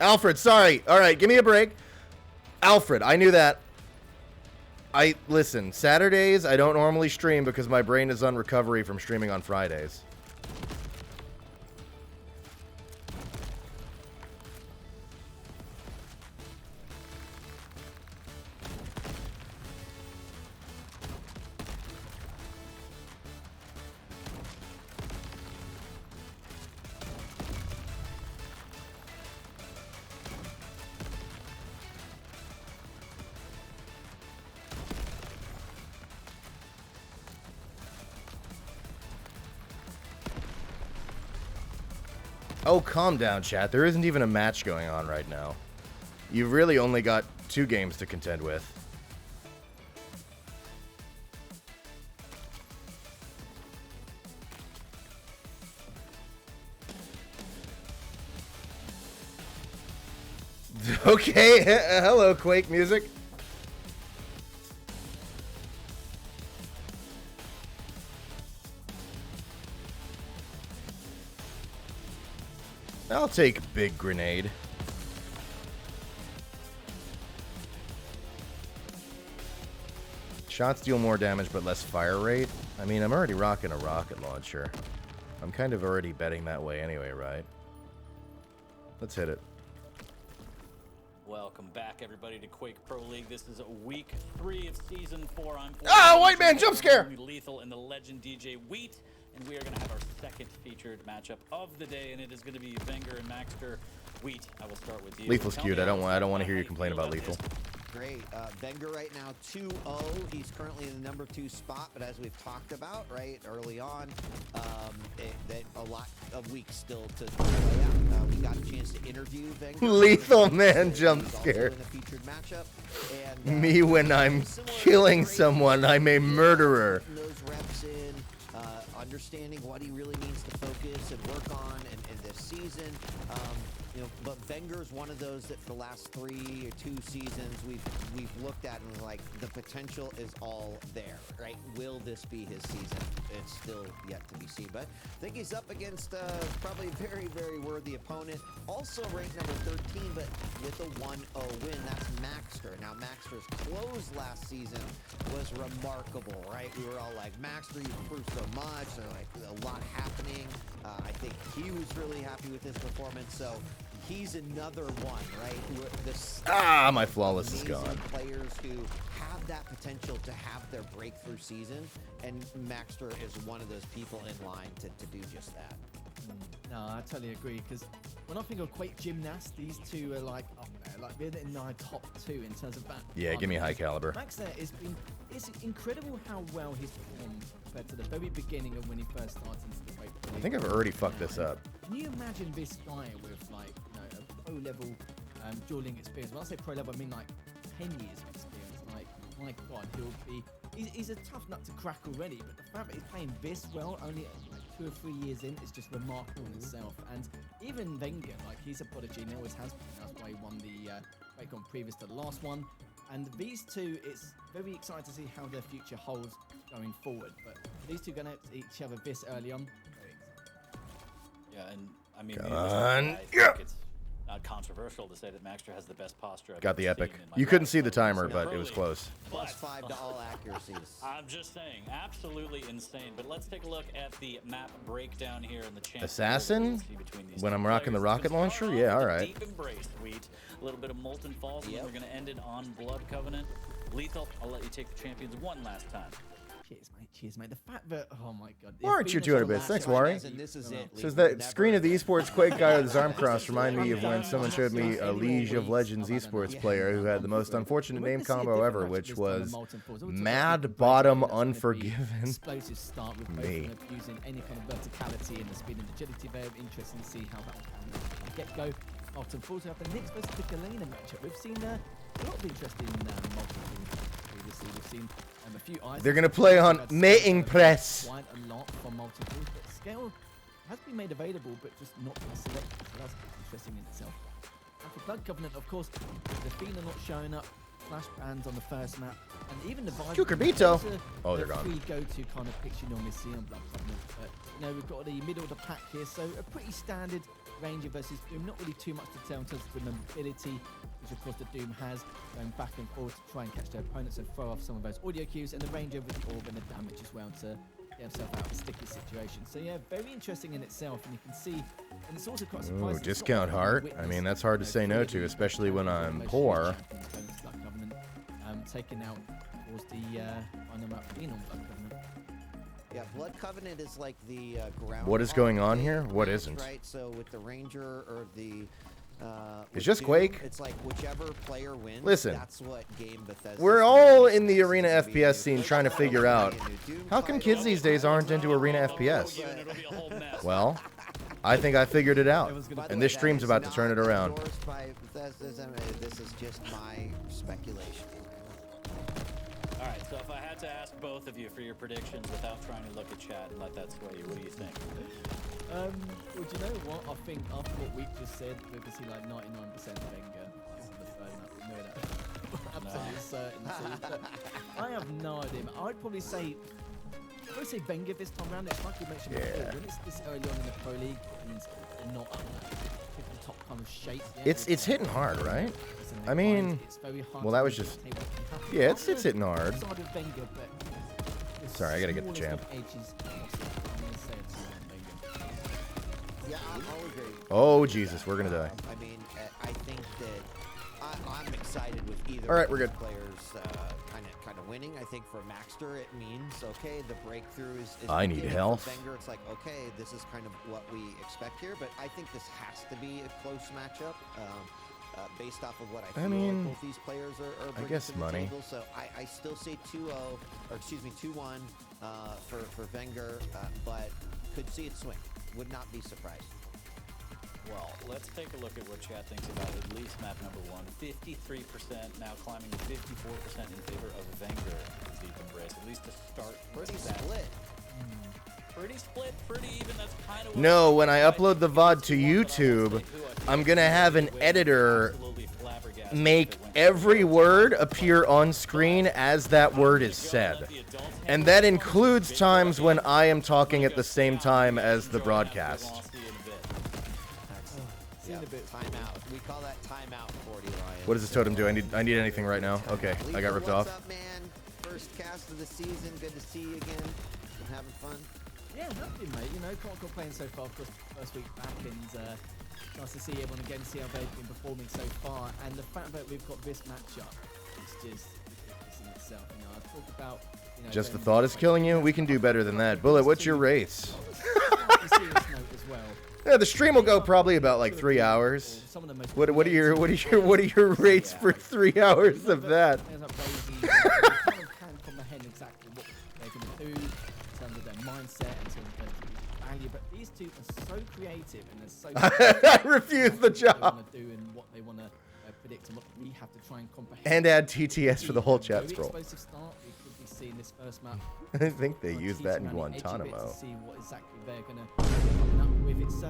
Alfred, sorry. All right, give me a break. Alfred, I knew that. Listen, Saturdays I don't normally stream because my brain is on recovery from streaming on Fridays. Oh, calm down, chat. There isn't even a match going on right now. You've really only got 2 games to contend with. Okay, hello, Quake music. I'll take big grenade. Shots deal more damage but less fire rate. I mean, I'm already rocking a rocket launcher. I'm kind of already betting that way anyway, right? Let's hit it. Welcome back, everybody, to Quake Pro League. This is week 3 of season 4. I'm white man jump scare! Lethal and the legend DJ Wheat, and we are going to have our second featured matchup of the day, and it is going to be Wenger and Maxter. Wheat, I will start with you. Lethal's cute. I don't want to hear you complain about Lethal. Great. Wenger right now 2-0. He's currently in the number 2 spot, but as we've talked about, right, early on, that a lot of weeks still to play out. We got a chance to interview Wenger. Lethal man jump scare. In a featured matchup. And, me when I'm killing someone, I'm a murderer. Those reps in, understanding what he really needs to focus and work on in this season. You know, but Wenger's one of those that for the last 3 or 2 seasons we've looked at and like the potential is all there, right? Will this be his season? It's still yet to be seen. But I think he's up against probably a very, very worthy opponent. Also ranked number 13, but with a 1-0 win. That's Maxter. Now Maxter's close last season was remarkable, right? We were all like, Maxter, you improved so much. There's like a lot happening. I think he was really happy with his performance. So he's another one, right? My flawless is gone. Players who have that potential to have their breakthrough season, and Maxter is one of those people in line to do just that. No, I totally agree, because when I think of Quake Gymnast, these two are like up there, like they're in my top 2 in terms of that. Yeah, give me high caliber. Maxter it's incredible how well he's performed compared to the very beginning of when he first started into the Quake. I think I've already fucked this up. Can you imagine this guy with like, you know, a pro level dueling experience? When I say pro level, I mean like 10 years of experience. Like, my God, he's a tough nut to crack already, but the fact that he's playing this well only like 2 or 3 years in is just remarkable in itself. And even Wenger, like, he's a prodigy and he always has been. That's why he won the QuakeCon previous to the last one. And these two, it's very exciting to see how their future holds going forward. But these two going at each other this early on, very exciting. Yeah, and I mean, Come I on. think it's not controversial to say that Maxter has the best posture. Got the epic. You couldn't see the timer, but it was close. +5 to all accuracies. I'm just saying, absolutely insane. But let's take a look at the map breakdown here in the champion. Assassin? When I'm rocking the rocket launcher? Yeah, all right. Deep embrace, Wheat. A little bit of Molten Falls, and we're going to end it on Blood Covenant. Lethal, I'll let you take the champions one last time. Cheers, mate. Cheers, mate. The fact that, oh my God. Aren't you 200 bits? Thanks, Wari. This is it. Says that screen of the esports Quake guy with his arm crossed reminded me of when someone showed me a League of Legends esports player who had the most unfortunate name combo ever, which was Mad Bottom Unforgiven. Explosive start with both Me. of them using any kind of verticality and the speed and agility there. Interesting to see how that will get-go. Molten Falls have the Knicks versus the Galena matchup. We've seen a lot of interesting Molten Falls previously. We've seen a few eyes. They're going to play on Mating Press. Quite a lot from Molten Falls, but Scale has been made available, but just not been selected. So that's interesting in itself. And for Blood Covenant, of course, the Fiend are not showing up. Flash bans on the first map, and even the Vibe. Cucurbito. Oh, they're gone. Free go-to kind of picture you normally see on Blood Covenant, but you know, we've got the middle of the pack here, so a pretty standard Ranger versus Doom. Not really too much to tell in terms of the mobility, which of course the Doom has, going back and forth to try and catch their opponents and throw off some of those audio cues, and the Ranger with the orb and the damage as well to get himself out of a sticky situation. So yeah, very interesting in itself, and you can see, and it's also quite surprising. Ooh, discount heart. I mean, that's hard to say no to, especially when I'm poor. Taking out was the final map being on Blood Covenant. Yeah, Blood Covenant is like the ground. What is going on here? What isn't? Right, so with the Ranger or the It's just Quake. It's like whichever player wins. Listen, that's what game Bethesda. We're all in the arena FPS scene trying to figure out how come kids these days aren't into arena FPS. Well, I think I figured it out, and this stream's about to turn it around. This is just my speculation. All right, so if I had to ask both of you for your predictions without trying to look at chat and let that sway you, what do you think? Well, do you know what? I think after what we just said, we can see like 99% Wenger is on the phone. I know that for absolute certainty. But I have no idea. I'd probably say, Wenger this time around. It's like you mentioned before, when it's this early on in the Pro League and they're not up the top kind of shape. Yeah, It's hitting hard, right? It's an know, I mean, it's very hard well, to that was really just- dictate what you have to Yeah, do. it's hitting hard. Side of Wenger, but the Sorry, I gotta get the smallest champ. of edges possible. I'm gonna say it's Wenger. Yeah, I'll agree. Oh, Jesus, we're gonna die. I mean, I think that I'm excited with either All right, of we're these good. players kind of winning. I think for Maxter, it means, okay, the breakthrough is I need beginning. For health. Wenger, it's like, okay, this is kind of what we expect here, but I think this has to be a close matchup. Based off of what I feel mean, like both these players are bringing guess to the money. table. So I still say 2-0, or excuse me, 2-1 for Wenger, but could see it swing. Would not be surprised. Well, let's take a look at what chat thinks about at least map number 1. 53% now climbing to 54% in favor of Wenger and Deep Embrace, at least to start. Pretty that. split. Pretty split, pretty even. That's kind of No, when I upload the VOD to YouTube, I'm gonna have an editor make every word appear on screen as that word is said. And that includes times when I am talking at the same time as the broadcast. Yeah, timeout. We call that timeout, 40 Lion. What does this totem do? I need anything right now. Okay, I got ripped off. What's up, man? First cast of the season. Good to see you again. Been having fun. Yeah, nothing, mate. You know, can't complain so far. Of course, first week back, and nice to see everyone again, see how they've been performing so far. And the fact that we've got this matchup is just ridiculous in itself. You know, I've talked about. You know, Just the them thought is killing you? We can do better than that. Bullet, what's your race? Yeah, the stream will go probably about like 3 hours. What are your rates for 3 hours of that? Mindset and sort of value, but these two are so creative and they're so I refuse the job. want to do and what they want to predict and what we have to try and comprehend. And add TTS for the whole chat Very scroll. explosive start. We could be seeing this first map. I think they use that in around the edge of it Guantanamo. To see what exactly they're gonna come up with. It's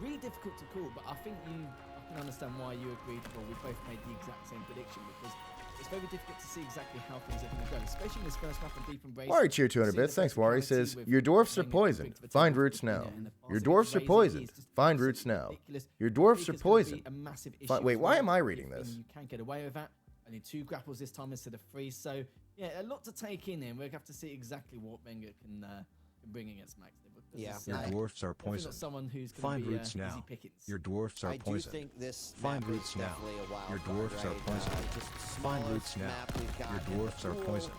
really difficult to call, but I think I can understand why you agreed. Well, we both made the exact same prediction because it's very difficult to see exactly how things are going to go, especially in this first map of Deep Embrace. Wari cheer 200 bits. Thanks, Wari. Says, your dwarfs are poisoned. Find roots now. Your dwarfs are poisoned. Find roots now. Your dwarfs are poisoned. Wait, why am I reading this? You can't get away with that. Only 2 grapples this time instead of 3. So, yeah, a lot to take in here. We're going to have to see exactly what Wenger can bring against Max. Yeah. Your dwarfs are poisoned. Someone who's Find be, roots now. easy pickings. Your dwarfs are I do poisoned. think this Find map roots is now. definitely a wild Your card, dwarfs are right? poisoned. Just Find smallest roots now. map we've got Your in the dwarfs are pool. poisoned.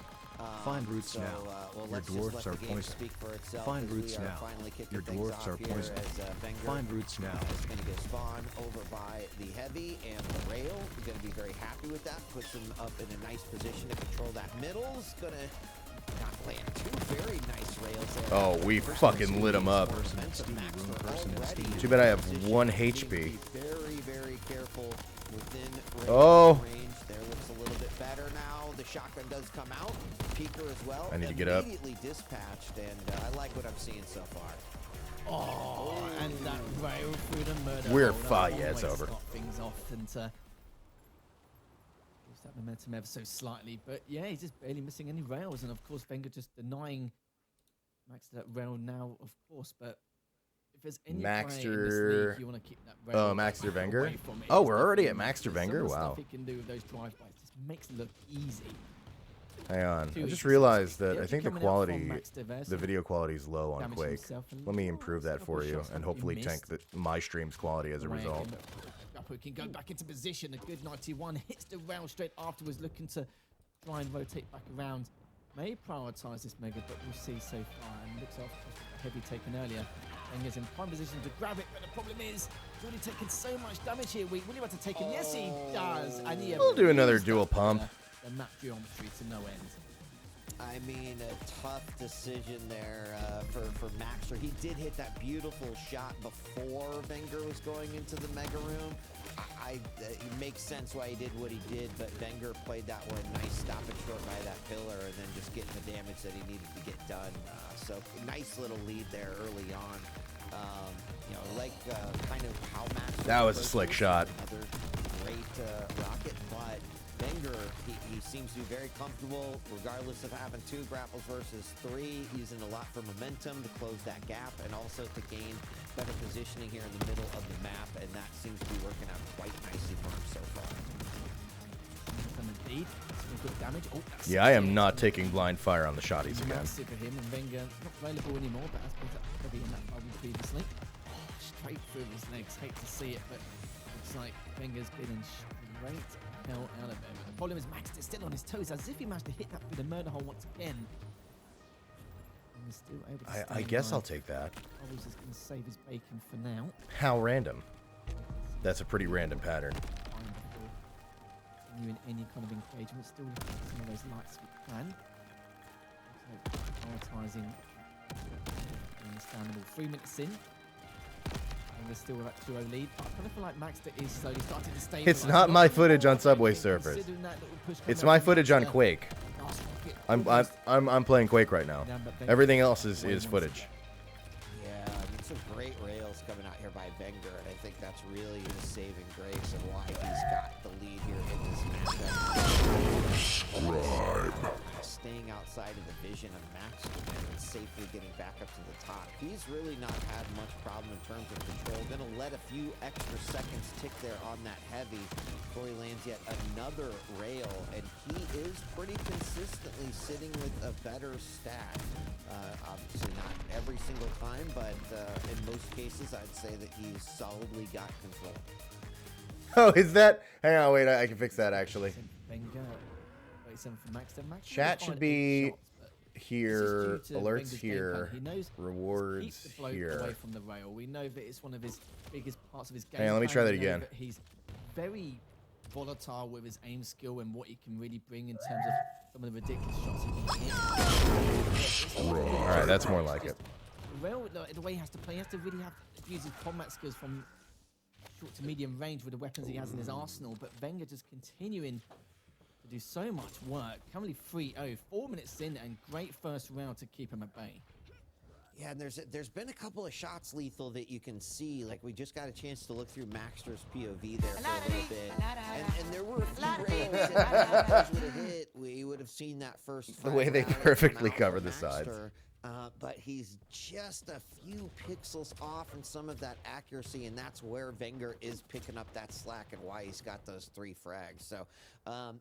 Find roots So, now. well, Your let's just dwarfs let are the game poisoned. speak for itself Find as roots we are now. finally kicking Your things dwarfs off are here poisoned. as Wenger Find roots now. is going to get spawned over by the heavy and the rail. He's going to be very happy with that. Puts him up in a nice position to control that middle. He's going to not land 2 very nice rails there. Oh, we fucking lit him up. Too bad I have 1 HP. Very, very careful within Oh. range. There looks a little bit better now. The shotgun does come out. Peeker as well. I need to get up. Immediately dispatched, and I like what I'm seeing so far. Oh, and that rail through the murder. We're hole, that fine. Yeah, it's always over. start things off and lose that momentum ever so slightly. But yeah, he's just barely missing any rails, and of course Wenger just denying Max that rail now, of course. But if there's any player in this Maxter. league, you want to keep that rail Oh, Maxter Wenger. away from it. Oh, It's we're already at definitely- Maxter Wenger. some of the Wow. Stuff he can do with those drive-bys just makes it look easy. Hang on. I Too just easy. realized that Yeah, I think the coming out quality, from Max Deves, the video quality is low on damaging Quake. himself and Let me improve that couple for of you shots and that hopefully he tank missed. my stream's quality as a Away result. again, but Upper can go back into position. A good 91 hits the rail straight afterwards, looking to try and rotate back around. May prioritise this Mega, but we'll see so far. And looks off a heavy taken earlier. Wenger's in prime position to grab it, but the problem is he's already taken so much damage here. Will he about to take him? Yes, he does. And he We'll do another abused dual that, pump. The map geometry to no end. I mean, a tough decision there for Maxter. He did hit that beautiful shot before Wenger was going into the Mega Room. It makes sense why he did what he did, but Wenger played that one nice, stopping short by that pillar, and then just getting the damage that he needed to get done. So nice little lead there early on. You know, like kind of how Maxter. That was a slick shot. Another great rocket, but Wenger, he seems to be very comfortable, regardless of having 2 grapples versus 3, using a lot for momentum to close that gap and also to gain better positioning here in the middle of the map, and that seems to be working out quite nicely for him so far. lead. Some good damage. Oh, that's Yeah, I am not taking blind fire on the shotties again. massive for him, and Wenger not available anymore, but has been heavy in that bubble previously. Straight through his legs. Hate to see it, but looks like Wenger's getting straight hell out of it. But the problem is Max is still on his toes, as if he managed to hit that through the murder hole once again. And he's still able to I guess I'll take that. Bubbles is going to save his bacon for now. How random. That's a pretty random pattern. Continuing any kind of engagement, still looking at some of those lights we can. So prioritizing understandable. 3 minutes in. And we're still at 2-0 lead. I kind of feel like Maxter is slowly starting to stabilize. It's not my footage on Subway Surfers. It's my footage on Quake. I'm playing Quake right now. Everything else is footage. Yeah, I mean, some great rails coming out here by Wenger, and I think that's really his saving grace and why he's got the lead here in this matchup. Staying outside of the vision of Max and safely getting back up to the top. He's really not had much problem in terms of control. Gonna let a few extra seconds tick there on that heavy before he lands yet another rail, and he is pretty consistently sitting with a better stat. Obviously not every single time, but in most cases I'd say that he's solidly got control. Oh, is that? Hang on, wait, I can fix that actually. Chat should be here, alerts here, rewards here. Away from the rail. We know that it's one of his biggest parts of his game. Hang on, let me try that again. He's very volatile with his aim skill and what he can really bring in terms of some of the ridiculous shots he can hit. All right, that's more like it. Rail, the way he has to play, he has to really have to use his combat skills from short to medium range with the weapons he has in his arsenal. But Wenger just continuing to do so much work. Currently 3-0, 4 minutes in, and great first round to keep him at bay. Yeah, and there's been a couple of shots, Lethal, that you can see. Like, we just got a chance to look through Maxter's POV there for a little bit. And there were a few rails that would have hit. We would have seen that first. The way they perfectly cover the sides. But he's just a few pixels off in some of that accuracy, and that's where Wenger is picking up that slack and why he's got those 3 frags. So,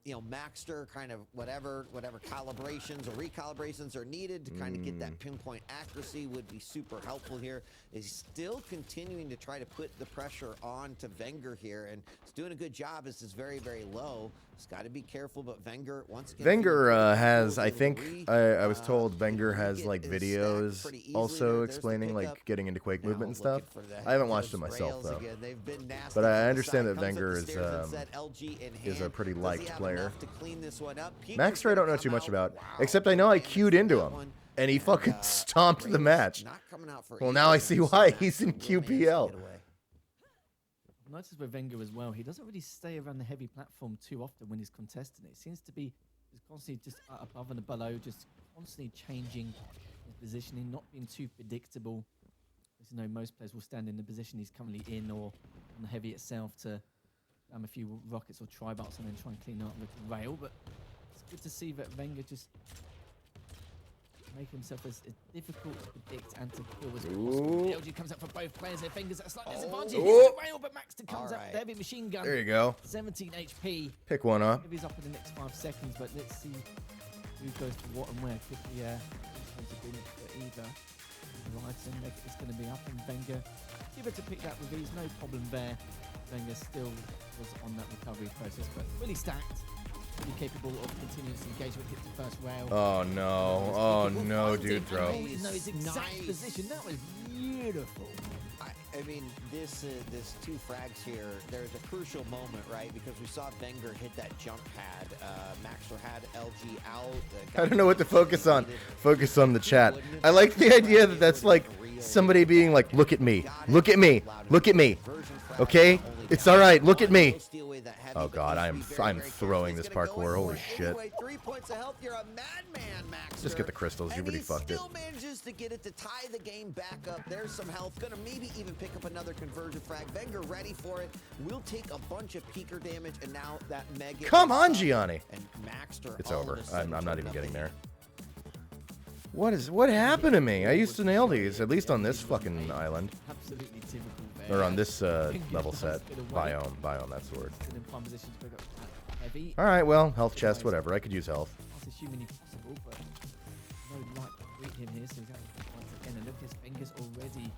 you know, Maxter kind of whatever calibrations or recalibrations are needed to kind of get that pinpoint accuracy would be super helpful here. He's still continuing to try to put the pressure on to Wenger here, and he's doing a good job as it's very, very low. He's got to be careful, but Wenger, once again... Wenger has, I think, I was told Wenger has, like, videos also explaining, like, getting into Quake movement and stuff. I haven't watched them myself, though. But I understand that Wenger is a pretty liked player. Maxter I don't know too much about, except I know I queued into him, and he fucking stomped the match. Well, now I see why he's in QPL. Notice with Wenger as well, he doesn't really stay around the heavy platform too often when he's contesting it. It seems to be just constantly just above and below, just constantly changing his positioning, not being too predictable. As you know, most players will stand in the position he's currently in or on the heavy itself to a few rockets or tri-bots and then try and clean up the rail. But it's good to see that Wenger just make himself as difficult to predict and to kill as possible. The LG comes up for both players here. Fingers at a slight disadvantage. Hits the rail, but Maxter comes up with the heavy machine gun. There you go. 17 HP. Pick one up. He's up in the next 5 seconds, but let's see who goes to what and where. Could be agreement for either. Right, it's going to be up, and Wenger give it to pick that with ease. No problem there. Wenger still was on that recovery process, but really stacked. Really capable of continuous engagement. Hit the first rail. Oh no! Oh no, dude, throw. No, his exact position. That was beautiful. I mean, this 2 frags here. There's a crucial moment, right? Because we saw Wenger hit that jump pad. Maxter had LG out. I don't know what to focus on. Focus on the chat. I like the idea that that's like somebody being like, "Look at me, look at me, look at me." Okay, it's all right. Look at me. Oh God, I'm throwing this parkour. Holy shit! 3 points of health. You're a madman, Maxter. Just get the crystals. You really fucked it. Still manages to get it to tie the game back up. There's some health. Gonna maybe even pick up another conversion frag. Wenger ready for it. We'll take a bunch of peaker damage, and now that mega. Come on, Gianni. And Maxter. It's over. I'm not even getting there. What happened to me? I used to nail these, at least on this fucking island. Absolutely typical. Or on this level set. Biome, that's the word. heavy. All right, well, health chest, whatever. I could use health. That's humanly possible, but no light to greet him here, so he's out once again. And look, his fingers already.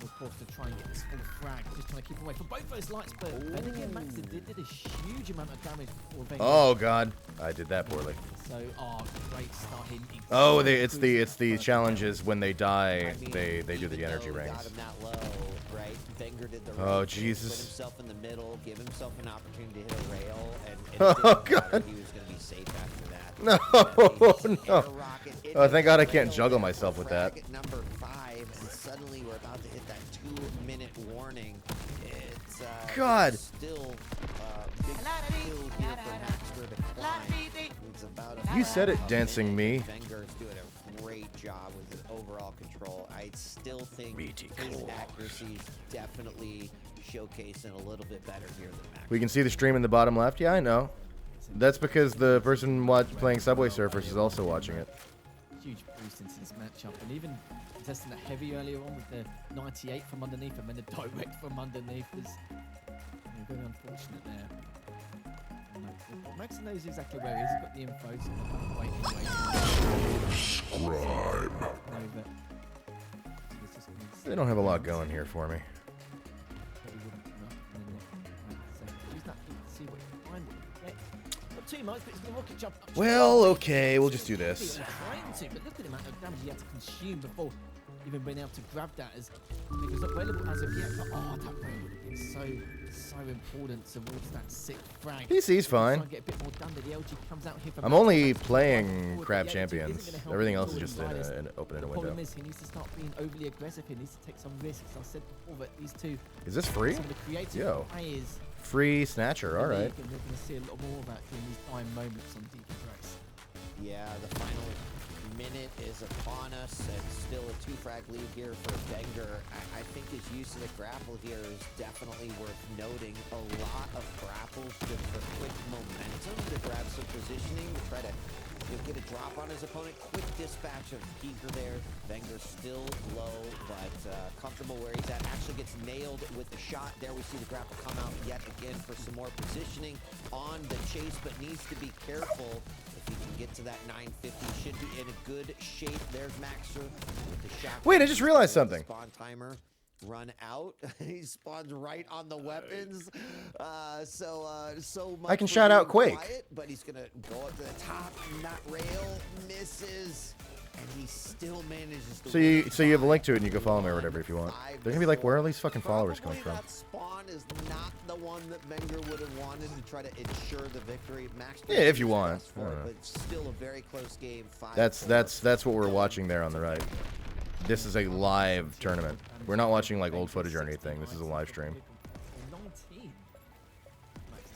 Of course, to try and get this full frag, just trying to keep away from both those lights. But then again, Max did a huge amount of damage before Wenger. Oh God, I did that poorly. So, great start hitting. Oh, it's the challenges when they die. They do the energy rings. Got him that low, right? Wenger did the Oh, right thing, Jesus. Put himself in the middle, give himself an opportunity to hit a rail, and Oh, God. he was going to be safe after that. No, no. Air rocket Oh, thank God I can't rail, juggle and myself with that. frag at number 5, and suddenly we're about to hit that 2-minute warning. It's God. still big kill here for Maxter to climb. It's about a You said it, 5 dancing minute. me. Wenger's doing a great job with his overall control. I still think Meaty his claws. accuracy is definitely showcasing a little bit better here than Max. We can see the stream in the bottom left. Yeah, I know. That's because the person playing Subway Surfers is also watching it. Huge boost into this matchup, and even testing that heavy earlier on with the 98 from underneath and then the direct from underneath is very unfortunate there. Max knows exactly where he is. He's got the info, so he'll have to wait. Scribe. They don't have a lot going here for me. Well, okay, we'll just do this. But look at the amount of damage he had to consume before even being able to grab that, as it was not available as of yet. But that rail would have been so important towards that 6th frag. PC's fine. Get a bit more done, but the LG comes out here for I'm Max. only Max playing forward, Qrab but the LG Champions. isn't gonna help Everything him else is at all just in riders. opening a The window. problem is he needs to start being overly aggressive. He needs to take some risks. I said before that these two, Is this free? some of the creative Yo. players, Free Snatcher, alright. and we're going to see a lot more of that in these dying moments on Deacon's Race. Yeah, the final minute is upon us, and still a 2-frag lead here for Wenger. I think his use of the grapple here is definitely worth noting. A lot of grapples just for quick momentum to grab some positioning, to try to get a drop on his opponent. Quick dispatch of Keeper there. Wenger still low, but comfortable where he's at. Actually gets nailed with the shot. There we see the grapple come out yet again for some more positioning on the chase, but needs to be careful. If he can get to that 950, should be in a good shape. There's Maxer with the shot. Wait, I just realized something. Spawn timer run out. He spawns right on the weapons. So much I can for shout out being Quake. quiet, but he's gonna go up to the top, and that rail misses, and he still manages to. So you have a link to it and you can follow me or whatever if you want. They're gonna be like, where are these fucking followers coming from? That spawn is not the one that Wenger would have wanted to try to ensure the victory. Max Yeah, if you want. asked for it, but still a very close game. 5-4. That's what we're watching there on the right. This is a live tournament. We're not watching like old footage or anything. This is a live stream. 19,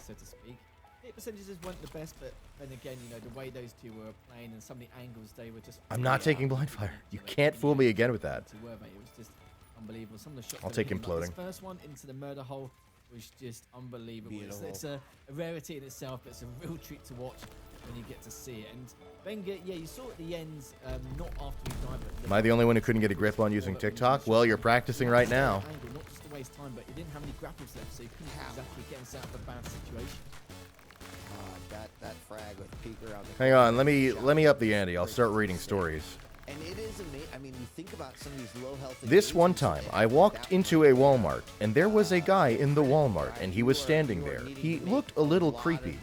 so to speak. Hit percentages weren't the best, but then again, the way those two were playing and some of the angles they were just. I'm not taking blind fire. You can't fool me again with that. Were they? It was just unbelievable. Some of the shots. I'll they take were hitting, like imploding. this first one into the murder hole was just unbelievable. Beautiful. It's a rarity in itself, but it's a real treat to watch when you get to see it. And Wenger, yeah, you saw at the end, not after he died, but Am I the only one who couldn't get a grip on using TikTok? Well, you're practicing right now. Angle, not just to waste time, but he didn't have any grapples left, so he couldn't exactly get himself out of a bad situation. That frag with Peeker on the. Hang on, let me up the ante. I'll start reading stories. And it is amazing. I mean, you think about some of these low health. This one time, I walked into a Walmart, and there was a guy in the Walmart, and he was standing there. He looked a little creepy.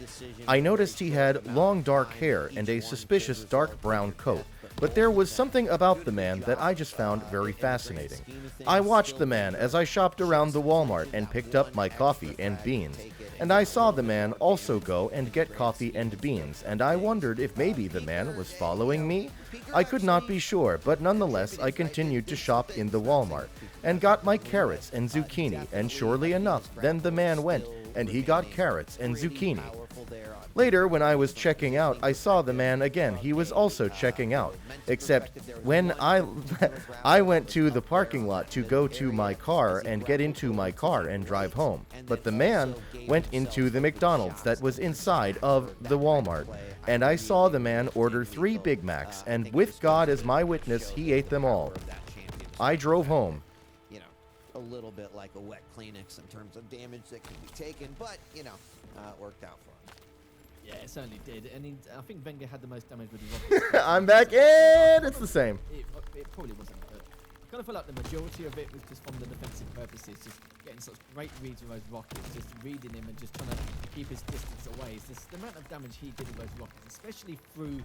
I noticed he had long dark hair and a suspicious dark brown coat, but there was something about the man that I just found very fascinating. I watched the man as I shopped around the Walmart and picked up my coffee and beans, and I saw the man also go and get coffee and beans, and I wondered if maybe the man was following me. I could not be sure, but nonetheless I continued to shop in the Walmart and got my carrots and zucchini, and surely enough, then the man went and he got carrots and zucchini. Later, when I was checking out, I saw the man again. He was also checking out, except when I went to the parking lot to go to my car and get into my car and drive home. But the man went into the McDonald's that was inside of the Walmart, and I saw the man order 3 Big Macs, and with God as my witness, he ate them all. I drove home. A little bit like a wet Kleenex in terms of damage that can be taken, but worked out for him. Yeah, it certainly did. And I think Wenger had the most damage with the rockets. I'm back in. It's the same. It probably wasn't, but I kind of feel like the majority of it was just from the defensive purposes, just getting such great reads with those rockets, just reading him and just trying to keep his distance away. It's just the amount of damage he did with those rockets, especially through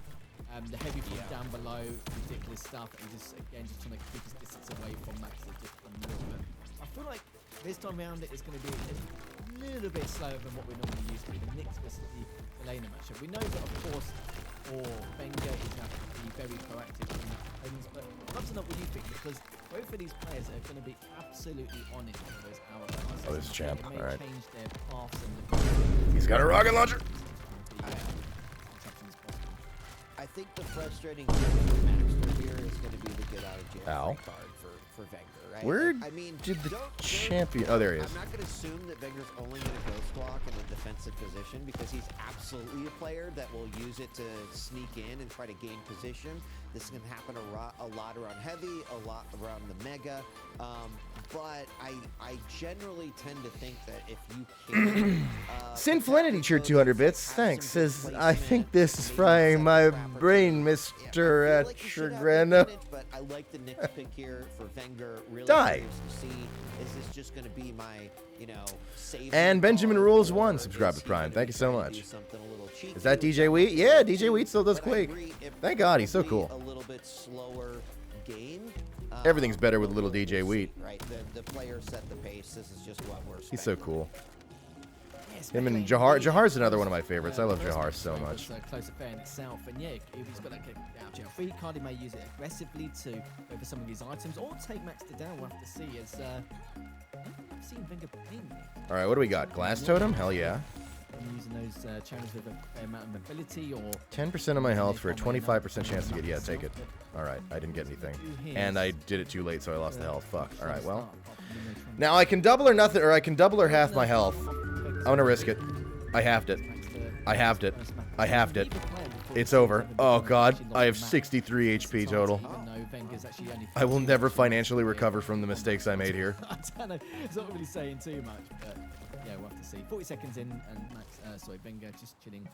the heavy from down below, ridiculous stuff, and just again just trying to keep his distance away from Max. Just unreal. I feel like this time around it's going to be a little bit slower than what we're normally used to. The Knicks versus the Elena matchup. We know that, of course, for Wenger is going to be very proactive in opponents, but I'd love to know what you think, because both of these players are going to be absolutely on it for those hours. Oh, this is champ. All right. Change their paths and He's got a rocket launcher. I think the frustrating thing for Maxter here is going to be the get out of jail Ow. free card for Wenger, right? Where I mean, did the don't- champion? Oh, there he is. I'm not going to assume that Wenger's only going to ghost walk in a defensive position, because he's absolutely a player that will use it to sneak in and try to gain position. This is going to happen a lot around heavy, a lot around the mega. But I generally tend to think that if you can... Sinflinity cheered 200 bits. Thanks. Says, I think this is frying my brain, Mr. Etrigren. But I like the Knicks pick here for Wenger. Really Die. curious to see, is this just going to be my, save? And Benjamin card, Rules or 1 is subscribed he to Prime. gonna Thank be you so trying to much. do something a little cheeky Is that with DJ Wheat? Yeah, DJ Wheat still does But I Quake. agree, it Thank God, he's so probably cool. A little bit slower game. Everything's better with a little DJ Wheat. Right, the players set the pace. This is just what we're. He's so cool. Yes, Him and Wenger Jahar. indeed. Jahar's another one of my favorites. I love First Jahar match so was, much. Close affair in itself, and yeah, if he's got that get out jail free card, he may use it aggressively to go for some of his items, or take Maxter down. We'll have to see. As I've seen Wenger playing it. All right, what do we got? Glass Totem? Hell yeah. I'm using those channels with a fair amount of mobility, or 10% of my health for a 25% chance to get. Yeah, take it. All right, I didn't get anything. And I did it too late, so I lost the health. Fuck. All right, well. Now I can double or nothing, or I can double or half my health. I'm gonna risk it. I halved it. I halved it. I halved it. It's over. Oh god, I have 63 HP total. I will never financially recover from the mistakes I made here. I don't know. It's not really saying too much, but yeah, we'll have to see. 40 seconds in, and Wenger just chilling.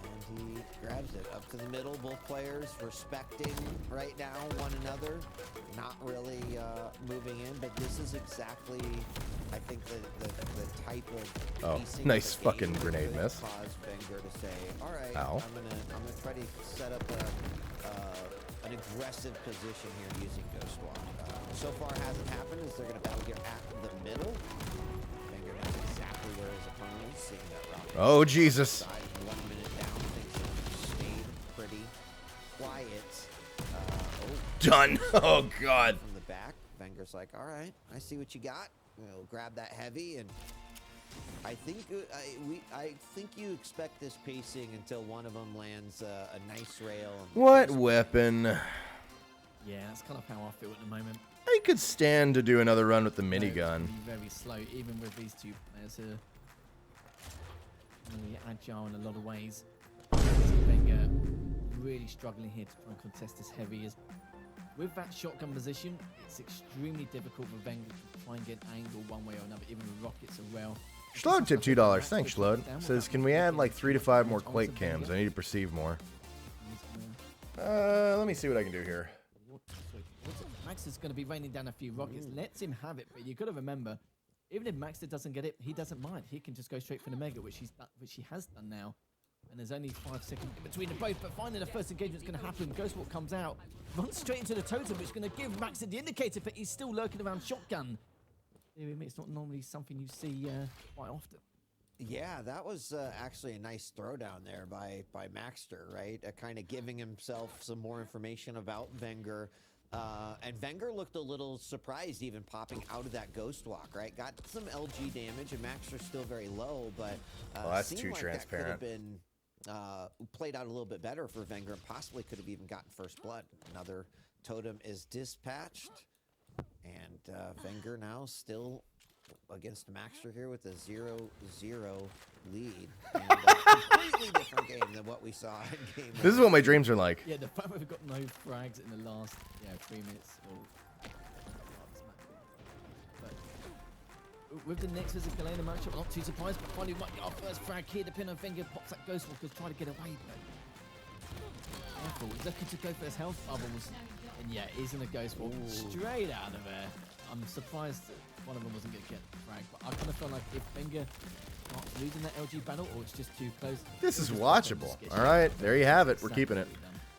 And he grabs it up to the middle. Both players respecting right now one another, not really moving in. But this is exactly, I think, the type of Oh, pacing nice of the fucking game grenade that miss. could cause Wenger to say, all right, Ow. I'm gonna try to set up an aggressive position here using Ghost Walk. So far hasn't happened, as they're gonna battle here at the middle. Wenger knows exactly where his opponent is, seeing that rocket. Oh Jesus. Side, 1 minute down, things have stayed pretty quiet. Done. Oh god. From the back, Wenger's like, all right, I see what you got. We'll grab that heavy, and I think I think you expect this pacing until one of them lands a nice rail. And What weapon? Yeah, that's kind of how I feel at the moment. I could stand to do another run with the It's minigun. be very slow, even with these two players who are really agile in a lot of ways. Wenger really struggling here to try and contest this heavy. As with that shotgun position, it's extremely difficult for Wenger to try and get an angle one way or another, even with rockets as well. Schlode tipped $2. Thanks, Schlode. Says, can we add like 3 to 5 more Quake cams? I need to perceive more. Let me see what I can do here. Max is going to be raining down a few rockets. Lets him have it, but you've got to remember, even if Maxter doesn't get it, he doesn't mind. He can just go straight for the mega, which he has done now. And there's only 5 seconds in between them both, but finally the first engagement is going to happen. Ghostwalk comes out, runs straight into the totem, which is going to give Maxter the indicator, but he's still lurking around shotgun. It's not normally something you see quite often. Yeah, that was actually a nice throwdown there by Maxter, right? Kind of giving himself some more information about Wenger. And Wenger looked a little surprised even popping out of that Ghost Walk, right? Got some LG damage, and Maxter's still very low, but Oh, that's seemed too like transparent. That could have been played out a little bit better for Wenger, and possibly could have even gotten first blood. Another totem is dispatched, and Wenger now still against Maxter here with a 0-0 lead. And, completely different game than what we saw in game This is what my dreams are like. Yeah, the fact we've got no frags in the last 3 minutes. But, with the next physical in the matchup, not too surprised, but finally might get our first frag here. The pin on finger pops that Ghost Walker's trying to get away, but careful. He's looking to go for his health bubbles. And yeah, he's in a Ghost Walker straight out of there. I'm surprised that one of them wasn't going to get the frag, but I kind of feel like if Finger starts losing that LG battle or it's just too close. This is watchable. All right, there you have it. We're keeping it.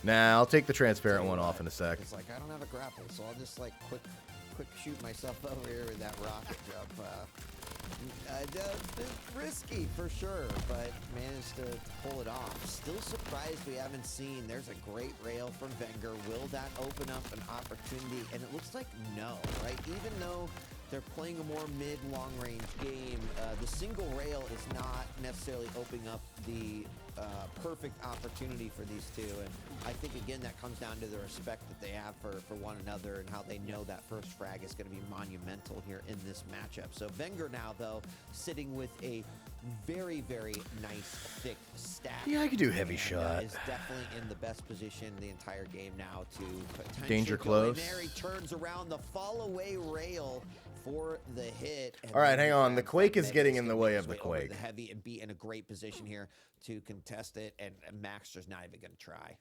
Now I'll take the transparent one off in a sec. It's like I don't have a grapple, so I'll just like quick shoot myself over here with that rocket jump. Risky for sure, but managed to pull it off. Still surprised we haven't seen. There's a great rail from Wenger. Will that open up an opportunity? And it looks like no, right? Even though they're playing a more mid-long range game, the single rail is not necessarily opening up the perfect opportunity for these two. And I think, again, that comes down to the respect that they have for one another and how they know that first frag is going to be monumental here in this matchup. So Wenger now, though, sitting with a very, very nice, thick stack. Yeah, I could do heavy shot. Is definitely in the best position the entire game now to potentially danger go close. in there. He turns around the fall away rail for the hit. All right, hang on. The Quake is getting in the way of the Quake. The heavy and be in a great position here to contest it, and Maxter's not even going to try.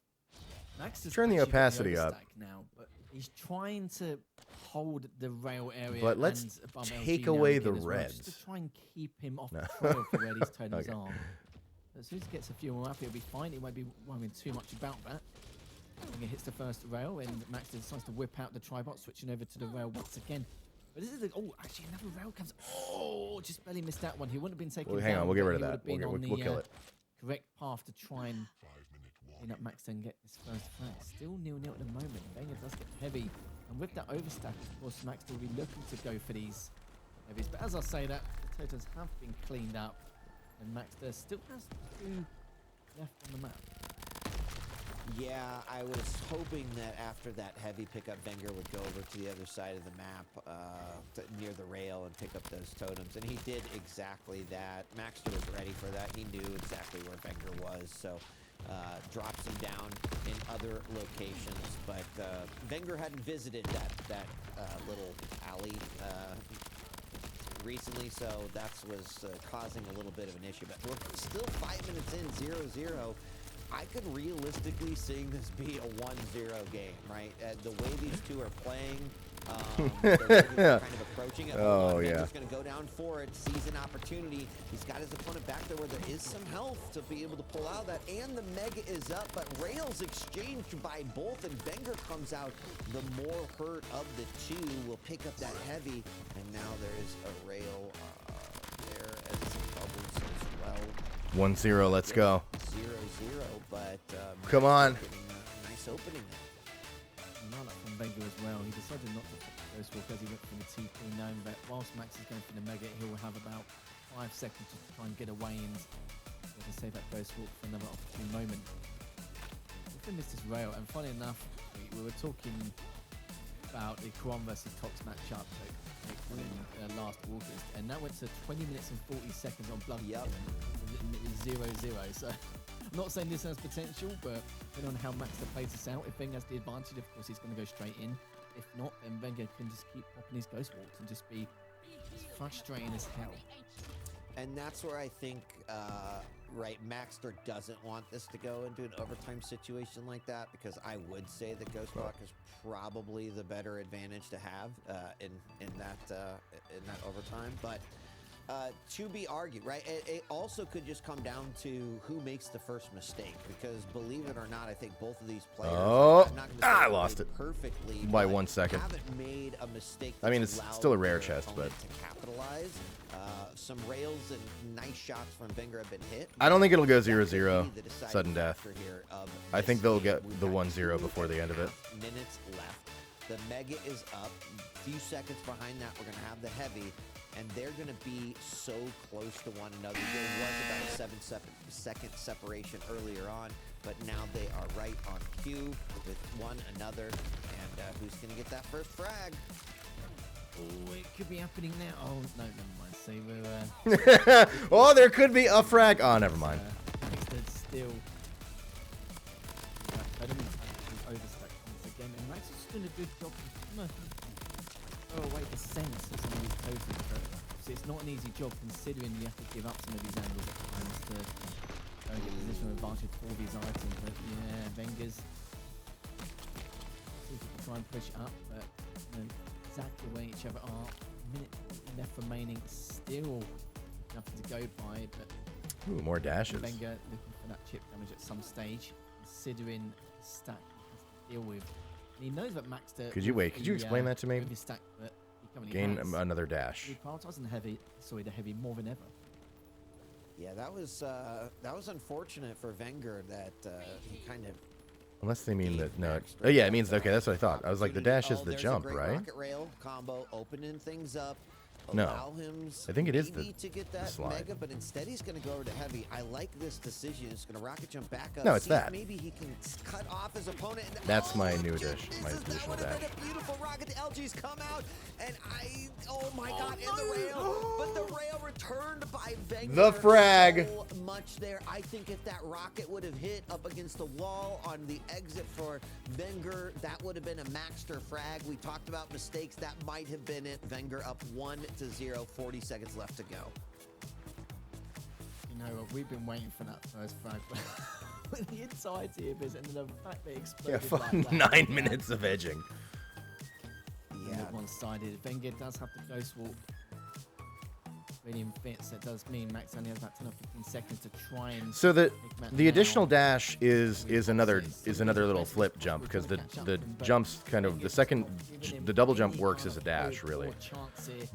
Max is Turn the actually opacity the up now, but he's trying to hold the rail area. But let's and above take LG now away again the as well, reds. just to try and keep him off the trail for where these totems Okay. are. As soon as he gets a few more up, he'll be fine. He won't be worrying too much about that. When he hits the first rail, and Max decides to whip out the tribot, switching over to the rail once again. But this is the, oh, actually another rail comes. Oh, just barely missed that one. He wouldn't have been taken Well, down. hang on, we'll get but rid of he that. would have been We'll on we'll the, kill it. correct path to try and clean up Max and get his first flag. Still 0-0 at the moment. Wenger does get heavy. And with that overstack, of course, Max will be looking to go for these heavies. But as I say that, the totems have been cleaned up. And Max there still has 2 left on the map. Yeah, I was hoping that after that heavy pickup, Wenger would go over to the other side of the map near the rail and pick up those totems. And he did exactly that. Maxter was ready for that. He knew exactly where Wenger was. So drops him down in other locations. But Wenger hadn't visited that little alley recently, so that was causing a little bit of an issue. But we're still 5 minutes in, 0-0. I could realistically see this be a 1-0 game, right? The way these two are playing, the way they're kind of approaching it. Oh, yeah. He's going to go down for it, sees an opportunity. He's got his opponent back there where there is some health to be able to pull out of that. And the Mega is up, but rails exchanged by both, and Wenger comes out the more hurt of the two. Will pick up that heavy, and now there is a rail there as bubbles as well. 1-0, let's go. 0-0, but Come on. getting a nice opening there. Not from Wenger as well. He decided not to pop the Ghost Walk as he went for the TP, knowing that whilst Max is going for the Mega, he will have about 5 seconds to try and get away and save that Ghost Walk for another opportune moment. If we missed this rail, and funny enough, we were talking about the Qrab versus Tox matchup in last August, and that went to 20 minutes and 40 seconds on Blood. Yep. 0-0. So I'm not saying this has potential, but depending on how Max plays this out, if Wenger has the advantage, of course he's going to go straight in. If not, then Wenger can just keep popping his Ghost Walks and just be as frustrating as hell. And that's where I think, right, Maxter doesn't want this to go into an overtime situation like that, because I would say that Ghost Walk is probably the better advantage to have in that overtime. But to be argued, right? It also could just come down to who makes the first mistake, because believe it or not, I think both of these players. Oh, I'm not gonna say I they lost played it perfectly by but 1 second. Haven't made a mistake. I mean, that's it's allowed still a rare their chest, but opponent to capitalize. Some rails and nice shots from Wenger have been hit. I don't think it'll go That could 0-0, be the deciding sudden death. factor here of I think this they'll game. get We've the got 1-0 before the end of it. 2.5 minutes left. The Mega is up. A few seconds behind that, we're going to have the Heavy, and they're going to be so close to one another. There was about a 7-second separation earlier on, but now they are right on cue with one another. And who's going to get that first frag? Oh, it could be happening now. Oh, no, never mind. So we're... Oh, there could be a frag. Oh, never mind. Max still... I don't mean to overstack once again. And Max is doing a good job of throw away the sense of some of these totems. Obviously, it's not an easy job considering you have to give up some of these angles at times to get positional advantage for these items. But yeah, Wenger's see if we can try and push up, but you know, exactly where each other are. Minute left remaining, still nothing to go by. But Ooh, more dashes. Wenger looking for that chip damage at some stage, considering the stack he has to deal with. And he knows that Maxter. Could you explain that to me? With his stack that he currently Gain has, another dash. he's prioritizing the heavy more than ever. Yeah, that was unfortunate for Wenger that he kind of. Unless they mean that, no. Oh, yeah, it means, okay, that's what I thought. I was like, the dash is the There's jump, a great right? Rocket rail combo, opening things up. No. Allow him I think it is maybe to get that slide. mega, but instead he's going to go over to heavy. I like this decision. He's going to rocket jump back up. No, it's see if that. Maybe he can cut off his opponent. And, That's my new dude, dish, my that additional would have dash. been a beautiful rocket. The LG's come out, and oh my god, in the rail. But the rail returned by Wenger. The frag. So much there. I think if that rocket would have hit up against the wall on the exit for Wenger, that would have been a Maxter frag. We talked about mistakes. That might have been it. Wenger up 1-0, 40 seconds left to go. You know what? We've been waiting for that first frag. With the entirety of this, and then the fact that it Yeah, exploded for like that. 9 minutes of edging. Yeah. One-sided. Wenger does have the ghost walk. Really fits. It does mean Max only has about 10 or 15 seconds to try and. So the make Matt the additional now. dash is another little flip jump, because the jumps kind of the double jump works as a dash really,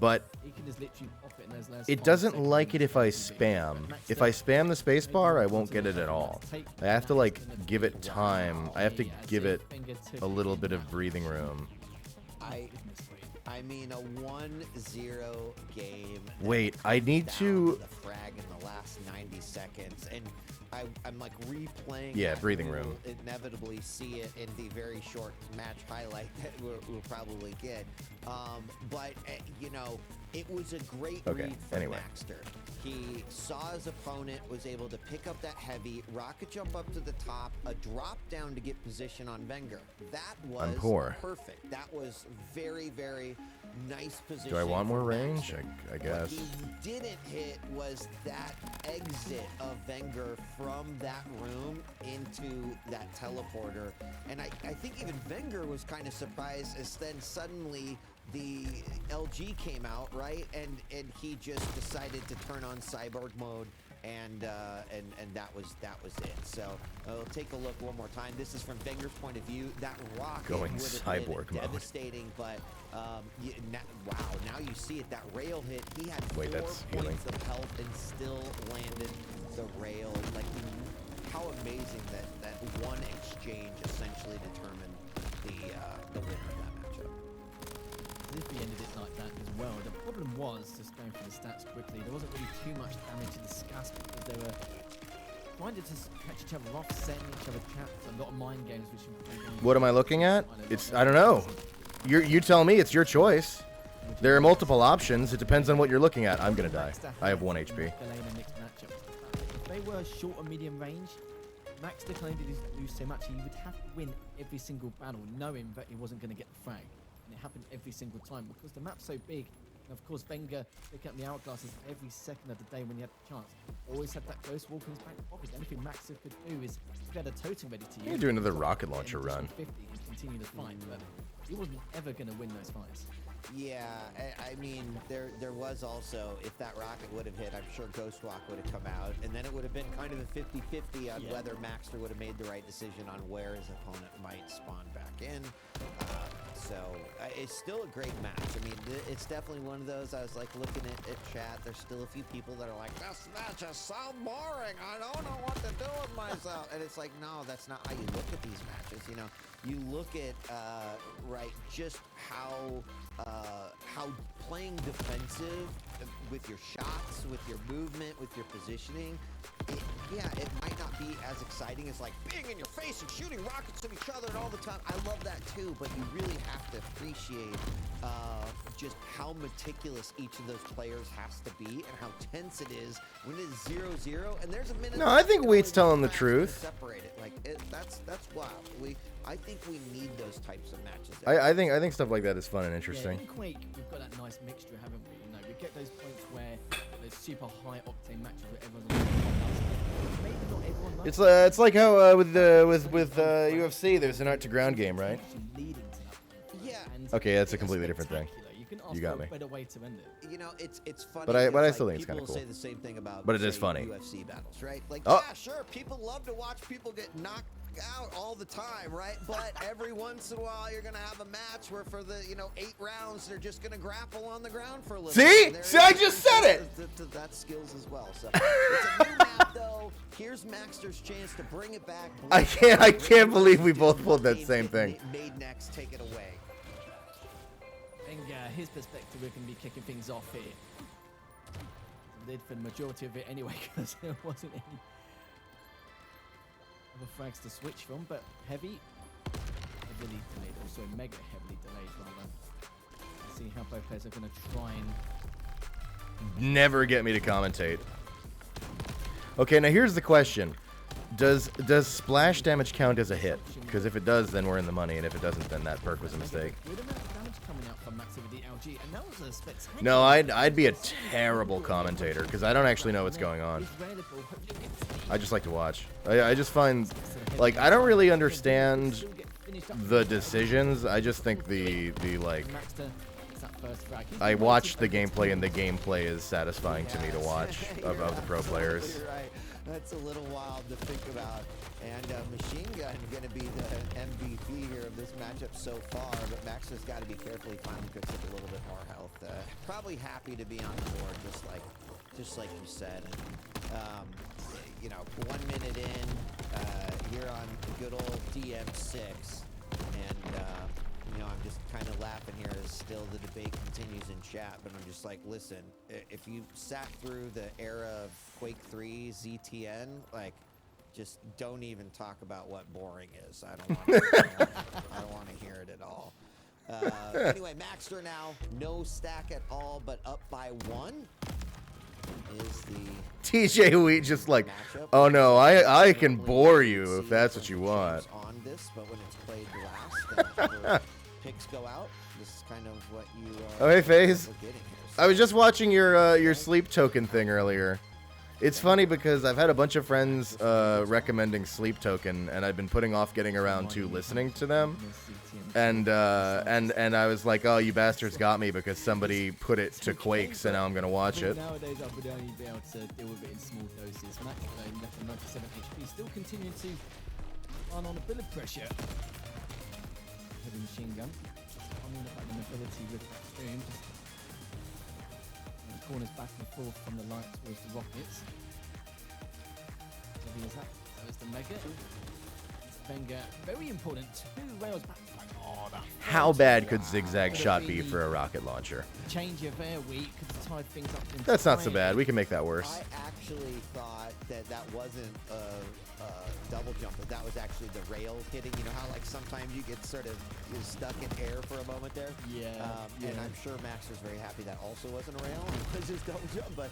but He can just literally pop it in those last it 5 doesn't seconds like it if I and spam. Max If I Step spam the space bar, I won't get it at all. I have to like give it time. I have to give it a little bit of breathing room. I mean, a 1-0 game. Wait, I need down to. The frag in the last 90 seconds, and I'm like replaying. Yeah, that, breathing and room. we'll inevitably see it in the very short match highlight that we'll probably get. But you know, it was a great Okay, read from anyway. Maxter. He saw his opponent, was able to pick up that heavy, rocket jump up to the top, a drop down to get position on Wenger. That was I'm poor. perfect. That was very, very nice position. Do I want more from range? Maxter. I guess. What he didn't hit was that exit of Wenger from that room into that teleporter. And I think even Wenger was kind of surprised as then suddenly the LG came out, right? And he just decided to turn on cyborg mode, and that was it. So we'll take a look one more time. This is from Wenger's point of view. That rocket Going would have cyborg been mode. devastating, but wow, now you see it. That rail hit. He had Wait, 4 that's healing. points of health and still landed the rail. Like, how amazing that one exchange essentially determined the win of that matchup. If he ended it like that as well. The problem was, just going through the stats quickly, there wasn't really too much damage to discuss because they were trying to just catch each other off, setting each other traps, a lot of mind games. What am I looking at? I don't know. You tell me. It's your choice. There are multiple options. It depends on what you're looking at. I'm gonna die. I have 1 HP. If they were short or medium range, Max can only lose so much. He would have to win every single battle, knowing that he wasn't going to get the frag. And it happened every single time because the map's so big. And of course, Wenger picking up the hourglasses every second of the day when he had the chance. Always had that ghost walk in his back pocket. Anything Max could do is he had a totem ready to use. You do another rocket launcher run. 50 and continue the fight, but he wasn't ever going to win those fights. Yeah, I mean, there was also, if that rocket would have hit, I'm sure Ghostwalk would have come out, and then it would have been kind of a 50-50 on whether Maxter would have made the right decision on where his opponent might spawn back in. So it's still a great match. I mean, it's definitely one of those. I was like looking at chat. There's still a few people that are like, "This match is so boring. I don't know what to do with myself." And it's like, no, that's not how you look at these matches. You know, you look at right, just how playing defensive with your shots, with your movement, with your positioning. It might not be as exciting as like being in your face and shooting rockets at each other and all the time. I love that too, but you really have to appreciate just how meticulous each of those players has to be and how tense it is when it's 0-0 and there's a minute. No, I think Wheat's telling the truth. Separate it. Like that's wild. I think we need those types of matches. I think stuff like that is fun and Yeah, interesting. in Quake, we've got that nice mixture, haven't we? You know, we get those points where there's super high octane matches where everyone's on maybe not everyone likes It's like how with UFC, there's an art to ground game, right? leading to that. Yeah. And Okay, that's a completely different thing. spectacular. You can ask You got for me. a better way to end it. You know, it's funny. But I because, still think it's people kinda cool. say the same thing about, But it is say, funny. UFC battles, right? Like, Oh. yeah, sure, people love to watch people get knocked out all the time, right? But every once in a while, you're gonna have a match where for the 8 rounds, they're just gonna grapple on the ground for a little. See? bit. See, I just said it. That's skills as well. So it's a new map, though. Here's Maxter's chance to bring it back. I can't believe we both pulled that same thing. Made next, take it away. And his perspective, we're going to be kicking things off here. Did for the majority of it anyway, because there wasn't any other frags to switch from, but heavily delayed, also mega heavily delayed rather. See how both players are going to try and Never get me to commentate. Okay, now here's the question. Does splash damage count as a hit? Because if it does, then we're in the money, and if it doesn't, then that perk was a mistake. good amount of damage coming out from Max with the LG, and that was a spectacular. No, I'd be a terrible commentator, because I don't actually know what's going on. I just like to watch. I just find, like, I don't really understand the decisions. I just think the like, I watch the gameplay, and the gameplay is satisfying to me to watch of the pro players. You're right. That's a little wild to think about. And Machine Gun going to be the MVP here of this matchup so far, but Max has got to be careful. He finally picks up a little bit more health. Probably happy to be on the board, just like you said. And, 1 minute in, here on good old DM6, and I'm just kind of laughing here as still the debate continues in chat, but I'm just like, listen, if you sat through the era of Quake 3 ZTN, like, just don't even talk about what boring is. I don't want to hear it at all. Anyway, Maxter now, no stack at all, but up by 1 is the TJ Wheat just like, matchup. oh no, I can bore you if that's what you want. On this, but when it's played last, and whenever picks go out, this is kind of what you. Oh, hey, FaZe. we're getting here. I was just watching your sleep token thing earlier. It's funny because I've had a bunch of friends recommending Sleep Token, and I've been putting off getting around to listening to them. And I was like, oh, you bastards got me because somebody put it to Quake, so now I'm gonna watch it. Nowadays, I would only be able to deal with it in small doses. Max, though, left with 97 HP, still continuing to run on a bit of pressure. Heavy machine gun. I mean, about the mobility with that boom. Just corners back and forth from the light towards the rockets. So there's that. So it's the mega. Venga, very important. 2 rails back. Oh, that How bad could zigzag shot be for a rocket launcher? change of air week could have tied things up. That's not so bad. We can make that worse. I actually thought that wasn't a double jump, but that was actually the rail hitting. You know how like sometimes you get sort of stuck in air for a moment there? Yeah. And I'm sure Max was very happy that also wasn't a rail. It was his double jump, but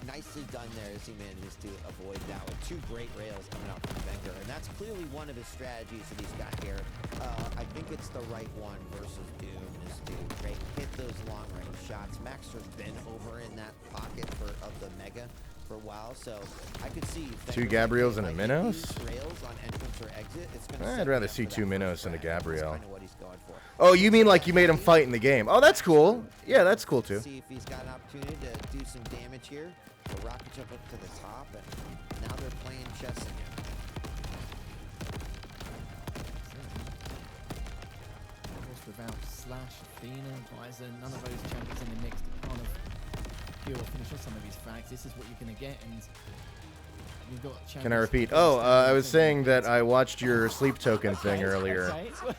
nicely done there as he manages to avoid that with 2 great rails coming out from Wenger. And that's clearly one of his strategies that he's got here. I think it's the right one versus Doom is to hit those long range shots. Maxter's been over in that pocket of the Mega for a while, so I could see 2 Gabriels and a Minos? Rails on entrance or exit. It's gonna I'd rather see 2 Minos than a Gabriel. That's kinda what he's going for. Oh, you mean like you made him fight in the game? Oh, that's cool. Yeah, that's cool too. See if he's got an opportunity to do some damage here. The rocket jump up to the top, and now they're playing chess again. Almost without Slash, Athena, Visor, none of those champions in the mix to kind of kill or finish off some of these frags. This is what you're going to get, and you've got champions. Can I repeat? Oh, I was saying that I watched your Sleep Token thing earlier.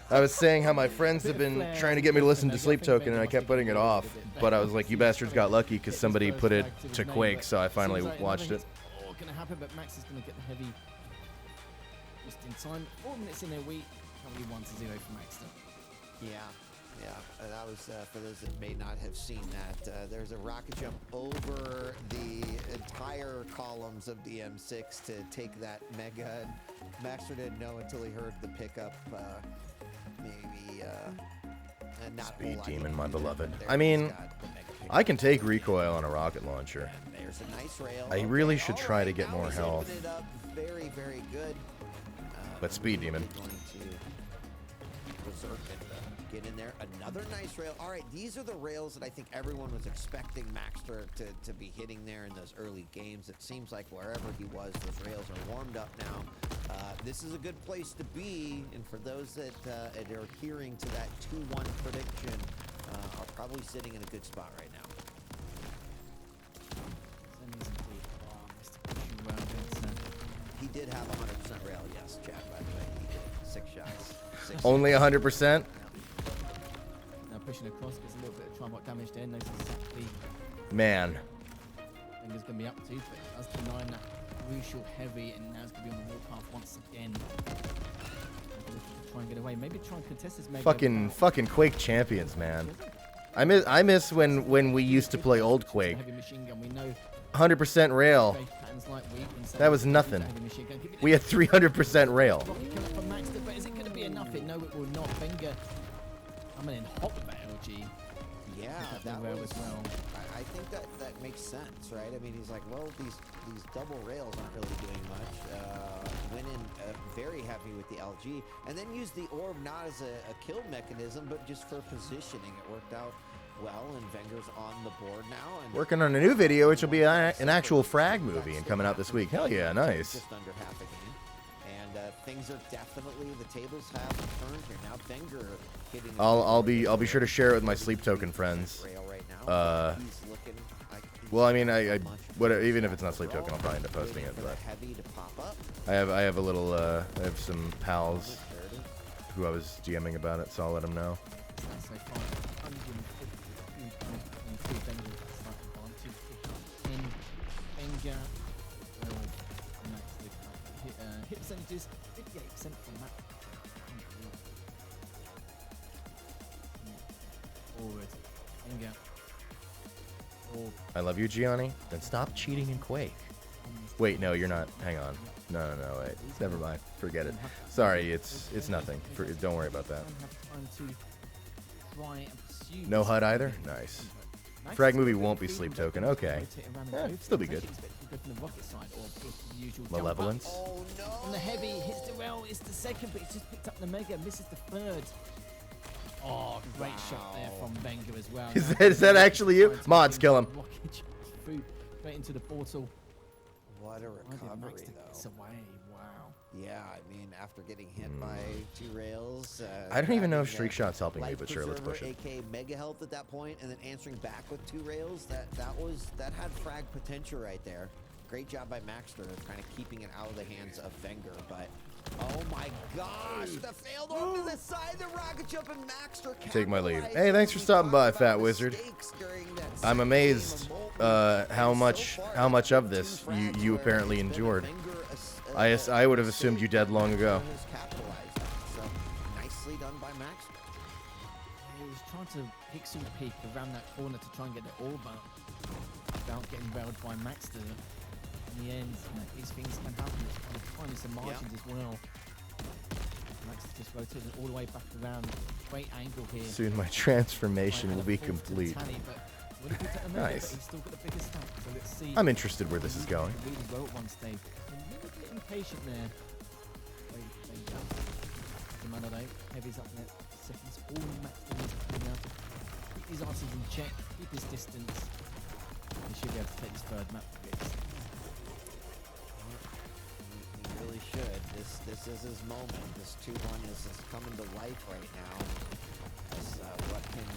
I was saying how my friends have been trying to get me to listen to Sleep Token, and I kept putting it off. But I was like, you bastards got lucky because somebody put it to Quake, so I finally watched it. Oh, going to happen, but Max is going to get the heavy just in time. 4 minutes in their week, only 1-0 for Max still. Yeah, that was for those that may not have seen that. There's a rocket jump over the entire higher columns of the M6 to take that mega. Maxter didn't know until he heard the pickup. Maybe not Speed whole Demon, lot my to do there, beloved. but there I mean, he's got the mega pickup. I can take recoil on a rocket launcher. And there's a nice rail. I really Okay, should all try to right, get now more he's health. opened it up very, very good. But Speed Demon. Going to berserk and get in there. Another nice rail. All right, these are the rails that I think everyone was expecting Maxter to be hitting there in those early games. It seems like wherever he was, those rails are warmed up now. This is a good place to be, and for those that are adhering to that 2-1 prediction, are probably sitting in a good spot right now. He did have 100% rail, yes, Chad, by the way. He did 6 shots. Only 100%? Now pushing across, gets a little bit of try-mark damage there. Knows exactly Man. Venger's going to be up to, but that's denying that crucial heavy, and now it's going to be on the warpath once again. Try and get away. Maybe try and contest this mega. Fucking Quake Champions, man. I miss when we used to play old Quake. Heavy machine gun. We know 100% rail. patterns like That was nothing. heavy machine gun. We had 300% rail. Rocket coming from Maxter, but is it going to be enough? No, it will not. Venger coming in hot with that LG. Yeah, That that rail was, as well. I think that makes sense, right? I mean, he's like, well, these double rails aren't really doing much. Went in very heavy with the LG, and then used the orb not as a kill mechanism, but just for positioning. It worked out well, and Venger's on the board now. And Working on a new video, which will be an actual frag movie and coming out this week. Hell yeah, nice. Just under half a game. And things are definitely, the tables have turned here. Now Venger hitting I'll be sure to share it with my sleep token friends. rail right now. He's looking like Well, I mean, even if it's not sleep token, I'll probably end up posting it. But heavy to pop up. I have a little I have some pals who I was DMing about it, so I'll let them know. So far, 153 Venger slight advantage. Venger will hit percentages 58% from that. Forward. Venger. I love you, Gianni. Then stop cheating in Quake. Wait, no, you're not. Hang on. No, wait. Never mind. Forget it. Sorry, it's nothing. Don't worry about that. No HUD either? Nice. Frag movie won't be sleep token. Okay. Still be good. Malevolence. Oh no! On the heavy, hits the rail, it's the second, but he's just picked up the mega, misses the third. Oh, great shot there from Venger as well. Is that actually you? Mods, kill him. Rocket through, straight into the portal. What a recovery, It's though. away. Wow. Yeah, I mean, after getting hit by 2 rails. I don't even know if grabbing Streak the Shot's helping me, Life but sure, let's push Preserver, it. aka Mega Health at that point, and then answering back with 2 rails. That had frag potential right there. Great job by Maxter of kind of keeping it out of the hands of Venger, but oh my gosh, the failed orb to the side, the rocket jump, and Maxter Take my lead. capitalized. Hey, thanks for We stopping by, talked Fat about Wizard. mistakes during that I'm second amazed game of Molten, how and much so far, how much of there's this two you frags you where apparently it's been a endured. Venger, I would have assumed you dead long ago. has capitalized on it. So nicely done by Maxter. He was trying to pixel peek around that corner to try and get the orb out without getting railed by Maxter. In the end, these things can happen. It's kind of finding some margins as well. Maxter just rotated all the way back around. Great angle here. Soon my transformation will be Falls to the complete. tally, but would have picked up the mega, Nice. but he's still got the biggest stack. So let's see. I'm interested where this is going. Really well at one stage. A little bit impatient there. They jump. Manado, heavy's up there. Seconds. All Maxter needs to be able to keep his asses in check, keep his distance. He should be able to take this third map. He really should. This is his moment. This 2-1 is coming to life right now. As, what can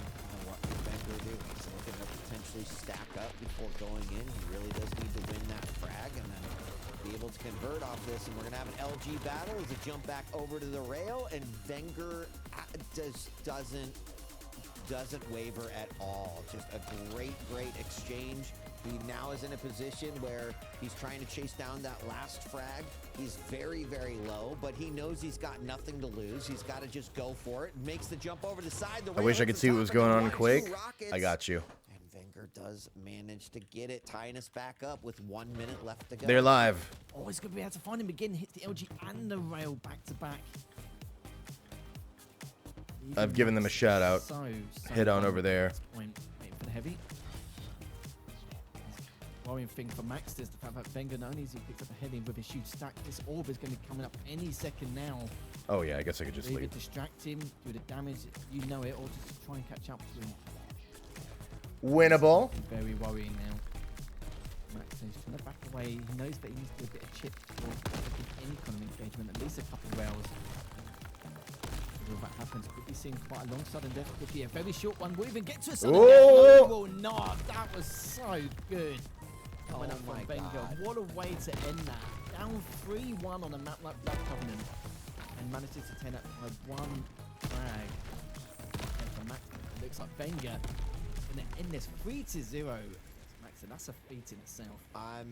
Venger do? He's looking to potentially stack up before going in. He really does need to win that frag and then be able to convert off this. And we're gonna have an LG battle as a jump back over to the rail, and Venger doesn't waver at all. Just a great exchange. He now is in a position where he's trying to chase down that last frag. He's very low, but he knows he's got nothing to lose. He's got to just go for it. Makes the jump over the side. I wish I could see what was going on in Quake. I got you. And Venger Wenger does manage to get it, tying us back up with 1 minute left to go. They're live. Oh, he's going to be able to find him again. Hits the LG and the rail back to back. I've given them a shout out. Hit on over there. Waiting for the heavy. Worrying thing for Max is the fact that Wenger, not only has he picked up a heavy with a huge stack, this orb is going to be coming up any second now. Oh yeah, I guess I could just Either leave. distract him, do the damage, you know it, or just try and catch up to him. Winnable. Very worrying now. Max is trying to back away. He knows that he needs to do a bit of chip for any kind of engagement, at least a couple of rails. If that happens, could be seeing quite a long sudden death. Could be a very short one. We'll even get to a sudden death. No, will not. That was so good. Coming up from Wenger. What a way to end that. Down 3-1 on a map like Blood Covenant, and manages to turn up by one frag. And for Max, it looks like Wenger going to end this 3-0. Max, and that's a feat in itself. I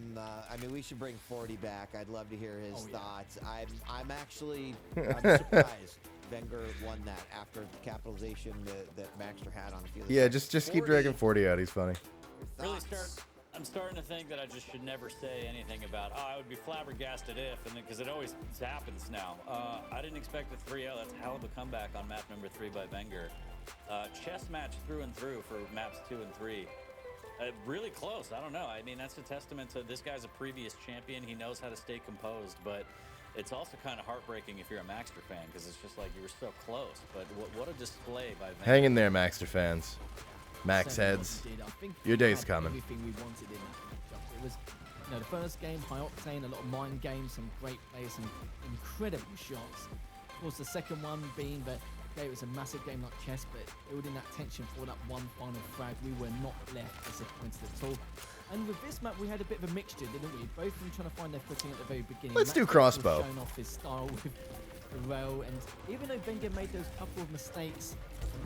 mean, we should bring 40 back. I'd love to hear his thoughts. I'm surprised Wenger won that after the capitalization that Maxter had on the field. Yeah, just keep dragging 40 out. He's funny. Really I'm starting to think that I just should never say anything about, I would be flabbergasted if, and because it always happens now. I didn't expect a 3-0. That's a hell of a comeback on map number 3 by Wenger. Chess match through and through for maps 2 and 3. Really close. I don't know. I mean, that's a testament to this guy's a previous champion. He knows how to stay composed, but it's also kind of heartbreaking if you're a Maxter fan, because it's just like you were so close. But what a display by Wenger. Hang in there, Maxter fans. Max heads. Your day's coming. Everything we wanted in that matchup. It was, you know, the first game, high octane, a lot of mind games, some great plays, some incredible shots. Of course, the second one being that, okay, it was a massive game like chess, but building that tension for that one final frag, we were not left disappointed at all. And with this map, we had a bit of a mixture, didn't we? Both of them trying to find their footing at the very beginning. Let's do Max crossbow. showing off his style with the rail, and even though Wenger made those couple of mistakes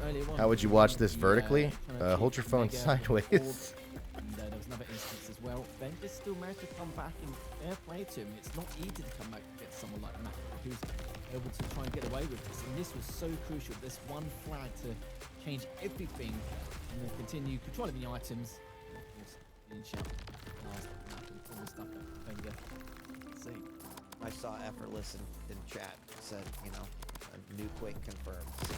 earlier on. How would you watch this vertically? Hold your phone sideways. And there was another instance as well. Wenger still managed to come back in fair play to him. It's not easy to come back against someone like Matt, who's able to try and get away with this. And this was so crucial. This one flag to change everything and then continue controlling the items. And of course, being shot last map and all the stuff that Wenger can see. I saw Effortless in chat. It said, you know, a new Quake confirmed. So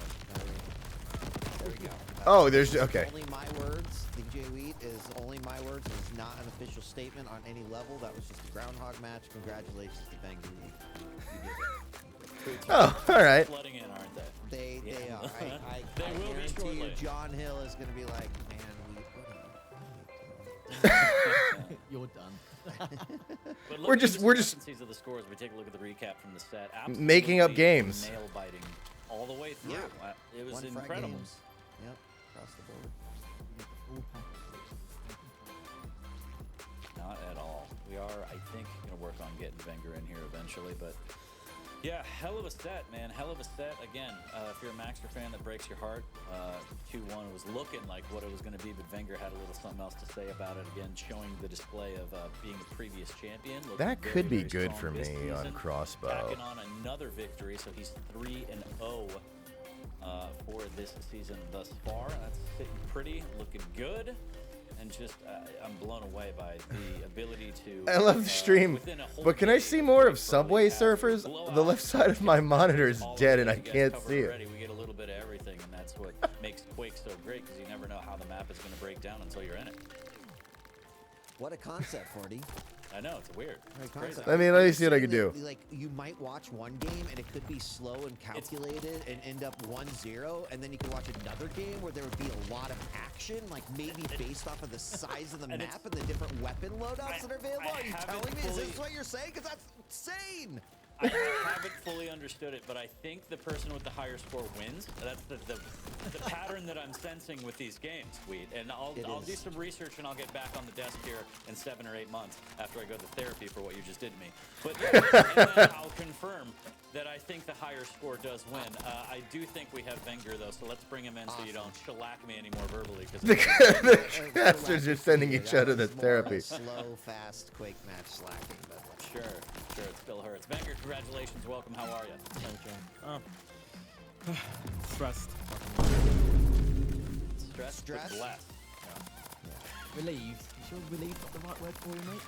there we go. Oh, there's okay. Only my words. DJ Wheat is only my words. It's not an official statement on any level. That was just a groundhog match. Congratulations to Wenger. You did it. Oh, all right. Flooding in, aren't they? They are. I They will be guarantee you, shortly. John Hill is going to be like, man, You're done. But We're just discrepancies of the scores. We take a look at the recap from the set. making up Absolutely games. Nail biting all the way through. Yeah. It was One frag incredible. games. Yep, across the board. Not at all. We are, I think, going to work on getting Wenger in here eventually, but yeah, hell of a set, man. Hell of a set. Again, if you're a Maxter fan, that breaks your heart. 2-1 was looking like what it was going to be, but Wenger had a little something else to say about it. Again, showing the display of being the previous champion. That Very, could be very good strong for this me on season. crossbow. Backing on another victory, so he's 3-0 for this season thus far. That's sitting pretty, looking good. And just, I'm blown away by the ability to... I love the stream, but can I see more of Subway Surfers? The left side of my monitor is dead and I can't see it. We get a little bit of everything, and that's what makes Quake so great, because you never know how the map is going to break down until you're in it. What a concept, 40. I know, it's weird. It's crazy. I mean, let me see what I can do. Like, you might watch one game and it could be slow and calculated and end up 1-0, and then you could watch another game where there would be a lot of action, like maybe based off of the size of the map and the different weapon loadouts that are available. Are you telling me? Is this what you're saying? Because that's insane. I haven't fully understood it, but I think the person with the higher score wins. That's the pattern that I'm sensing with these games, Wheat. And I'll do some research and I'll get back on the desk here in 7 or 8 months after I go to therapy for what you just did to me. But yeah, and then I'll confirm that I think the higher score does win. I do think we have Wenger though, so let's bring him in so you don't shellac me anymore verbally. The casters are sending each other to therapy. Slow, fast Quake match slacking, but Sure, it still hurts. Wenger, congratulations, welcome, how are you? Stressed. Stressed? Stress? Blessed. Relieved. Is your relieved not the right word for you, mate?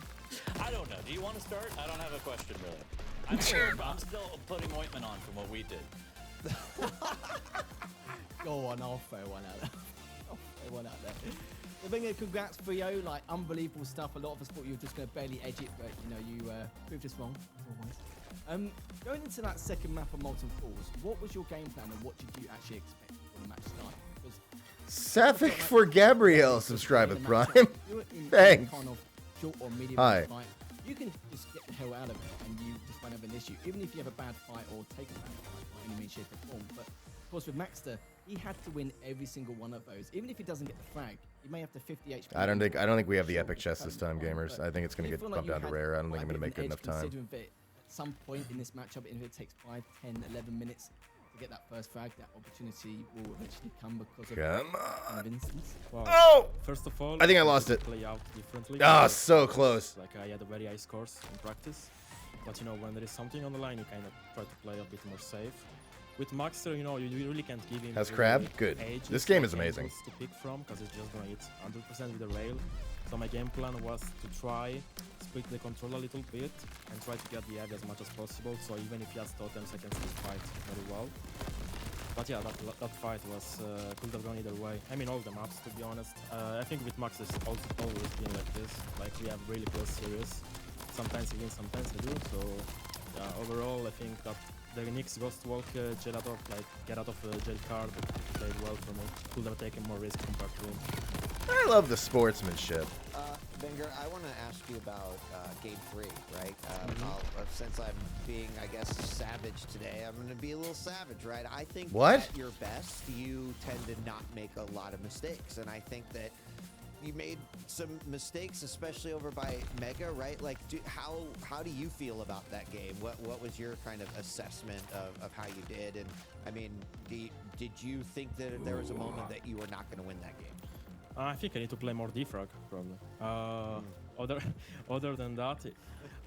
I don't know. Do you want to start? I don't have a question really. I'm still putting ointment on from what we did. Go on, I'll throw one out there. I'll throw one out there. So Wenger, congrats, Frio. Like, unbelievable stuff. A lot of us thought you were just going to barely edge it, but, you know, you proved us wrong, as always. Going into that second map of Molten Falls, what was your game plan and what did you actually expect when the match started? Because Sapphic for Gabrielle subscribe with Prime. Thanks. Kind of short or medium Hi. fight, you can just get the hell out of it and you just won't have an issue, even if you have a bad fight or take a bad fight by any means, shape or form. But of course with Maxter, he had to win every single one of those. Even if he doesn't get the flag, he may have to 50 HP. I don't think we have the epic chest this time, gamers. I think it's gonna get bumped down to rare. I don't think I'm gonna make good enough time. Considering that at some point in this matchup, if it takes 5, 10, 11 minutes to get that first frag, that opportunity will eventually come because of Come kind of instance. Wow. Oh! First of all, I think I lost it. Play out differently. Ah, because, so close. Like I had a very high scores in practice, but you know when there is something on the line, you kind of try to play a bit more safe. With Maxter, you know, you really can't give him. Has really Qrab? Good. ages, This game like, is amazing. angles to pick from because it's just gonna hit 100% with the rail. So my game plan was to try split the control a little bit and try to get the heavy as much as possible. So even if he has totems, I can still fight very well. But yeah, that fight was could have gone either way. I mean, all the maps, to be honest. I think with Max it's always been like this. Like we have really close series. Sometimes he wins, sometimes I do. So yeah, overall, I think that the Nyx Ghostwalk Gelato, like get out of jail card, played well for me. Could have taken more risk compared to him. I love the sportsmanship. Wenger, I want to ask you about Game 3, right? Since I'm being, I guess, savage today, I'm going to be a little savage, right? I think What? at your best, you tend to not make a lot of mistakes, and I think that you made some mistakes, especially over by Mega, right? Like, how do you feel about that game? What was your kind of assessment of how you did? And I mean, did you think that there was a moment that you were not going to win that game? I think I need to play more defrag, probably. Other than that,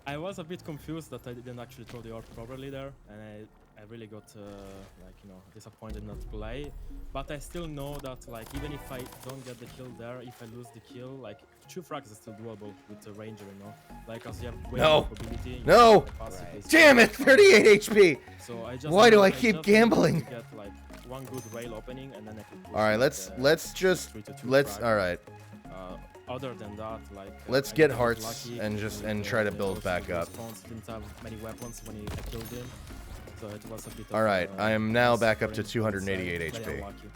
I was a bit confused that I didn't actually throw the orb properly there, and I really got like, you know, disappointed not to play. But I still know that, like, even if I don't get the kill there, if I lose the kill, like 2 frags is still doable with the ranger, you know, like as you have way more mobility. No! Damn it! 38 HP. So I just Why do I just keep need gambling? to get like one good rail opening, and then I can push All right, let's all right. Other than that, like Let's I get was hearts lucky and try to build back up. Didn't have many weapons when I killed him, so it was a bit. All right, I am now back up to 288 very HP. unlucky.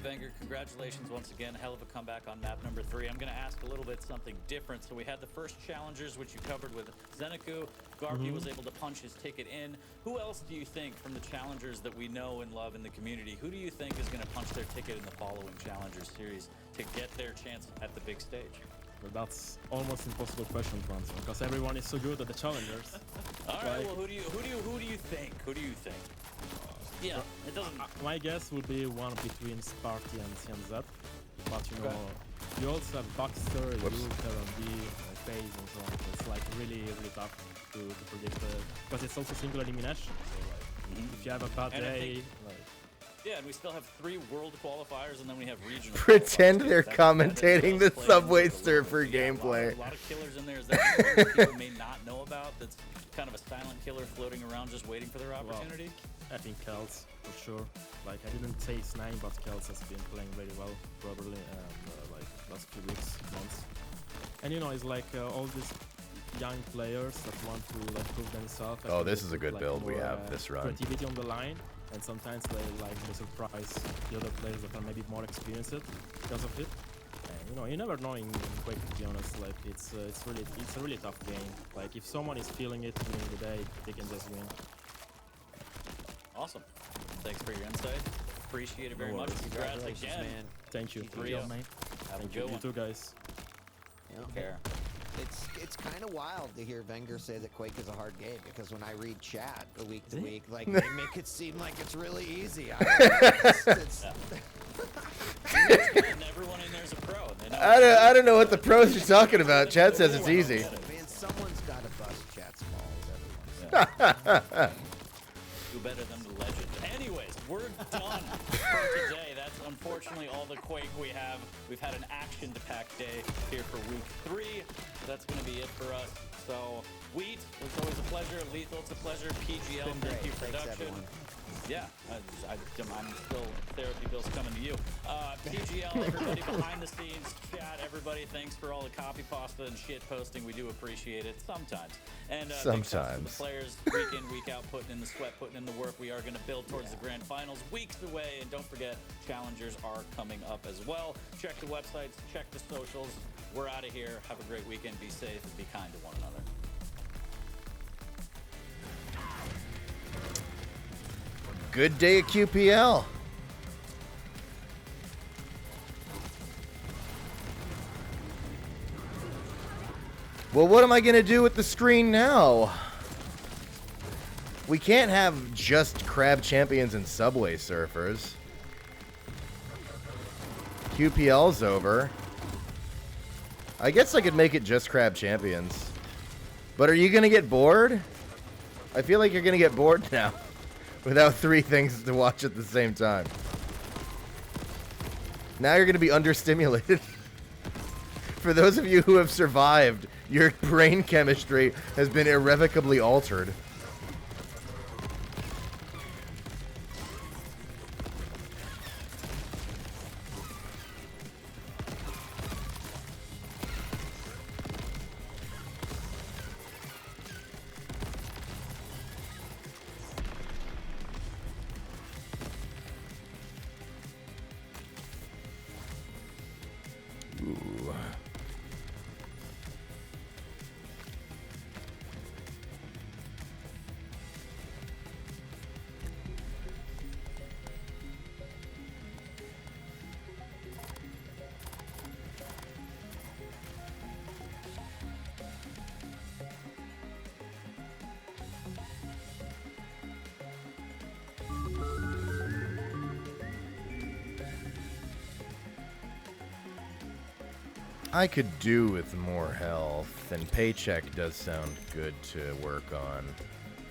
Wenger, congratulations once again. Hell of a comeback on map number 3. I'm going to ask a little bit something different. So we had the first challengers, which you covered with Zeniku. Garby was able to punch his ticket in. Who else do you think from the challengers that we know and love in the community, who do you think is going to punch their ticket in the following Challengers series to get their chance at the big stage? Well, that's almost impossible question to answer because everyone is so good at the challengers. All right, well, who do you think? Who do you think? Yeah, it doesn't. My guess would be one between Sparty and CNZ, but you know, you also have Baxter, Yulter, and B, Phase, and so on. So it's like really tough to predict because it's also single elimination. So like, if you have a bad day, yeah, and we still have 3 world qualifiers, and then we have regional. Pretend they're commentating the Subway Surfer gameplay. A lot of killers in there that people may not know about. That's kind of a silent killer floating around, just waiting for their opportunity. I think Kelts for sure. Like I didn't say Snine, but Kelts has been playing very well, probably, like last few weeks, months. And you know, it's like all these young players that want to like prove themselves. Oh, this is a good build we have this run. Creativity on the line, and sometimes they surprise the other players that are maybe more experienced because of it. And, you know, you never know in Quake, to be honest. Like it's a really tough game. Like if someone is feeling it during the day, they can just win. Awesome. Thanks for your insight. Appreciate it very much. Congrats again. Man. Thank you. mate. Thank you. You too, guys. Care. It's kind of wild to hear Wenger say that Quake is a hard game because when I read chat week to week, like they make it seem like it's really easy. I Everyone in there's a pro. I don't know what the pros are talking about. Chat says it's easy. Man, someone's got to bust chat's balls every once. Do better than the legend. Anyways, we're done for today. That's unfortunately all the Quake we have. We've had an action-packed day here for week 3. So that's going to be it for us. So, Wheat, it's always a pleasure. Lethal, it's a pleasure. PGL, thank you, production. Yeah, I'm still therapy bills coming to you. PGL, everybody behind the scenes, chat, everybody, thanks for all the copy pasta and shit posting. We do appreciate it sometimes. And sometimes. The players, week in, week out, putting in the sweat, putting in the work. We are going to build towards the grand finals weeks away. And don't forget, challengers are coming up as well. Check the websites, check the socials. We're out of here. Have a great weekend. Be safe and be kind to one another. Good day at QPL. Well, what am I going to do with the screen now? We can't have just Qrab Champions and Subway Surfers. QPL's over. I guess I could make it just Qrab Champions. But are you going to get bored? I feel like you're going to get bored now. Without 3 things to watch at the same time. Now you're going to be understimulated. For those of you who have survived, your brain chemistry has been irrevocably altered. I could do with more health, and Paycheck does sound good to work on,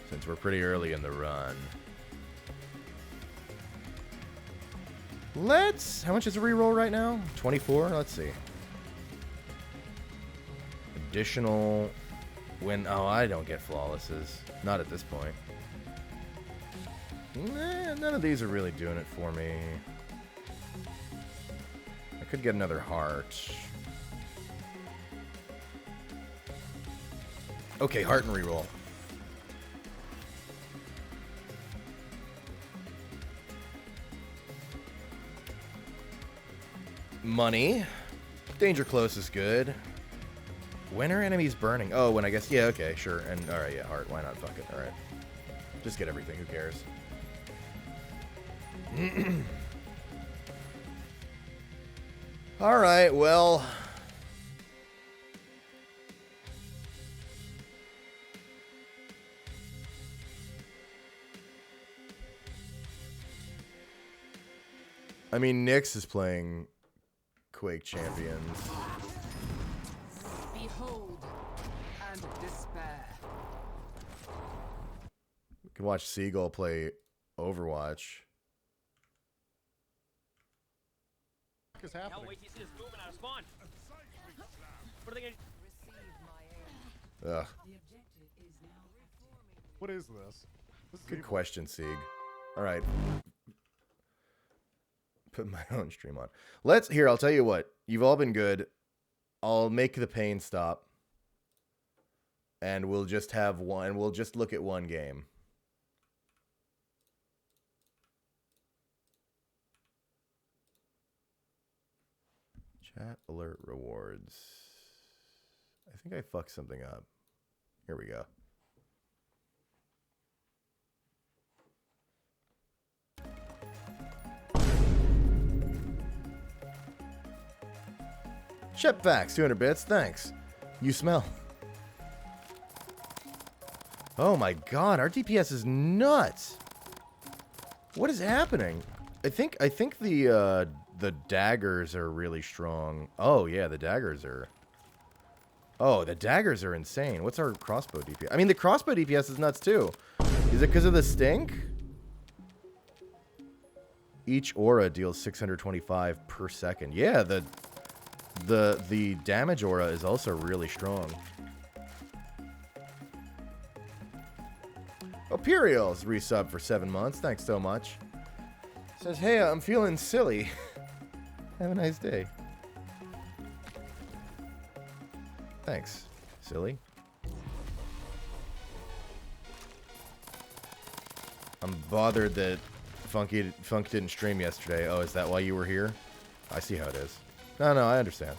since we're pretty early in the run. How much is a reroll right now? 24? Let's see. Additional oh, I don't get flawlesses. Not at this point. None of these are really doing it for me. I could get another heart. Okay, heart and reroll. Money. Danger close is good. When are enemies burning? Oh, when I guess... Yeah, okay, sure. And, alright, yeah, heart. Why not? Fuck it. Alright. Just get everything. Who cares? Alright, well... I mean, Nyx is playing Quake Champions. Behold and despair. We can watch Seagull play Overwatch. What is happening? Ugh. What is this? Good question, Sieg. All right. Put my own stream on. Here, I'll tell you what. You've all been good. I'll make the pain stop. And we'll just have one. We'll just look at one game. Chat alert rewards. I think I fucked something up. Here we go. Shepvax, 200 bits, thanks. You smell. Oh my god, our DPS is nuts. What is happening? I think the daggers are really strong. Oh yeah, the daggers are. Oh, the daggers are insane. What's our crossbow DPS? I mean, the crossbow DPS is nuts too. Is it because of the stink? Each aura deals 625 per second. Yeah, the damage aura is also really strong. Imperial's resub for 7 months. Thanks so much. Says, hey, I'm feeling silly. Have a nice day. Thanks, silly. I'm bothered that Funk didn't stream yesterday. Oh, is that why you were here? I see how it is. No, I understand.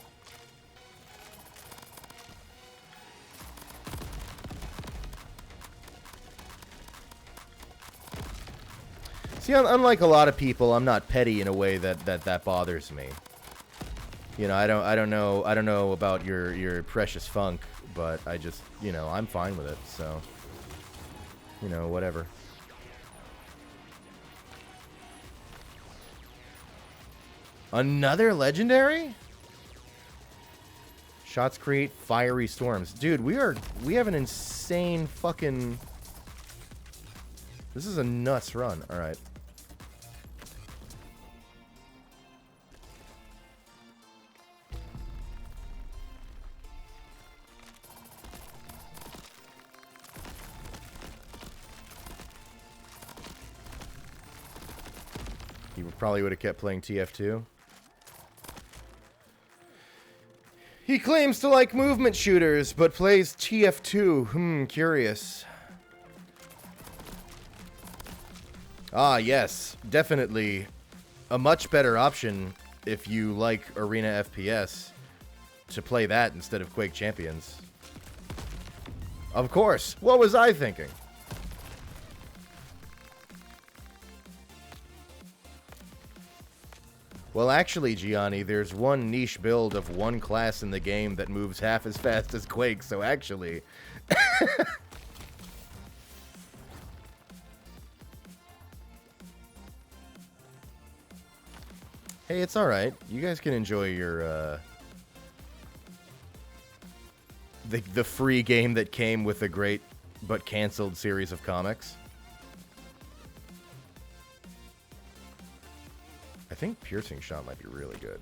See, unlike a lot of people, I'm not petty in a way that bothers me. You know, I don't know about your precious Funk, but I just, you know, I'm fine with it. So, you know, whatever. Another legendary? Shots create fiery storms. Dude, we have an insane fucking... This is a nuts run. Alright. You probably would have kept playing TF2. He claims to like movement shooters, but plays TF2. Curious. Ah, yes. Definitely a much better option if you like Arena FPS to play that instead of Quake Champions. Of course. What was I thinking? Well, actually, Gianni, there's one niche build of one class in the game that moves half as fast as Quake, so actually... Hey, it's alright. You guys can enjoy your, the free game that came with a great but canceled series of comics. I think Piercing Shot might be really good.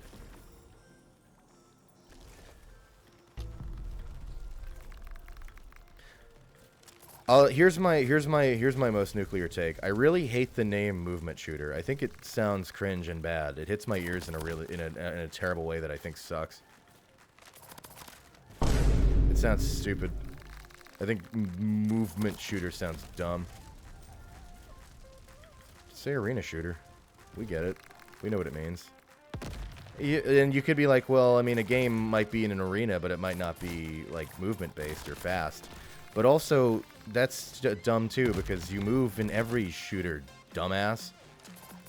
Here's my most nuclear take. I really hate the name movement shooter. I think it sounds cringe and bad. It hits my ears in a terrible way that I think sucks. It sounds stupid. I think movement shooter sounds dumb. Say arena shooter. We get it. We know what it means. And you could be like, well, I mean, a game might be in an arena, but it might not be, like, movement-based or fast. But also, that's dumb, too, because you move in every shooter, dumbass.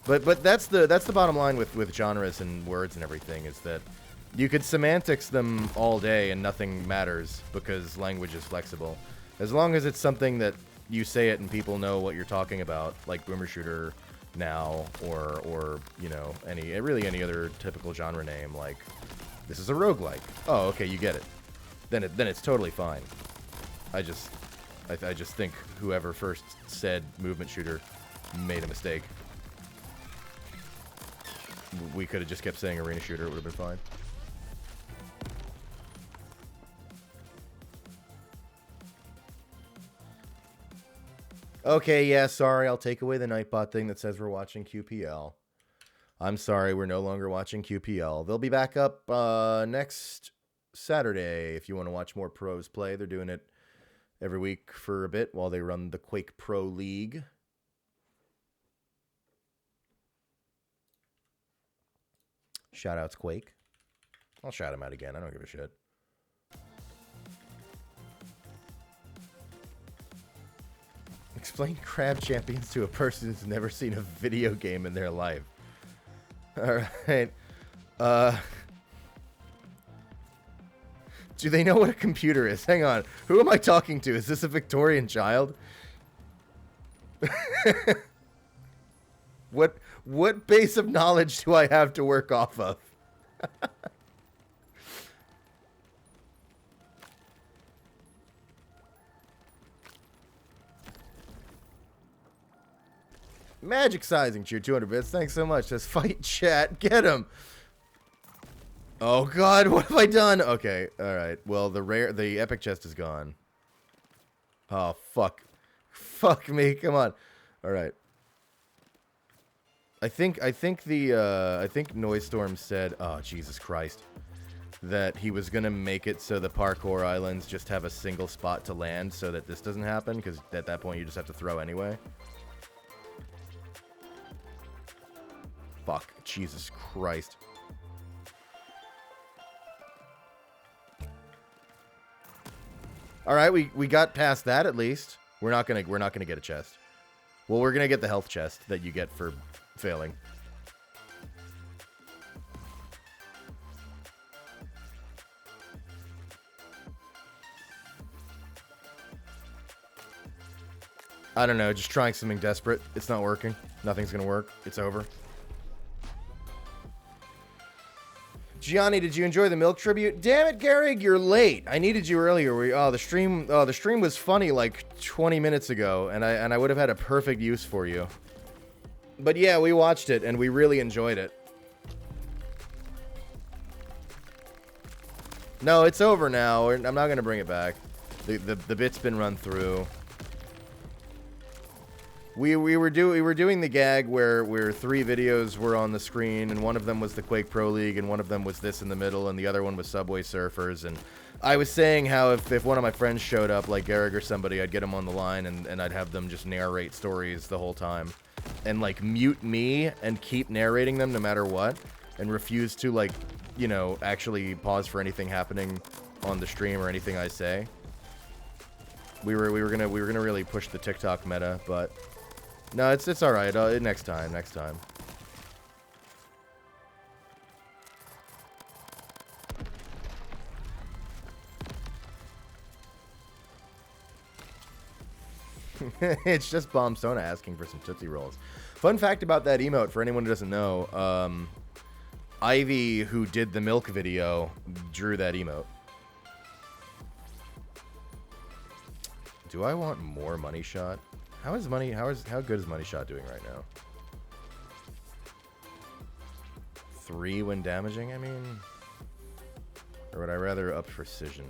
But that's the bottom line with genres and words and everything, is that you could semantics them all day and nothing matters, because language is flexible. As long as it's something that you say it and people know what you're talking about, like boomer shooter now, or you know, really any other typical genre name, like this is a roguelike. Oh, okay, you get it. Then it's totally fine. I just think whoever first said movement shooter made a mistake. We could have just kept saying arena shooter, it would have been fine. Okay, yeah, sorry, I'll take away the Nightbot thing that says we're watching QPL. I'm sorry, we're no longer watching QPL. They'll be back up next Saturday if you want to watch more pros play. They're doing it every week for a bit while they run the Quake Pro League. Shoutouts Quake. I'll shout him out again. I don't give a shit. Explain Qrab Champions to a person who's never seen a video game in their life. Alright. Do they know what a computer is? Hang on. Who am I talking to? Is this a Victorian child? What base of knowledge do I have to work off of? Magic sizing cheer 200 bits. Thanks so much. Says fight chat. Get him. Oh god, what have I done? Okay, all right. Well, the epic chest is gone. Oh fuck. Fuck me. Come on. All right. I think Noise Storm said, oh Jesus Christ, that he was gonna make it so the parkour islands just have a single spot to land so that this doesn't happen, because at that point you just have to throw anyway. Fuck. Jesus Christ. All right, we got past that at least. We're not gonna get a chest. Well, we're gonna get the health chest that you get for failing. I don't know, just trying something desperate. It's not working. Nothing's gonna work. It's over. Gianni, did you enjoy the milk tribute? Damn it, Garrig, you're late. I needed you earlier. The stream was funny like 20 minutes ago, and I would have had a perfect use for you. But yeah, we watched it and we really enjoyed it. No, it's over now. I'm not gonna bring it back. The bit's been run through. We were doing the gag where 3 videos were on the screen, and one of them was the Quake Pro League, and one of them was this in the middle, and the other one was Subway Surfers. And I was saying how if one of my friends showed up, like Garrig or somebody, I'd get them on the line and I'd have them just narrate stories the whole time, and like mute me and keep narrating them no matter what, and refuse to, like, you know, actually pause for anything happening on the stream or anything I say. We were gonna really push the TikTok meta, but. No, it's all right. Next time. It's just Bomb Sona asking for some Tootsie Rolls. Fun fact about that emote, for anyone who doesn't know, Ivy, who did the milk video, drew that emote. Do I want more Money Shot? How good is Money Shot doing right now? 3 when damaging, I mean? Or would I rather up precision?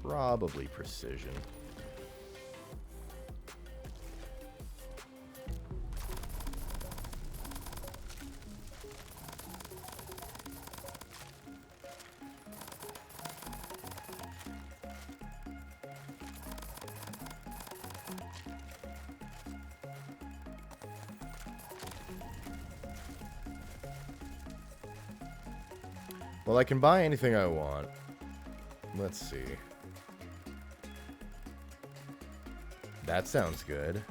Probably precision. Well, I can buy anything I want. Let's see. That sounds good.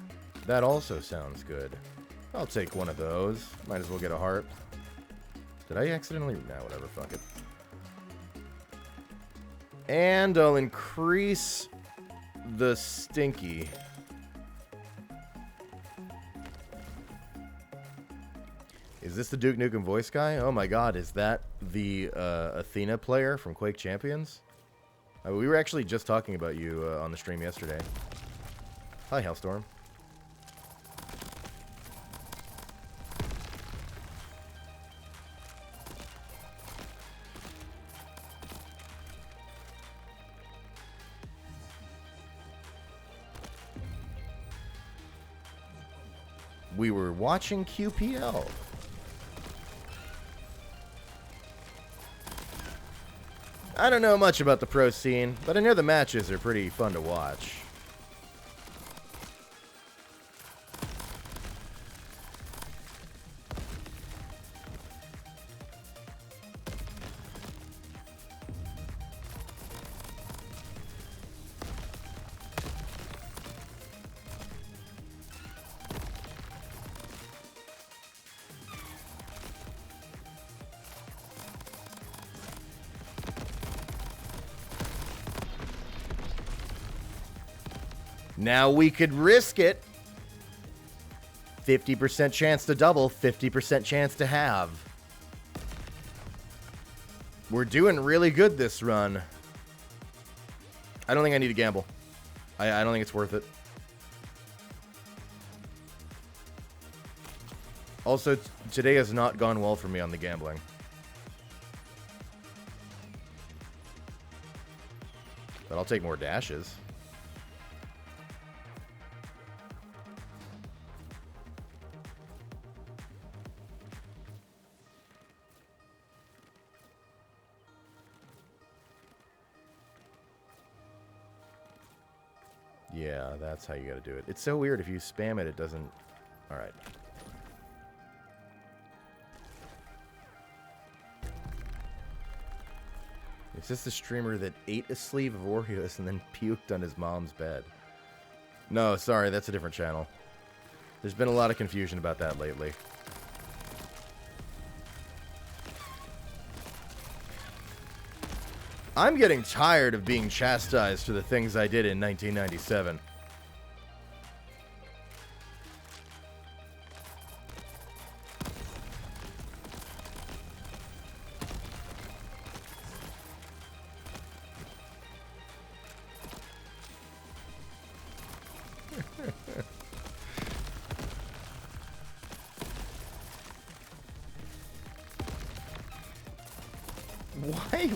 That also sounds good. I'll take one of those. Might as well get a heart. Did I accidentally? Nah, whatever, fuck it. And I'll increase the stinky. Is this the Duke Nukem voice guy? Oh my god, is that the Athena player from Quake Champions? We were actually just talking about you on the stream yesterday. Hi, Hellstorm. We were watching QPL. I don't know much about the pro scene, but I know the matches are pretty fun to watch. Now we could risk it. 50% chance to double, 50% chance to have. We're doing really good this run. I don't think I need to gamble. I don't think it's worth it. Also, today has not gone well for me on the gambling. But I'll take more dashes. Yeah, that's how you gotta do it. It's so weird. If you spam it, it doesn't... Alright. Is this the streamer that ate a sleeve of Oreos and then puked on his mom's bed? No, sorry, that's a different channel. There's been a lot of confusion about that lately. I'm getting tired of being chastised for the things I did in 1997.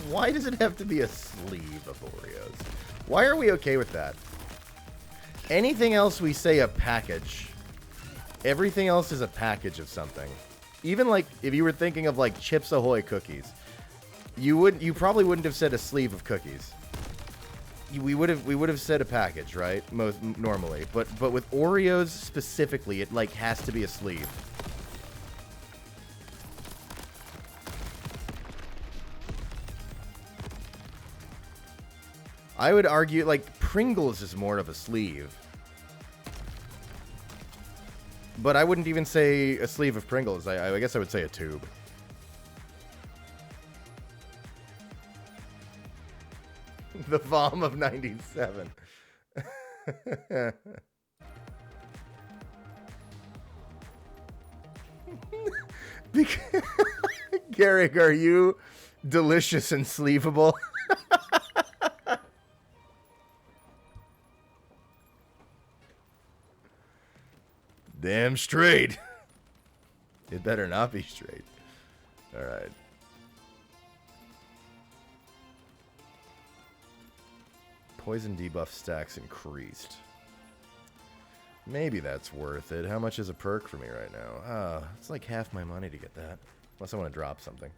Why does it have to be a sleeve of Oreos? Why are we okay with that? Anything else we say a package. Everything else is a package of something. Even like if you were thinking of like Chips Ahoy cookies, you probably wouldn't have said a sleeve of cookies. We would have said a package, right? Most normally, but with Oreos specifically, it like has to be a sleeve. I would argue, like, Pringles is more of a sleeve. But I wouldn't even say a sleeve of Pringles. I guess I would say a tube. The Vom of 97. Garrick, are you delicious and sleevable? Damn straight. It better not be straight. All right. Poison debuff stacks increased. Maybe that's worth it. How much is a perk for me right now? It's like half my money to get that. Unless I want to drop something.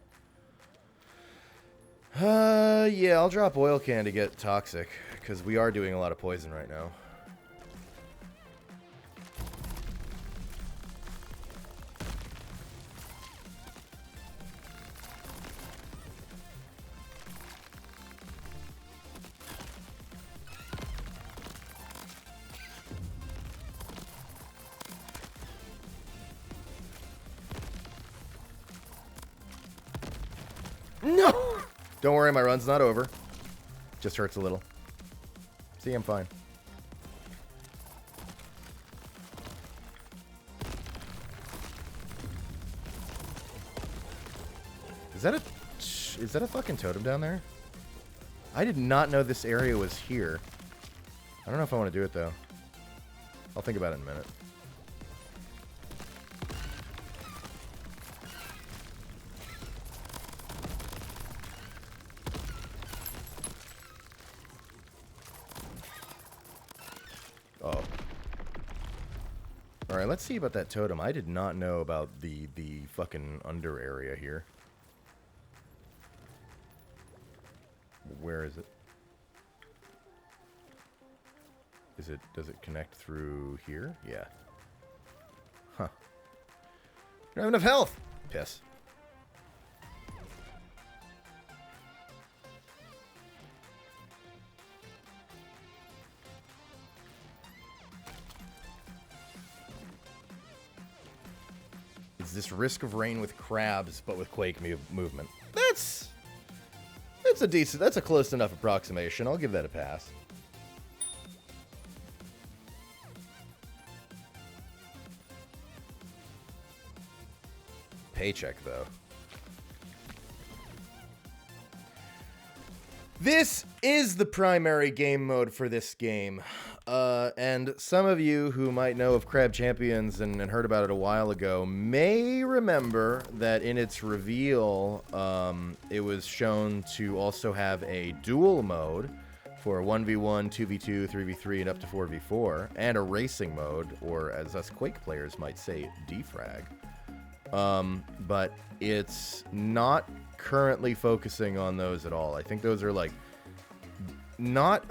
Yeah, I'll drop oil can to get toxic. Because we are doing a lot of poison right now. No! Don't worry, my run's not over. Just hurts a little. See, I'm fine. Is that a fucking totem down there? I did not know this area was here. I don't know if I want to do it though. I'll think about it in a minute. Oh. Alright, let's see about that totem. I did not know about the fucking under area here. Where is it? Does it connect through here? Yeah. Huh. You don't have enough health! Piss. Is this Risk of Rain with crabs, but with Quake movement? That's a decent, that's a close enough approximation. I'll give that a pass. Paycheck, though. This is the primary game mode for this game. And some of you who might know of Qrab Champions and heard about it a while ago may remember that in its reveal, it was shown to also have a duel mode for 1v1, 2v2, 3v3, and up to 4v4, and a racing mode, or as us Quake players might say, defrag. But it's not currently focusing on those at all. I think those are like not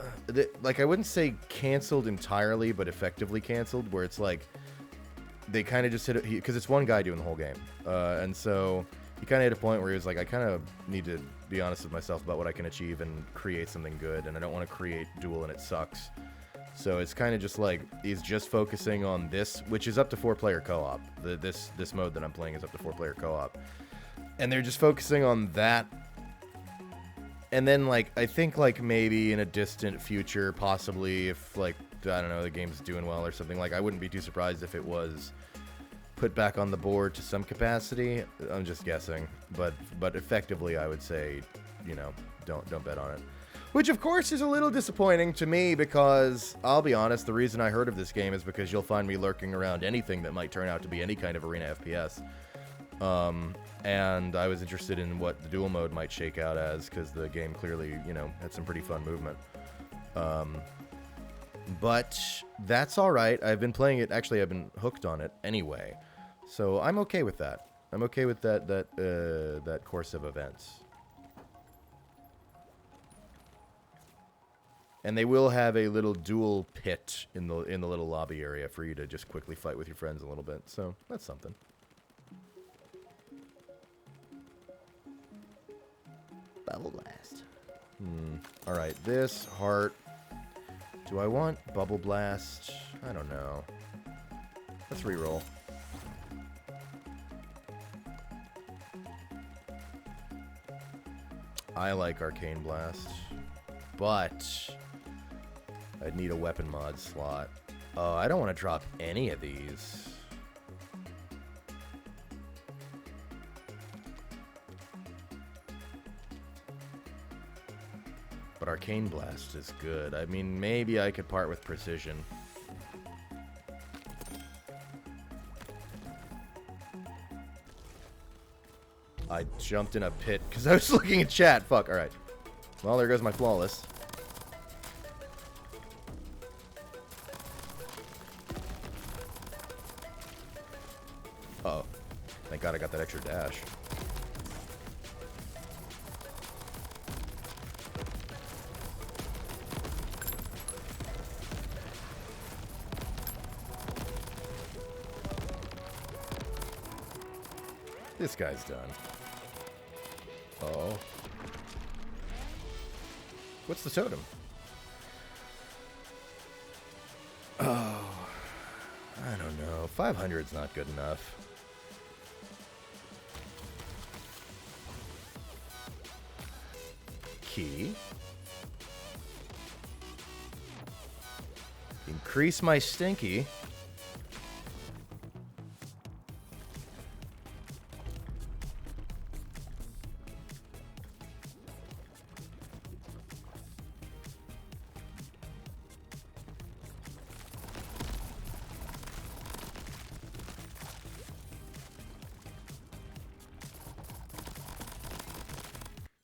like, I wouldn't say canceled entirely, but effectively canceled, where it's like they kind of just hit it because it's one guy doing the whole game, and so he kind of hit a point where he was like, I kind of need to be honest with myself about what I can achieve and create something good, and I don't want to create duel and it sucks. So it's kind of just like he's just focusing on this, which is up to 4-player co-op. This mode that I'm playing is up to 4-player co-op, and they're just focusing on that. And then, like, I think, like, maybe in a distant future, possibly, if, like, I don't know, the game's doing well or something, like, I wouldn't be too surprised if it was put back on the board to some capacity. I'm just guessing. But effectively, I would say, you know, don't bet on it. Which, of course, is a little disappointing to me because, I'll be honest, the reason I heard of this game is because you'll find me lurking around anything that might turn out to be any kind of arena FPS. And I was interested in what the dual mode might shake out as, because the game clearly, you know, had some pretty fun movement. But that's all right. I've been playing it. Actually, I've been hooked on it anyway, so I'm okay with that. I'm okay with that course of events. And they will have a little dual pit in the little lobby area for you to just quickly fight with your friends a little bit. So that's something. Bubble Blast. Alright, this heart. Do I want Bubble Blast? I don't know. Let's reroll. I like Arcane Blast, but I'd need a weapon mod slot. Oh, I don't want to drop any of these. But Arcane Blast is good. I mean, maybe I could part with Precision. I jumped in a pit because I was looking at chat. Fuck, alright. Well, there goes my Flawless. Uh-oh. Thank God I got that extra dash. This guy's done. Oh. What's the totem? Oh. I don't know. 500's not good enough. Key. Increase my stinky.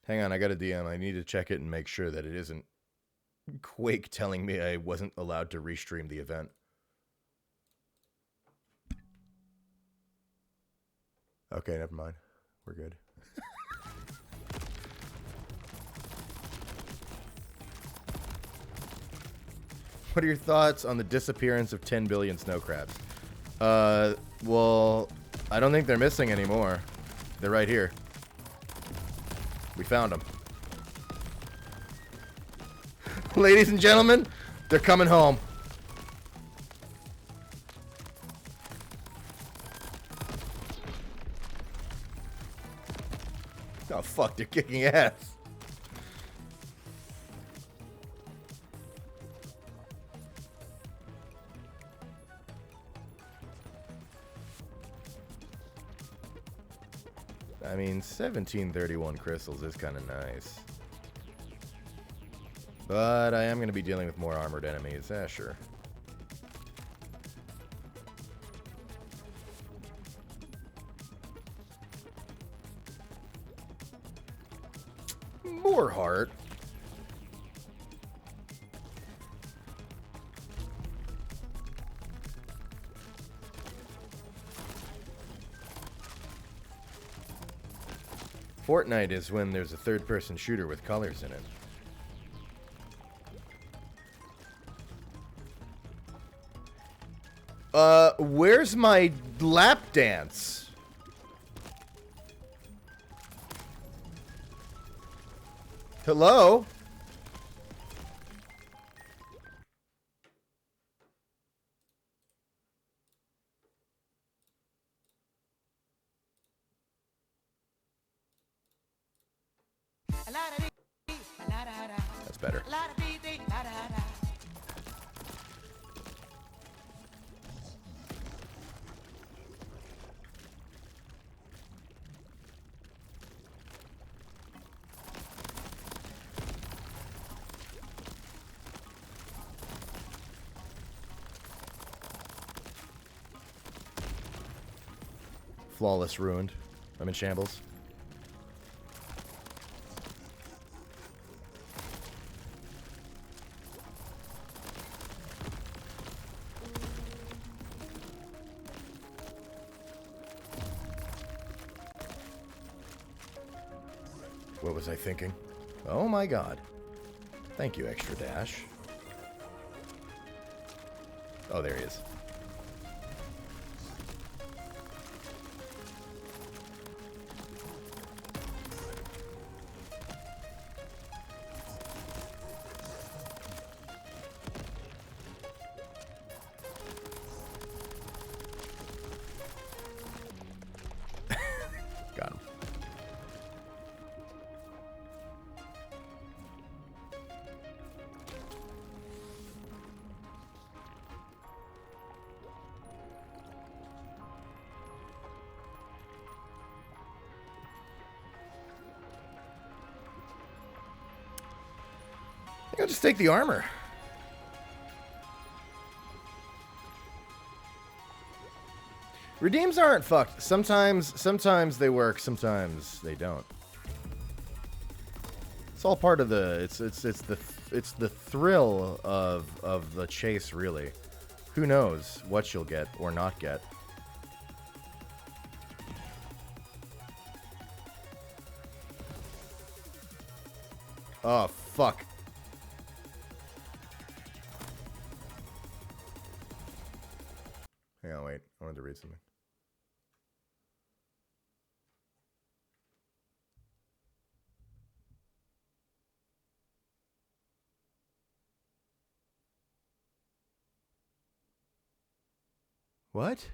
Hang on, I got a DM. I need to check it and make sure that it isn't Quake telling me I wasn't allowed to restream the event. Okay, never mind. We're good. What are your thoughts on the disappearance of 10 billion snow crabs? Well, I don't think they're missing anymore. They're right here. We found them. Ladies and gentlemen, they're coming home. Oh, fuck, they're kicking ass. I mean, 1731 crystals is kind of nice. But I am going to be dealing with more armored enemies. Yeah, sure. More heart. Fortnite is when there's a third-person shooter with colors in it. Where's my lap dance? Hello? That's better. Flawless ruined. I'm in shambles. What was I thinking? Oh my god. Thank you, Extra Dash. Oh, there he is. Got him. I think I'll just take the armor. Redeems aren't fucked. Sometimes they work, sometimes they don't. It's all part of the it's the thrill of the chase, really. Who knows what you'll get or not get. Oh fuck. Hang on, wait. I wanted to read something. What?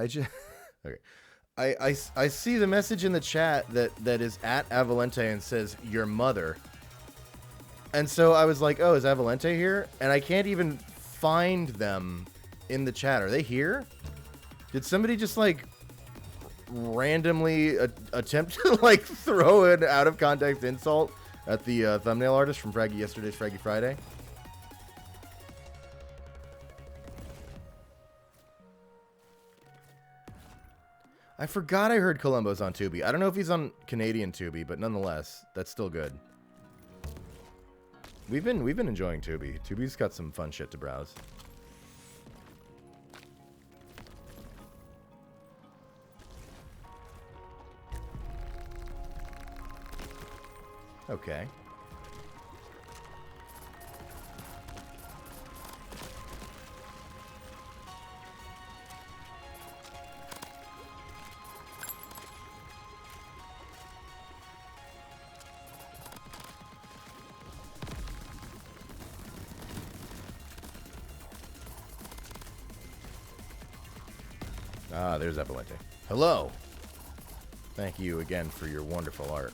I just okay. I see the message in the chat that is at Avalente and says your mother. And so I was like, oh, is Avalente here? And I can't even find them in the chat. Are they here? Did somebody just like randomly attempt to like throw an out of context insult at the thumbnail artist from yesterday's Fraggy Friday? I forgot I heard Columbo's on Tubi. I don't know if he's on Canadian Tubi, but nonetheless, that's still good. We've been enjoying Tubi. Tubi's got some fun shit to browse. Okay. Ah, there's Avalente. Hello. Thank you again for your wonderful art.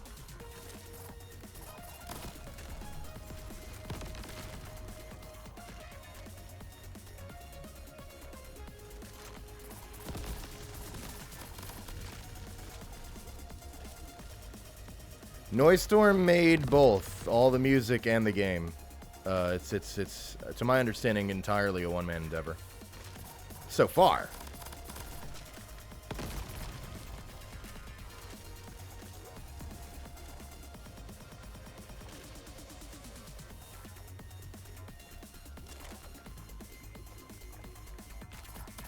Noise Storm made both, all the music and the game. It's to my understanding entirely a one-man endeavor. So far.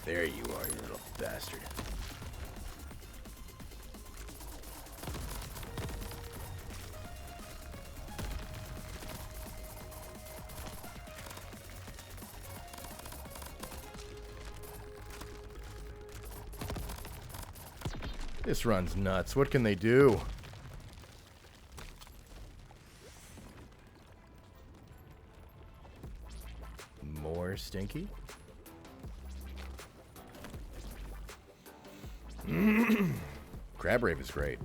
There you are, you little bastard. This run's nuts. What can they do? More stinky? Crab Rave is great.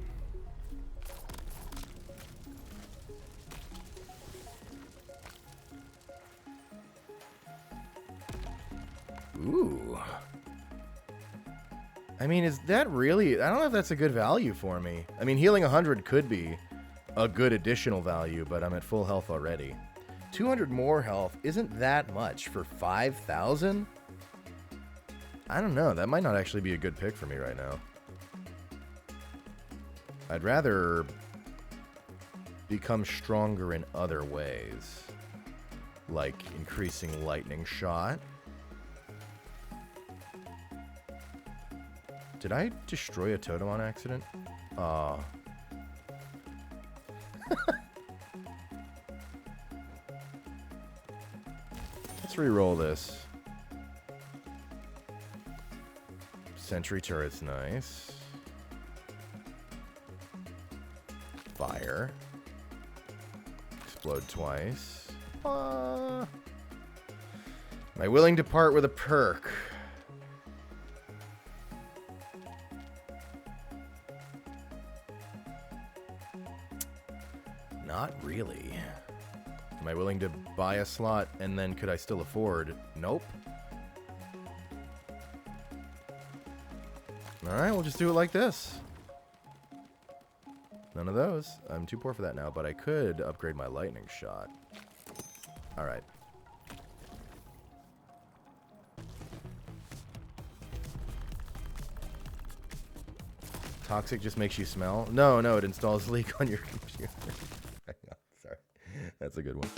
Ooh. I mean, is that really... I don't know if that's a good value for me. I mean, healing 100 could be a good additional value, but I'm at full health already. 200 more health isn't that much for 5,000? I don't know. That might not actually be a good pick for me right now. I'd rather become stronger in other ways. Like increasing lightning shot. Did I destroy a totem on accident? Aw. Let's re-roll this. Sentry turret's nice. Fire. Explode twice. Am I willing to part with a perk? Not really. Am I willing to buy a slot and then could I still afford? Nope. Alright, we'll just do it like this. None of those. I'm too poor for that now, but I could upgrade my lightning shot. Alright. Toxic just makes you smell? No, no, it installs leak on your computer. Sorry. That's a good one.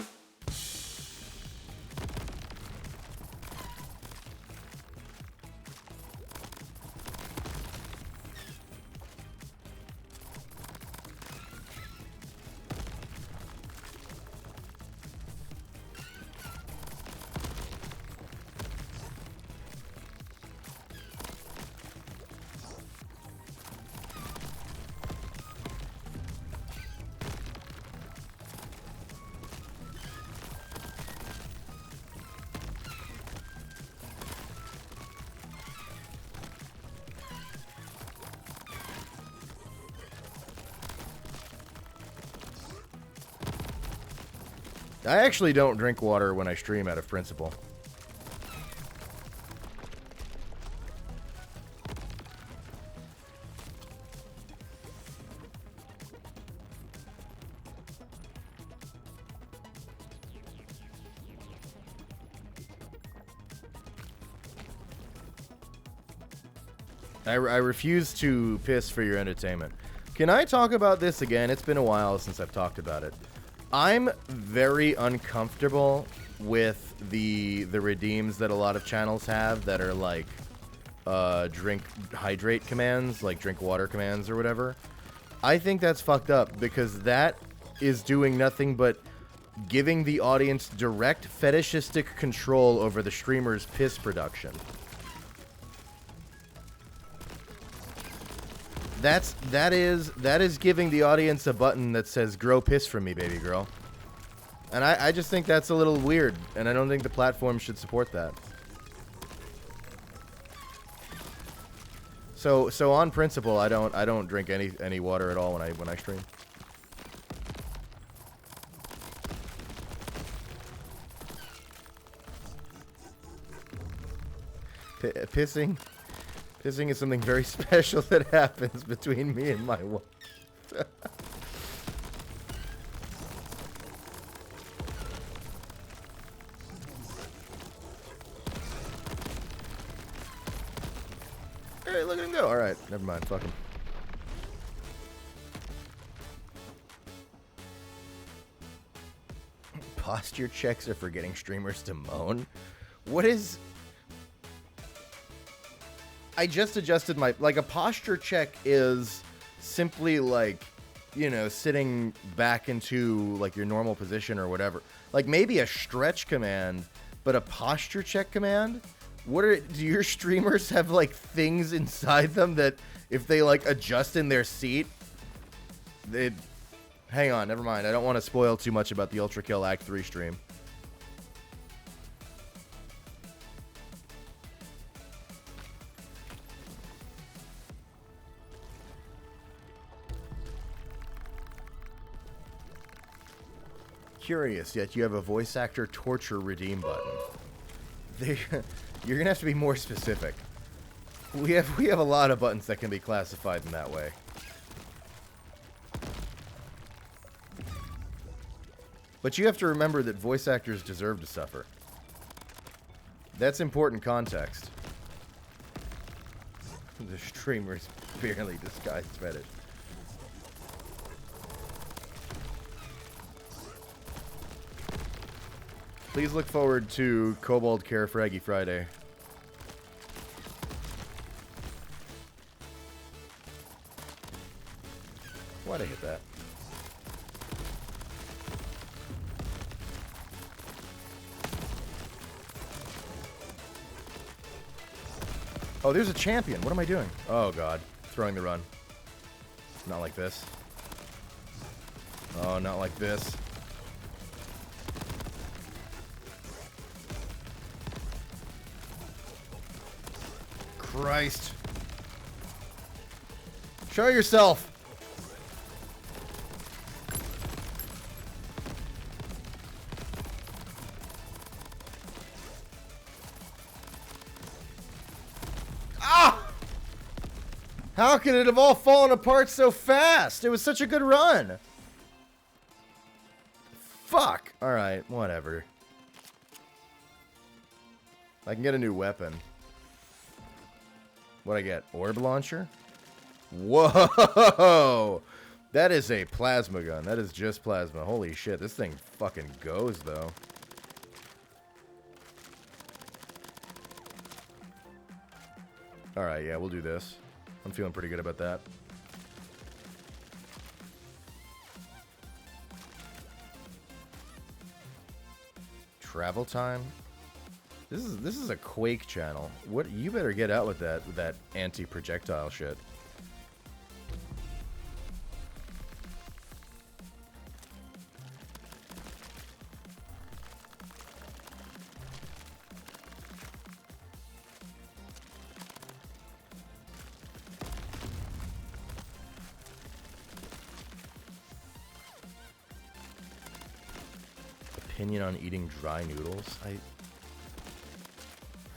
I actually don't drink water when I stream out of principle. I refuse to piss for your entertainment. Can I talk about this again? It's been a while since I've talked about it. I'm very uncomfortable with the redeems that a lot of channels have that are like hydrate commands, like drink water commands or whatever. I think that's fucked up because that is doing nothing but giving the audience direct fetishistic control over the streamer's piss production. That is giving the audience a button that says "Grow piss from me, baby girl," and I just think that's a little weird, and I don't think the platform should support that. So on principle, I don't drink any water at all when I stream. Pissing is something very special that happens between me and my wife. Hey, look at him go. All right, never mind. Fuck him. Posture checks are for getting streamers to moan. What is... I just adjusted my... Like, a posture check is simply, like, you know, sitting back into, like, your normal position or whatever. Like, maybe a stretch command, but a posture check command? What are... Do your streamers have, like, things inside them that if they, like, adjust in their seat, they'd... Hang on, never mind. I don't want to spoil too much about the Ultra Kill Act 3 stream. Curious, yet you have a voice actor torture redeem button. You're gonna have to be more specific. We have a lot of buttons that can be classified in that way. But you have to remember that voice actors deserve to suffer. That's important context. The streamer's barely disguised fetish. Please look forward to Kobold Care Fraggy Friday. Why'd I hit that? Oh, there's a champion. What am I doing? Oh, God. Throwing the run. Not like this. Oh, not like this. Christ. Show yourself. How could it have all fallen apart so fast? It was such a good run. Fuck. Alright, whatever. I can get a new weapon. What'd I get? Orb launcher? Whoa! That is a plasma gun. That is just plasma. Holy shit, this thing fucking goes, though. Alright, yeah, we'll do this. I'm feeling pretty good about that. Travel time? This is a Quake channel. What you better get out with that anti-projectile shit. Opinion on eating dry noodles? I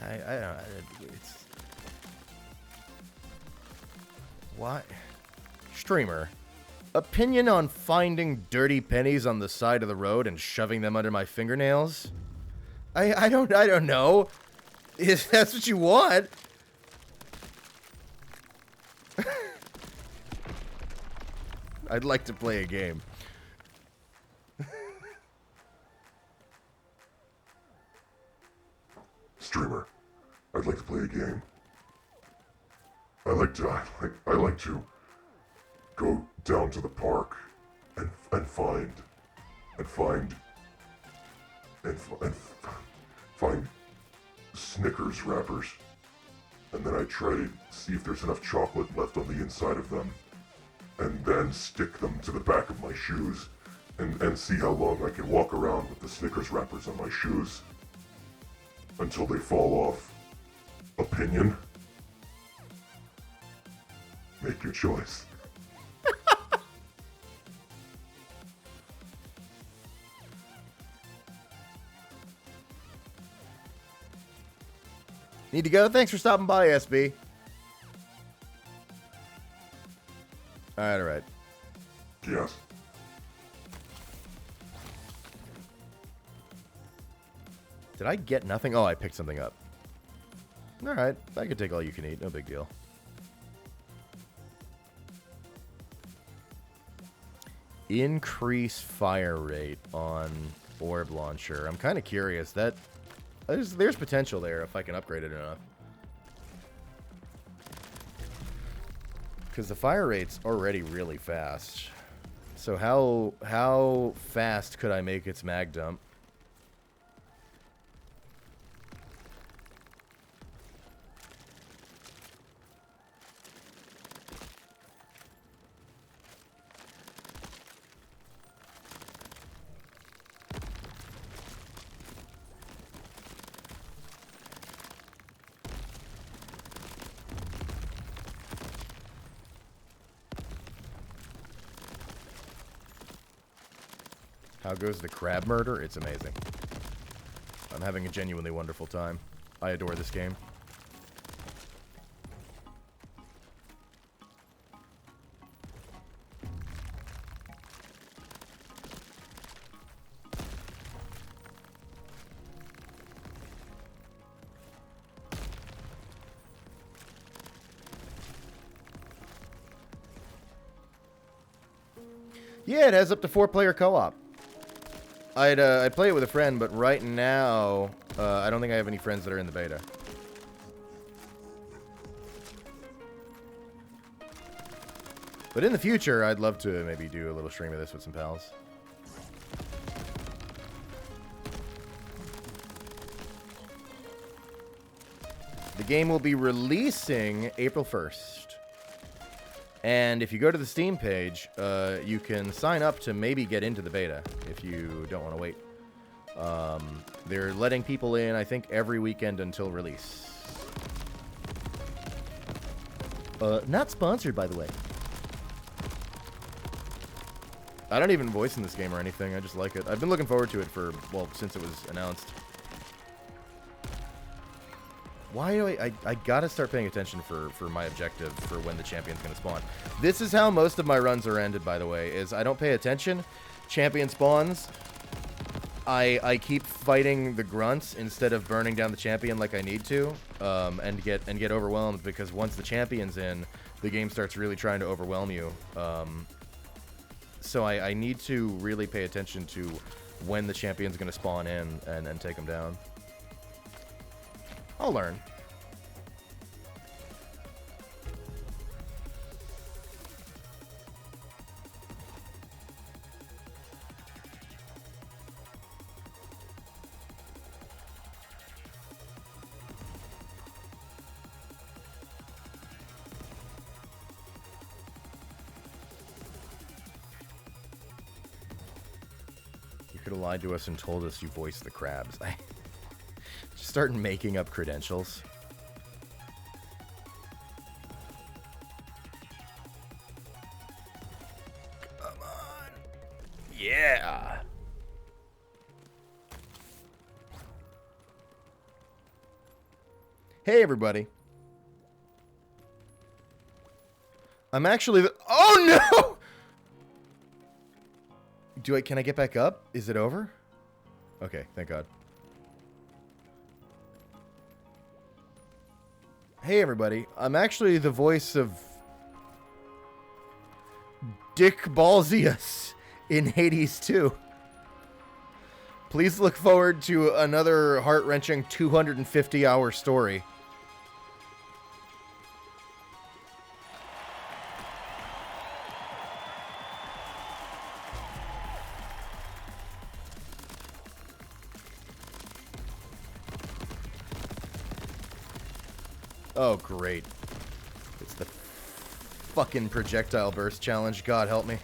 don't know. It's... Why? Streamer. Opinion on finding dirty pennies on the side of the road and shoving them under my fingernails? I don't know. If that's what you want. I'd like to play a game. Streamer, I'd like to play a game. I like to go down to the park and find Snickers wrappers, and then I try to see if there's enough chocolate left on the inside of them, and then stick them to the back of my shoes, and see how long I can walk around with the Snickers wrappers on my shoes until they fall off. Opinion? Make your choice. Need to go? Thanks for stopping by, SB. Alright. Yes. Did I get nothing? Oh, I picked something up. Alright, I could take all you can eat. No big deal. Increase fire rate on orb launcher. I'm kind of curious. There's potential there if I can upgrade it enough. Because the fire rate's already really fast. So how fast could I make its mag dump? How goes the crab murder? It's amazing. I'm having a genuinely wonderful time. I adore this game. Yeah, it has up to 4-player co-op. I'd play it with a friend, but right now, I don't think I have any friends that are in the beta. But in the future, I'd love to maybe do a little stream of this with some pals. The game will be releasing April 1st. And if you go to the Steam page, you can sign up to maybe get into the beta if you don't want to wait. They're letting people in, I think, every weekend until release. Not sponsored, by the way. I don't even voice in this game or anything. I just like it. I've been looking forward to it for, well, since it was announced. Why do I gotta start paying attention for my objective for when the champion's gonna spawn. This is how most of my runs are ended, by the way, is I don't pay attention. Champion spawns. I keep fighting the grunts instead of burning down the champion like I need to, and get overwhelmed, because once the champion's in, the game starts really trying to overwhelm you. So I need to really pay attention to when the champion's gonna spawn in and take them down. I'll learn. You could have lied to us and told us you voiced the crabs. Just start making up credentials. Come on. Yeah. Hey, everybody. I'm actually oh, no! Can I get back up? Is it over? Okay, thank God. Hey, everybody. I'm actually the voice of Dick Ballsius in Hades 2. Please look forward to another heart-wrenching 250-hour story. Oh, great. It's the fucking projectile burst challenge. God help me.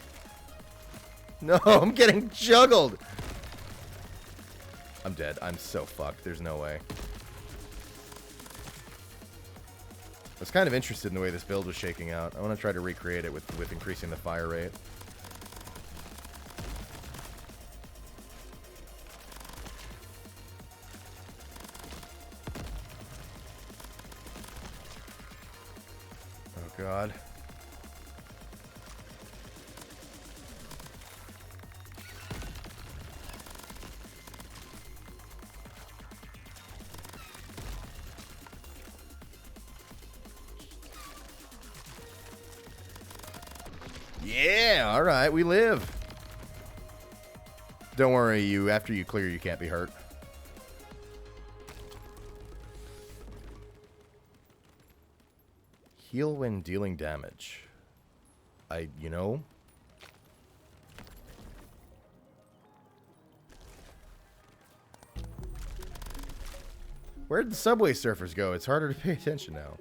No, I'm getting juggled. I'm dead. I'm so fucked. There's no way. I was kind of interested in the way this build was shaking out. I want to try to recreate it with increasing the fire rate. God. Yeah, all right, we live. don't worry, after you clear, you can't be hurt. Heal when dealing damage. You know? Where'd the Subway Surfers go? It's harder to pay attention now.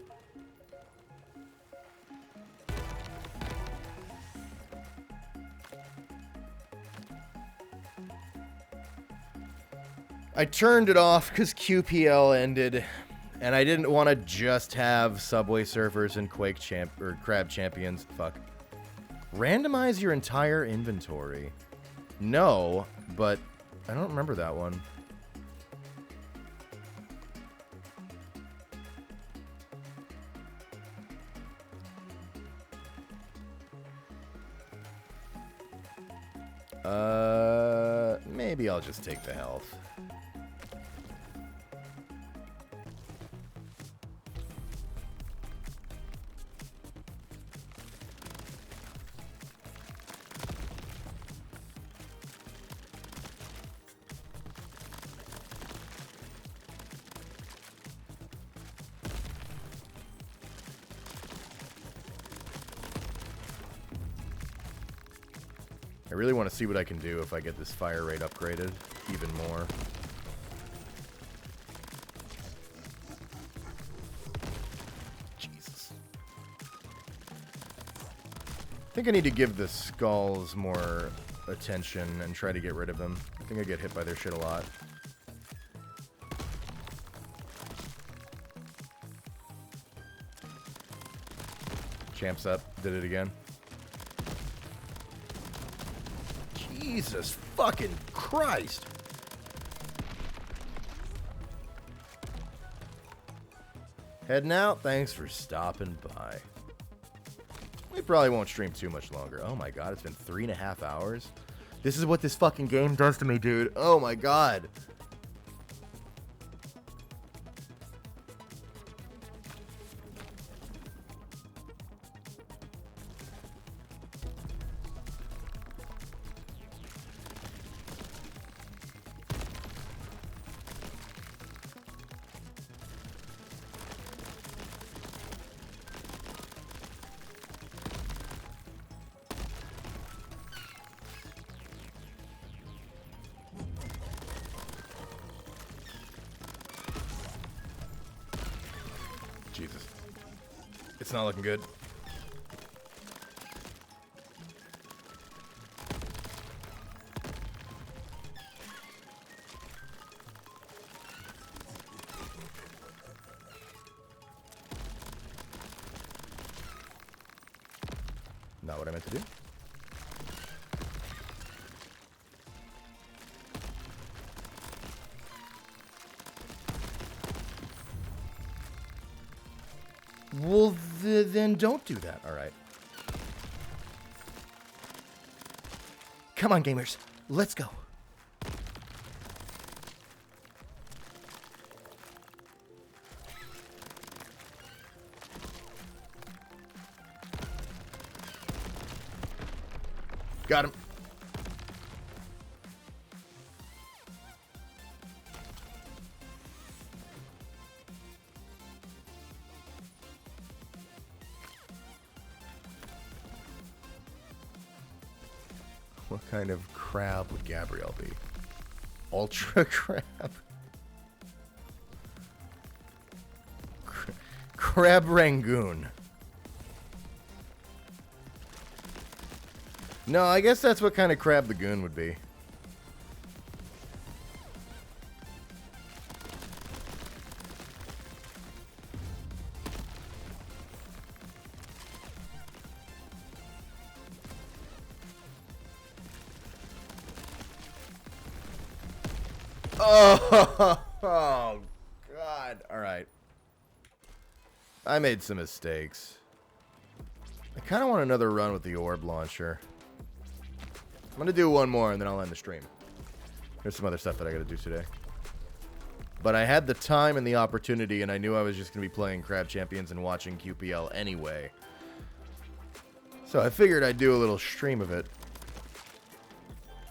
I turned it off because QPL ended, and I didn't want to just have Subway Surfers and Qrab Champions. Fuck. Randomize your entire inventory. No, but I don't remember that one. Maybe I'll just take the health. I really want to see what I can do if I get this fire rate upgraded even more. Jesus. I think I need to give the skulls more attention and try to get rid of them. I think I get hit by their shit a lot. Champs up. Did it again. Jesus fucking Christ. Heading out. Thanks for stopping by. We probably won't stream too much longer. Oh my god, it's been 3.5 hours. This is what this fucking game does to me, dude. Oh my god. Jesus. It's not looking good. Not what I meant to do. Well, then don't do that. All right. Come on, gamers. Let's go. Got him. What kind of crab would Gabrielle be? Ultra crab? Crab Rangoon. No, I guess that's what kind of crab the goon would be. Oh, God. All right. I made some mistakes. I kind of want another run with the orb launcher. I'm going to do one more and then I'll end the stream. There's some other stuff that I got to do today. But I had the time and the opportunity, and I knew I was just going to be playing Qrab Champions and watching QPL anyway. So I figured I'd do a little stream of it.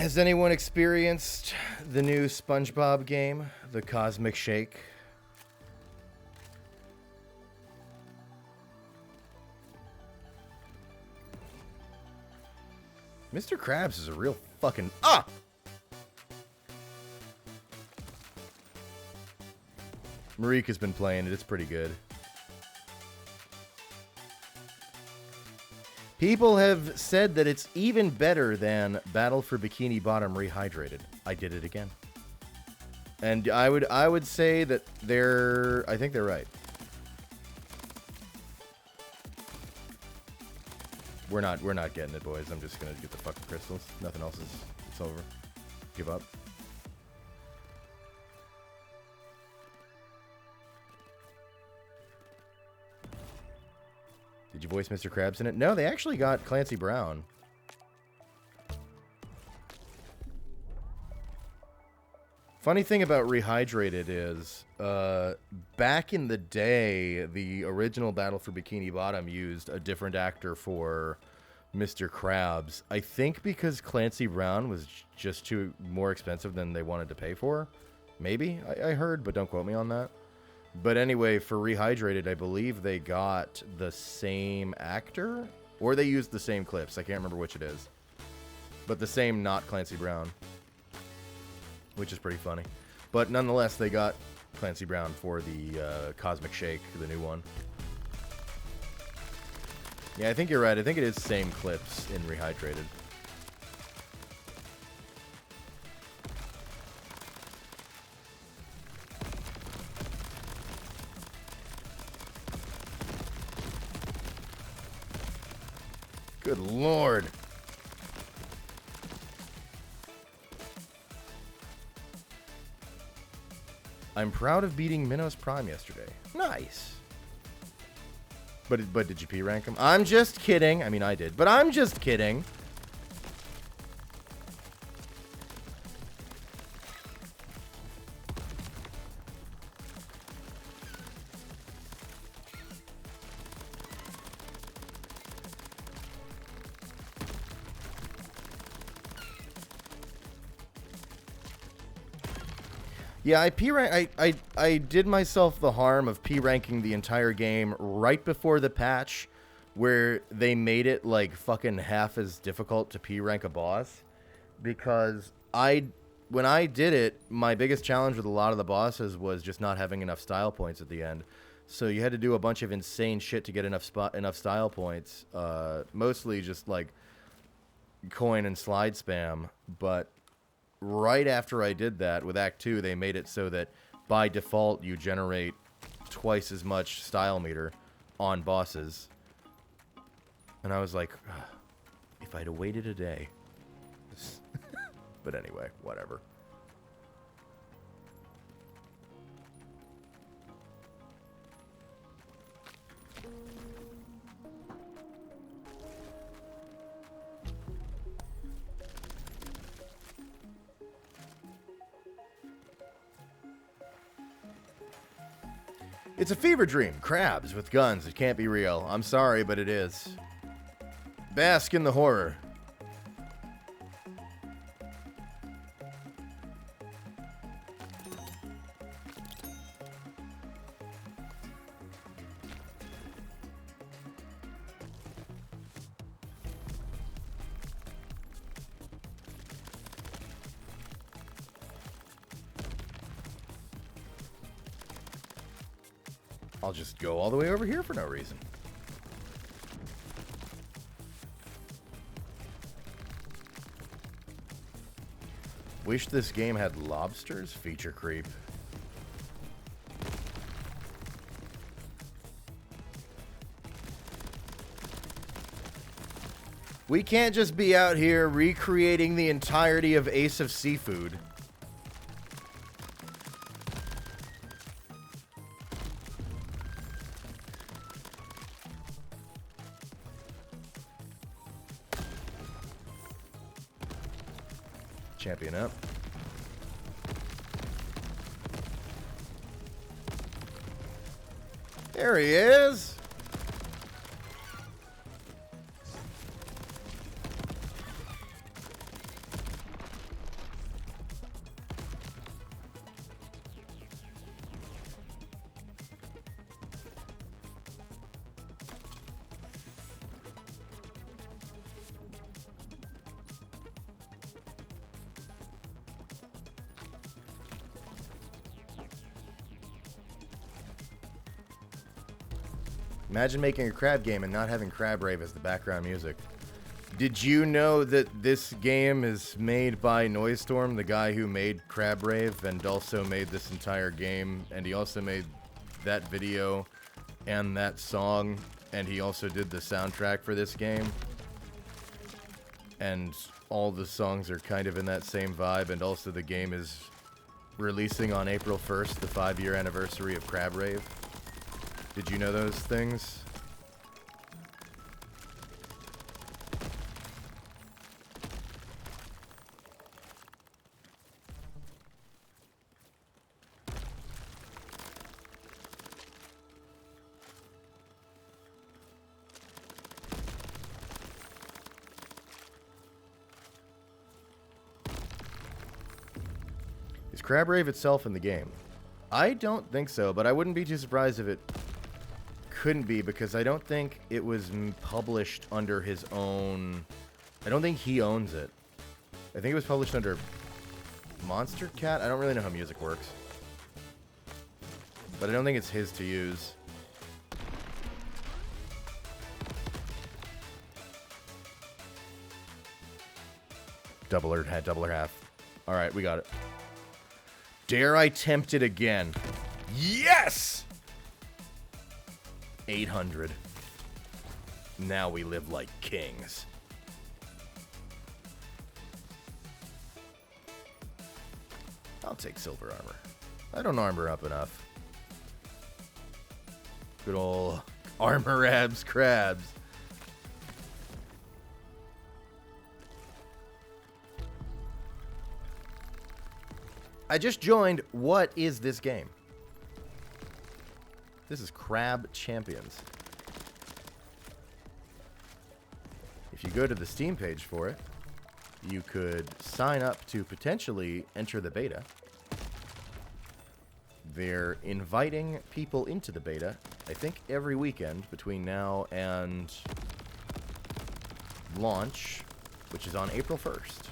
Has anyone experienced the new SpongeBob game, the Cosmic Shake? Mr. Krabs is a real fucking... Ah! Marika's been playing it. It's pretty good. People have said that it's even better than Battle for Bikini Bottom Rehydrated. I did it again. And I would say that I think they're right. We're not getting it, boys. I'm just gonna get the fucking crystals. Nothing else it's over. Give up. Did you voice Mr. Krabs in it? No, they actually got Clancy Brown. Funny thing about Rehydrated is, back in the day, the original Battle for Bikini Bottom used a different actor for Mr. Krabs. I think because Clancy Brown was just too more expensive than they wanted to pay for. Maybe? I heard, but don't quote me on that. But anyway, for Rehydrated, I believe they got the same actor, or they used the same clips. I can't remember which it is. But the same, not Clancy Brown. Which is pretty funny. But nonetheless, they got Clancy Brown for the Cosmic Shake, the new one. Yeah, I think you're right. I think it is the same clips in Rehydrated. Good lord. I'm proud of beating Minos Prime yesterday. Nice. But did you P rank him? I'm just kidding. I mean, I did, but I'm just kidding. Yeah, I did myself the harm of P-ranking the entire game right before the patch where they made it like fucking half as difficult to P-rank a boss, because when I did it, my biggest challenge with a lot of the bosses was just not having enough style points at the end. So you had to do a bunch of insane shit to get enough style points, mostly just like coin and slide spam, but right after I did that, with Act 2, they made it so that by default you generate twice as much style meter on bosses. And I was like, if I'd have waited a day. But anyway, whatever. It's a fever dream. Crabs with guns. It can't be real. I'm sorry, but it is. Bask in the horror. I'll just go all the way over here for no reason. Wish this game had lobsters? Feature creep. We can't just be out here recreating the entirety of Ace of Seafood. Champion up. There he is. Imagine making a crab game and not having Crab Rave as the background music. Did you know that this game is made by Noisestorm, the guy who made Crab Rave and also made this entire game, and he also made that video and that song, and he also did the soundtrack for this game? And all the songs are kind of in that same vibe, and also the game is releasing on April 1st, the 5-year anniversary of Crab Rave. Did you know those things? Is Crab Rave itself in the game? I don't think so, but I wouldn't be too surprised if it couldn't be, because I don't think it was published under his own... I don't think he owns it. I think it was published under Monster Cat? I don't really know how music works. But I don't think it's his to use. Double or half. Alright, we got it. Dare I tempt it again? Yes! 800. Now we live like kings. I'll take silver armor. I don't armor up enough. Good ol' armor abs crabs. I just joined. What is this game? This is Qrab Champions. If you go to the Steam page for it, you could sign up to potentially enter the beta. They're inviting people into the beta, I think every weekend between now and launch, which is on April 1st.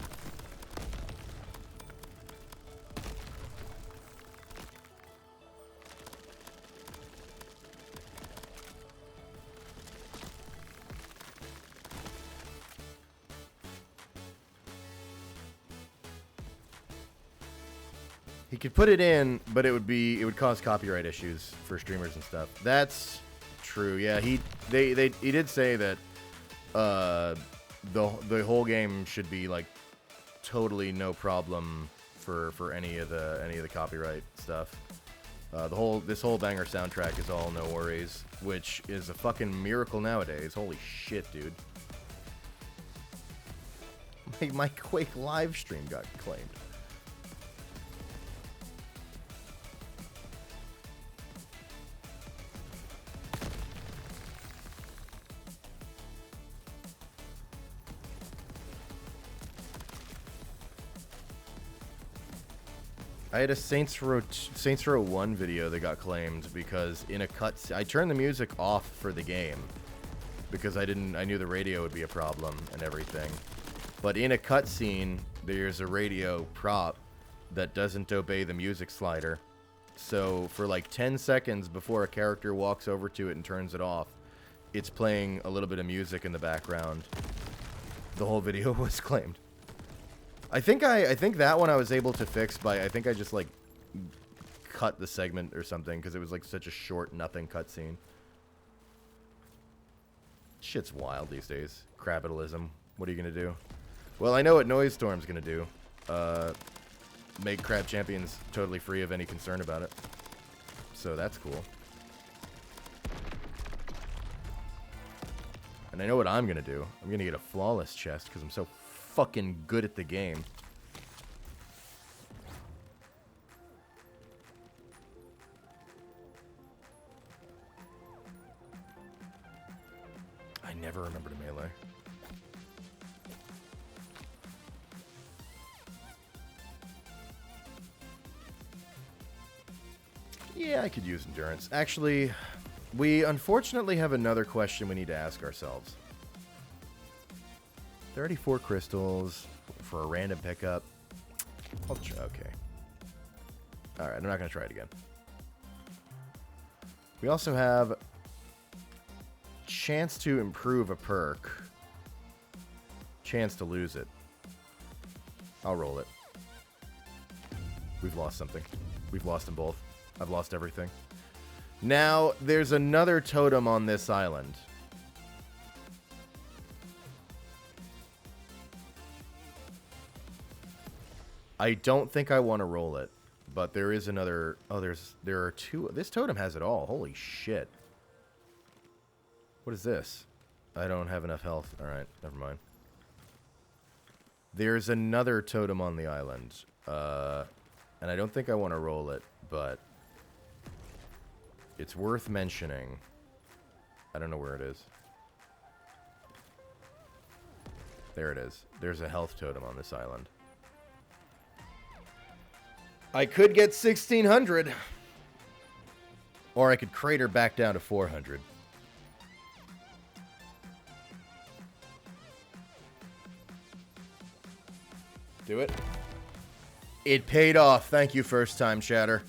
He could put it in, but it would cause copyright issues for streamers and stuff. That's true. Yeah, he did say that the whole game should be like totally no problem for any of the copyright stuff. This whole banger soundtrack is all no worries, which is a fucking miracle nowadays. Holy shit, dude. My Quake live stream got claimed. I had a Saints Row 1 video that got claimed because in a cutscene, I turned the music off for the game because I knew the radio would be a problem and everything. But in a cutscene, there's a radio prop that doesn't obey the music slider. So for like 10 seconds before a character walks over to it and turns it off, it's playing a little bit of music in the background. The whole video was claimed. I think that one I was able to fix by, I think I just like cut the segment or something because it was like such a short nothing cutscene. Shit's wild these days. Crabitalism. What are you gonna do? Well, I know what Noisestorm's gonna do. Make Qrab Champions totally free of any concern about it. So that's cool. And I know what I'm gonna do. I'm gonna get a flawless chest because I'm so fucking good at the game. I never remember to melee. Yeah, I could use endurance. Actually, we unfortunately have another question we need to ask ourselves. 34 crystals for a random pickup. Okay. Alright, I'm not going to try it again. We also have chance to improve a perk. Chance to lose it. I'll roll it. We've lost something. We've lost them both. I've lost everything. Now, there's another totem on this island. I don't think I want to roll it, but there is another... Oh, there are two... This totem has it all. Holy shit. What is this? I don't have enough health. Alright, never mind. There's another totem on the island. And I don't think I want to roll it, but... It's worth mentioning. I don't know where it is. There it is. There's a health totem on this island. I could get 1,600. Or I could crater back down to 400. Do it. It paid off. Thank you, first time chatter.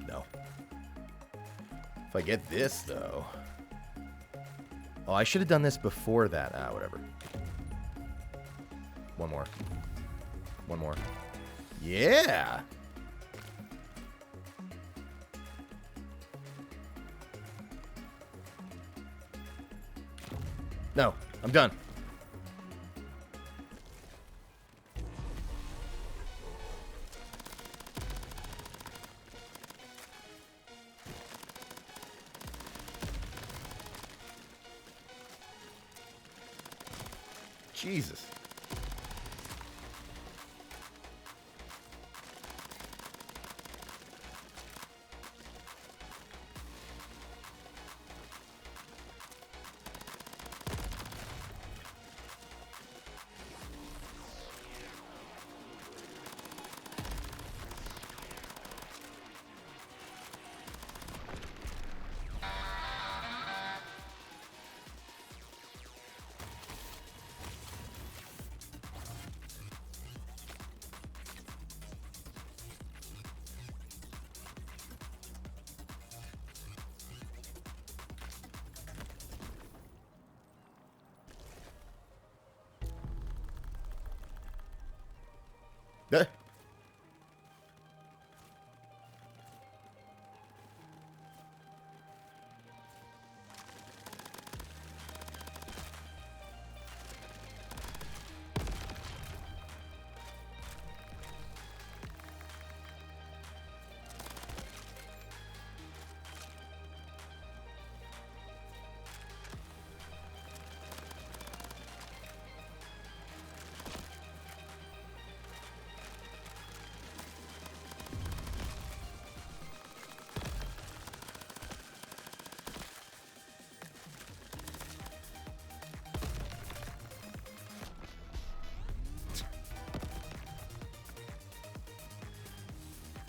No. If I get this, though... Oh, I should have done this before that. Ah, whatever. One more. One more. Yeah! No, I'm done. Jesus.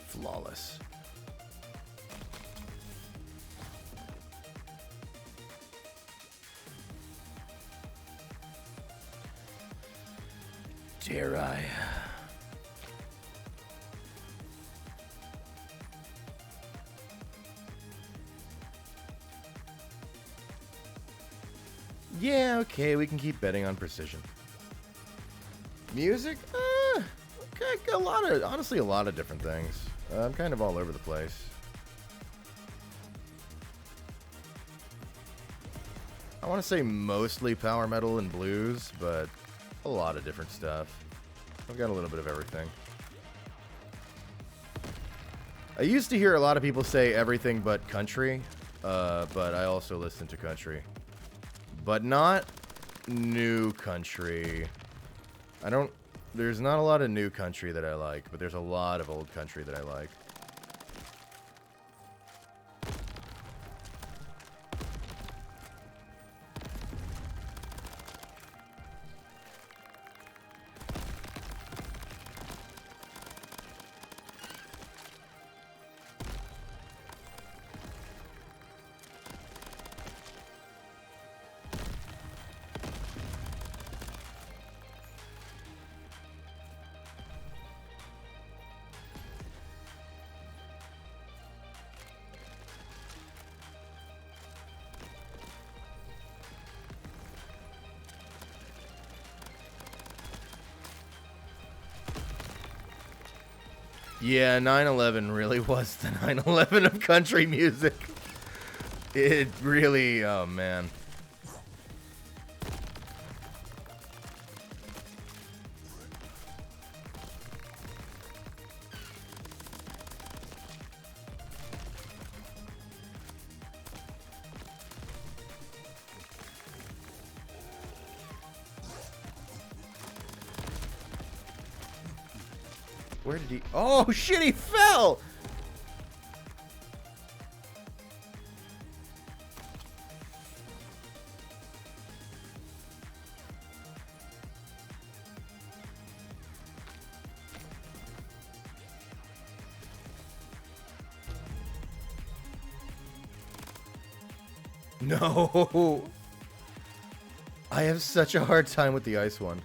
Flawless. Dare I? Yeah, okay, we can keep betting on precision. Music? Okay, honestly, a lot of different things. I'm kind of all over the place. I want to say mostly power metal and blues, but a lot of different stuff. I've got a little bit of everything. I used to hear a lot of people say everything but country, but I also listen to country. But not new country. There's not a lot of new country that I like, but there's a lot of old country that I like. Yeah, 9/11 really was the 9/11 of country music. It really, oh man. Where did he? Oh shit, he fell! No! I have such a hard time with the ice one.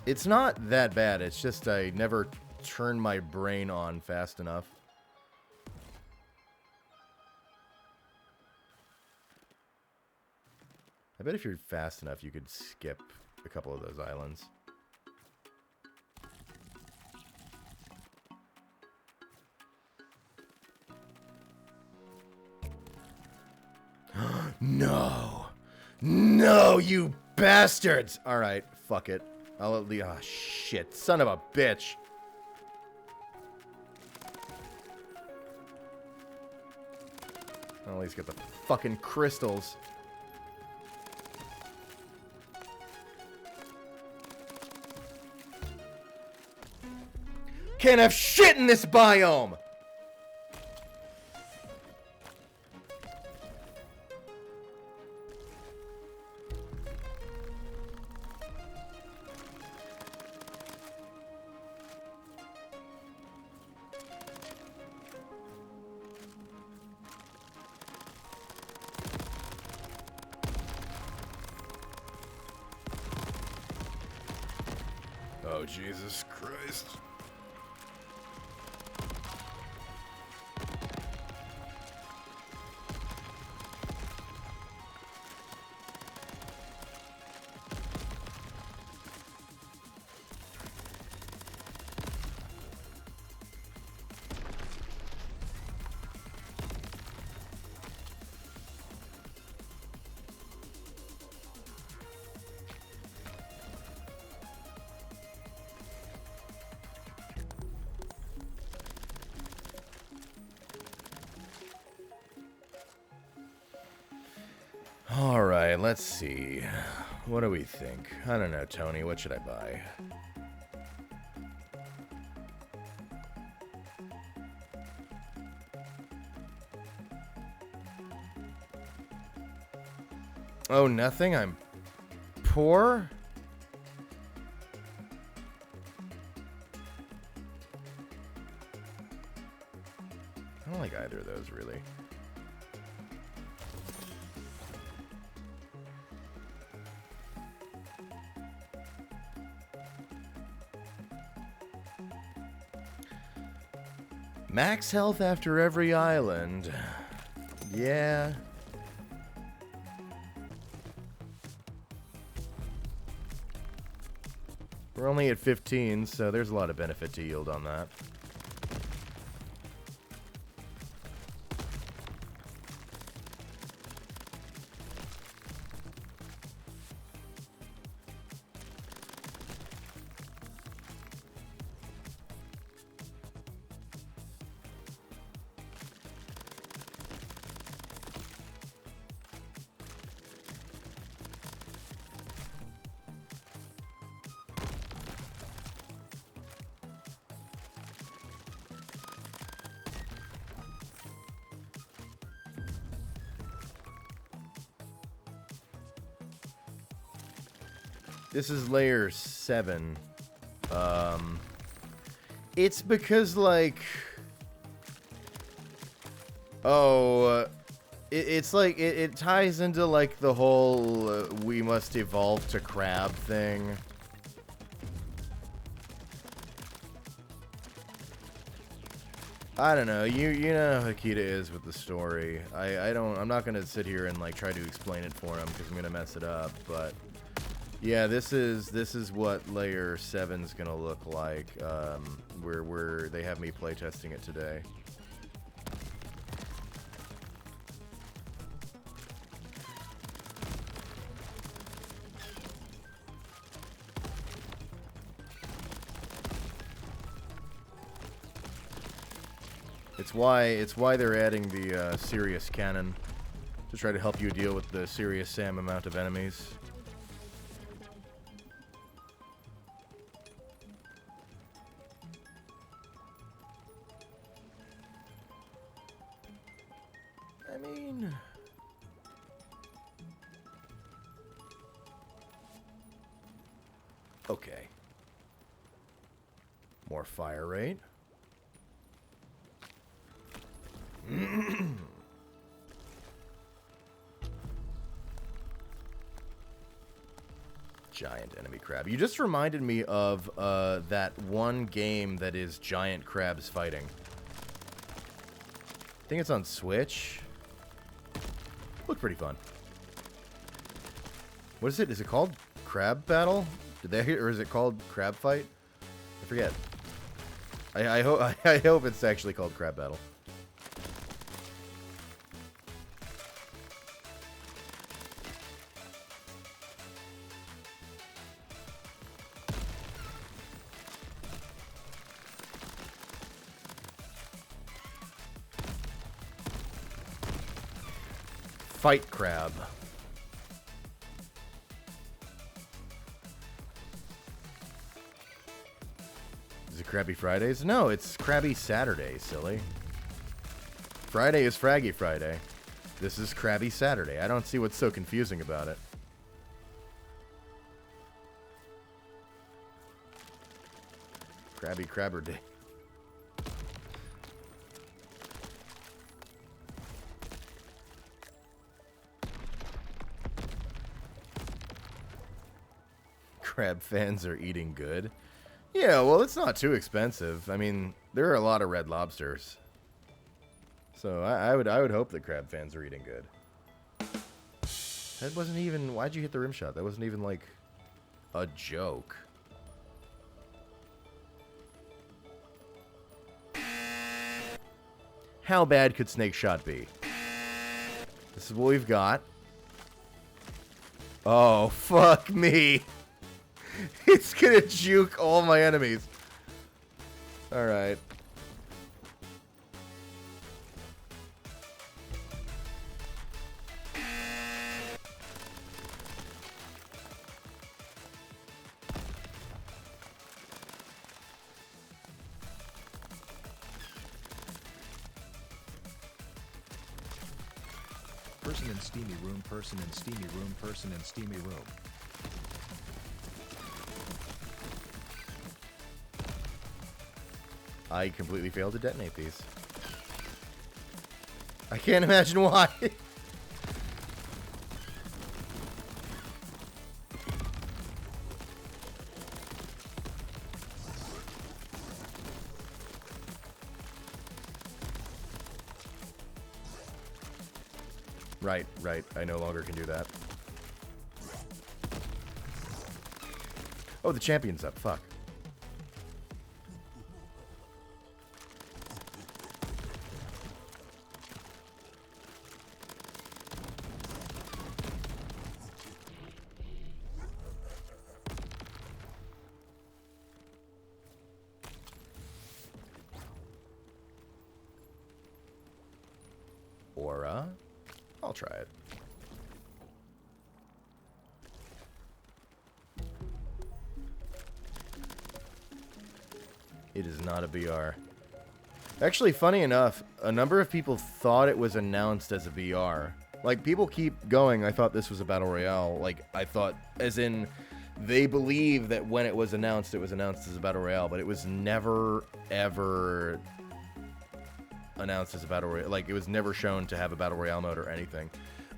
It's not that bad, it's just I never turn my brain on fast enough. I bet if you're fast enough, you could skip a couple of those islands. No! No, you bastards! Alright, fuck it. I'll at least. Oh, shit. Son of a bitch. I'll at least get the fucking crystals. Can't have shit in this biome! Oh, Jesus Christ. Alright, let's see. What do we think? I don't know, Tony. What should I buy? Oh, nothing? I'm poor? I don't like either of those, really. Max health after every island. Yeah. We're only at 15, so there's a lot of benefit to yield on that. This is layer 7. It's because, like... Oh, it's like, it ties into, like, the whole we must evolve to Qrab thing. I don't know. You know how Akita is with the story. I'm not gonna sit here and, like, try to explain it for him because I'm gonna mess it up, but... Yeah, this is what layer 7's gonna look like. Where they have me playtesting it today. It's why they're adding the serious cannon to try to help you deal with the serious Sam amount of enemies. I mean, okay. More fire rate. Giant enemy crab. You just reminded me of that one game that is giant crabs fighting. I think it's on Switch. Looked pretty fun. What is it? Is it called Crab Battle? Or is it called Crab Fight? I forget. I hope it's actually called Crab Battle. Fight crab. Is it Krabby Fridays? No, it's Krabby Saturday, silly. Friday is Fraggy Friday. This is Krabby Saturday. I don't see what's so confusing about it. Krabby Crabber Day. Crab fans are eating good. Yeah, well, it's not too expensive. I mean, there are a lot of Red Lobsters. So I would hope that crab fans are eating good. That wasn't even... Why'd you hit the rim shot? That wasn't even, like, a joke. How bad could Snake Shot be? This is what we've got. Oh, fuck me. It's gonna juke all my enemies. Alright. Person in steamy room, person in steamy room, person in steamy room. I completely failed to detonate these. I can't imagine why. Right. I no longer can do that. Oh, the champion's up. Fuck. Aura? I'll try it. It is not a BR. Actually, funny enough, a number of people thought it was announced as a BR. Like, people keep going, I thought this was a Battle Royale. Like, I thought, as in, they believe that when it was announced as a Battle Royale, but it was never, ever announced as a Battle Royale. Like, it was never shown to have a Battle Royale mode or anything.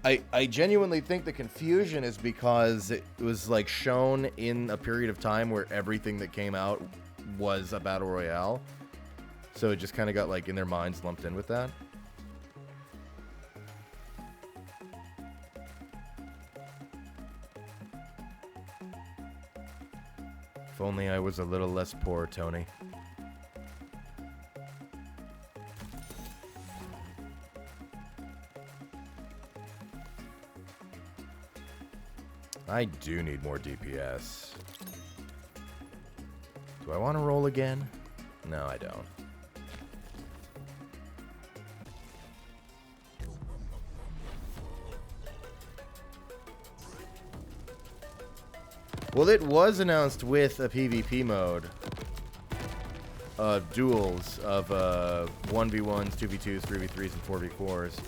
I genuinely think the confusion is because it was, like, shown in a period of time where everything that came out was a Battle Royale. So it just kind of got, like, in their minds lumped in with that. If only I was a little less poor, Tony. I do need more DPS. Do I want to roll again? No, I don't. Well, it was announced with a PvP mode. Duels of 1v1s, 2v2s, 3v3s, and 4v4s.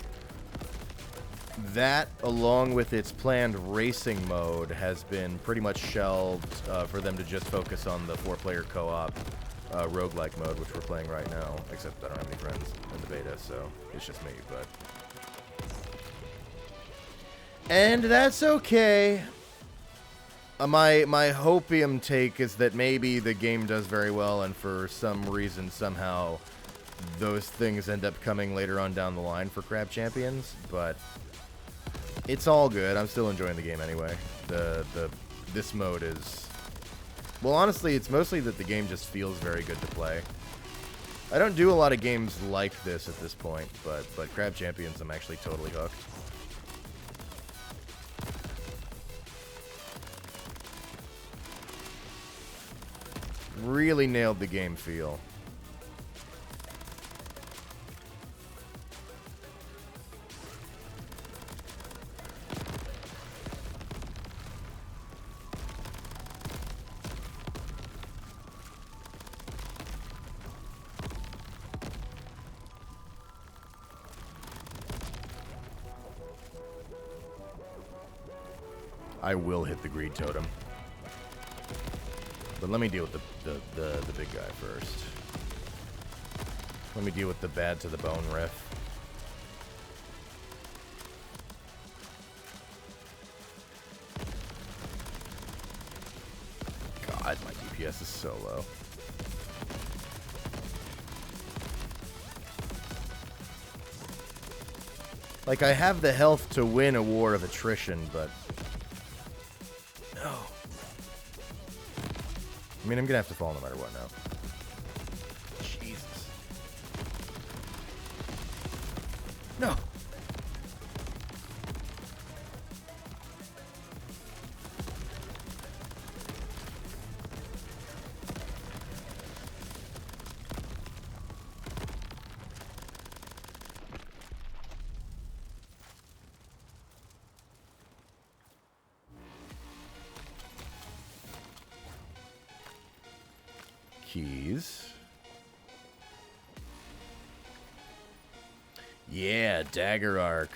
That, along with its planned racing mode, has been pretty much shelved for them to just focus on the 4-player co-op roguelike mode, which we're playing right now. Except I don't have any friends in the beta, so it's just me, but... And that's okay. My hopium take is that maybe the game does very well, and for some reason, somehow, those things end up coming later on down the line for Qrab Champions, but it's all good. I'm still enjoying the game anyway. This mode is... Well, honestly, it's mostly that the game just feels very good to play. I don't do a lot of games like this at this point, but Qrab Champions, I'm actually totally hooked. Really nailed the game feel. I will hit the greed totem. But let me deal with the big guy first. Let me deal with the bad to the bone riff. God, my DPS is so low. Like, I have the health to win a war of attrition, but... No. I mean, I'm gonna have to fall no matter what now. Jesus. No. Keys. Yeah, dagger arc.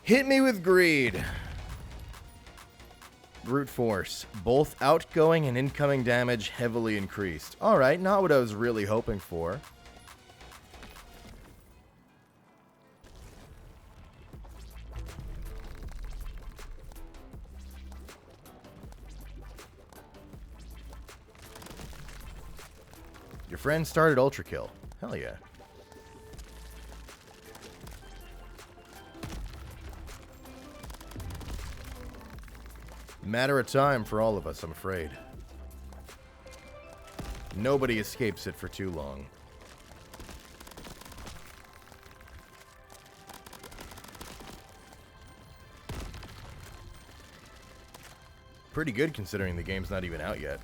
Hit me with greed. Brute force. Both outgoing and incoming damage heavily increased. Alright, not what I was really hoping for. Your friend started Ultra Kill. Hell yeah. Matter of time for all of us, I'm afraid. Nobody escapes it for too long. Pretty good considering the game's not even out yet.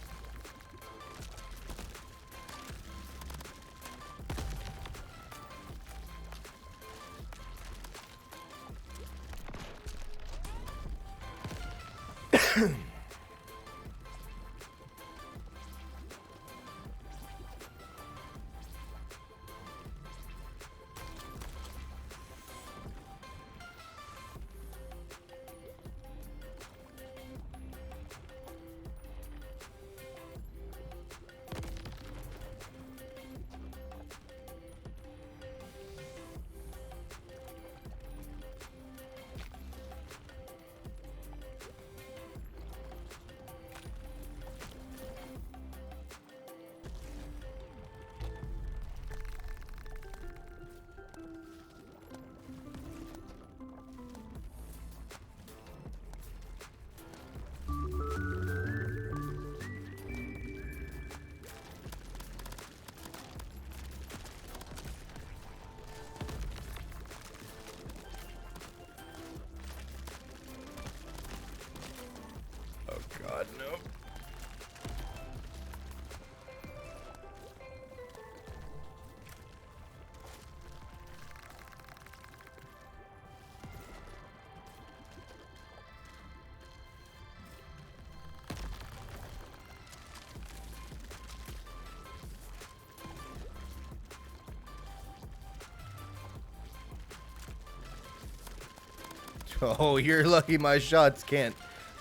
Oh, you're lucky my shots can't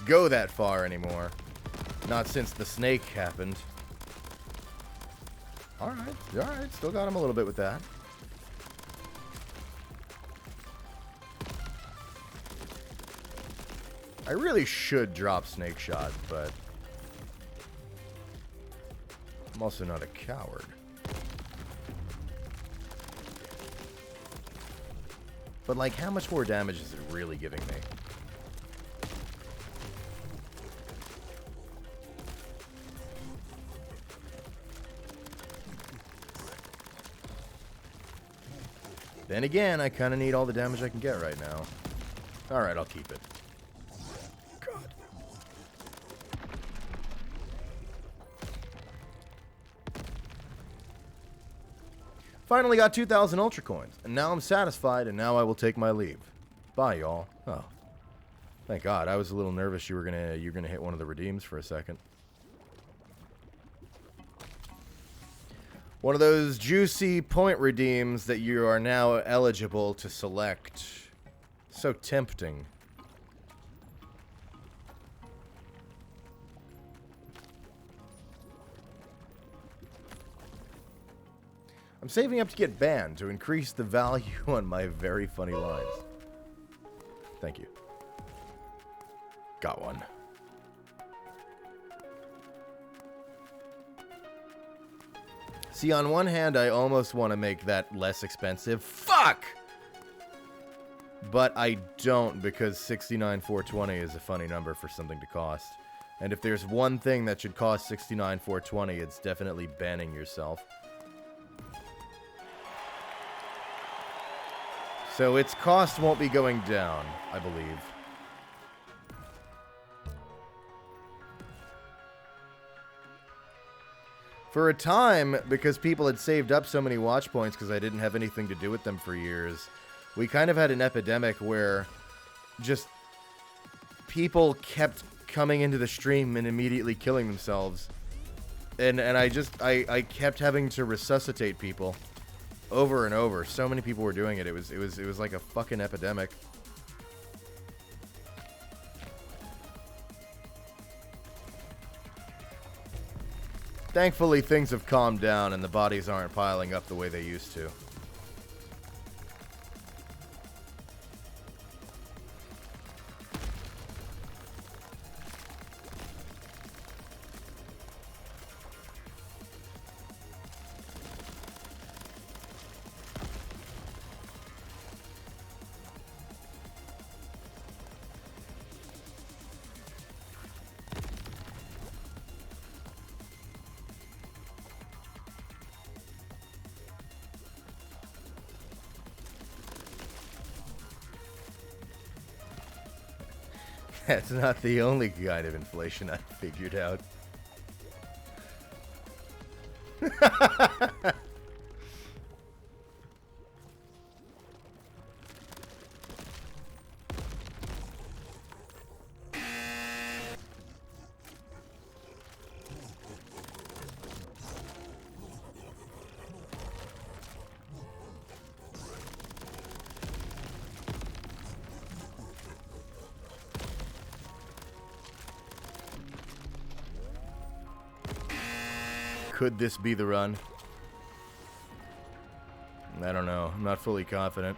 go that far anymore. Not since the snake happened. Alright, still got him a little bit with that. I really should drop snake shot, but I'm also not a coward. But like, how much more damage is it really giving me? Then again, I kind of need all the damage I can get right now. Alright, I'll keep it. God. Finally got 2,000 Ultra Coins, and now I'm satisfied, and now I will take my leave. Bye, y'all. Oh. Thank God, I was a little nervous you were gonna hit one of the redeems for a second. One of those juicy point redeems that you are now eligible to select. So tempting. I'm saving up to get banned to increase the value on my very funny lines. Thank you. Got one. See, on one hand, I almost want to make that less expensive. Fuck! But I don't, because 69,420 is a funny number for something to cost. And if there's one thing that should cost 69,420, it's definitely banning yourself. So its cost won't be going down, I believe. For a time, because people had saved up so many watch points because I didn't have anything to do with them for years, we kind of had an epidemic where just people kept coming into the stream and immediately killing themselves. And I kept having to resuscitate people over and over. So many people were doing it. It was like a fucking epidemic. Thankfully, things have calmed down and the bodies aren't piling up the way they used to. That's not the only kind of inflation I figured out. Could this be the run? I don't know. I'm not fully confident.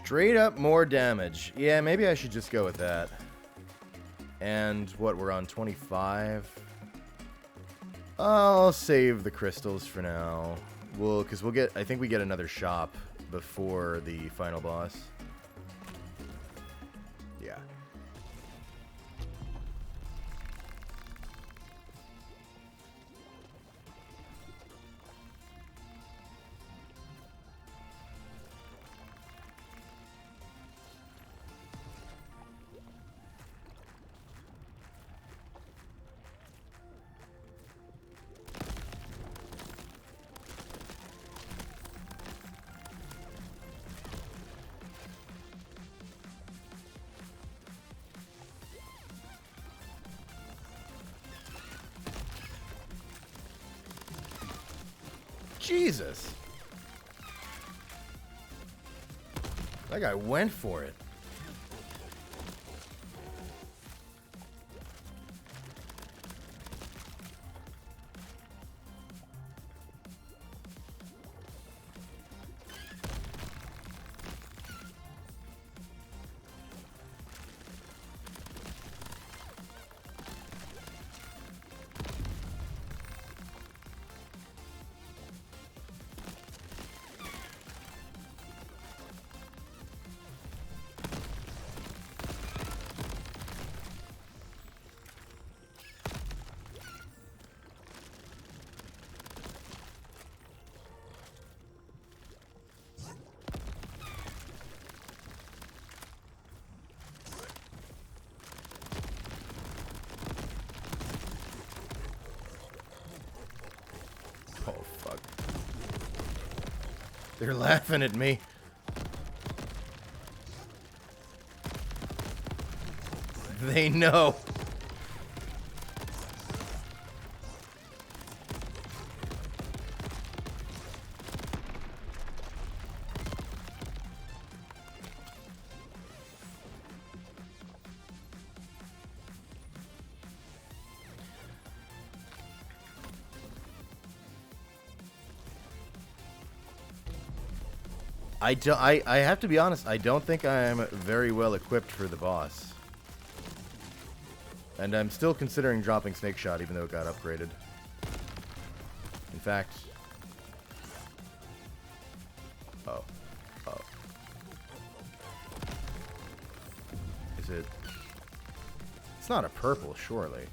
Straight up more damage. Yeah, maybe I should just go with that. And what, we're on 25? I'll save the crystals for now. Because we'll get, I think we get another shop before the final boss. Yeah. Jesus. That guy went for it. Oh, fuck. They're laughing at me. They know. I have to be honest, I don't think I'm very well equipped for the boss. And I'm still considering dropping Snake Shot even though it got upgraded. In fact... Oh. Oh. Is it... It's not a purple, surely.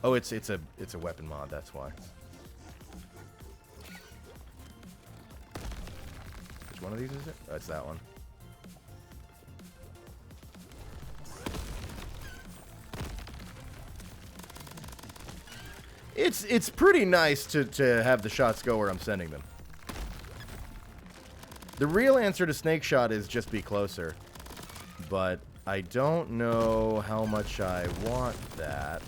Oh, it's a weapon mod, that's why. Which one of these is it? Oh, it's that one. It's pretty nice to have the shots go where I'm sending them. The real answer to Snake Shot is just be closer. But I don't know how much I want that.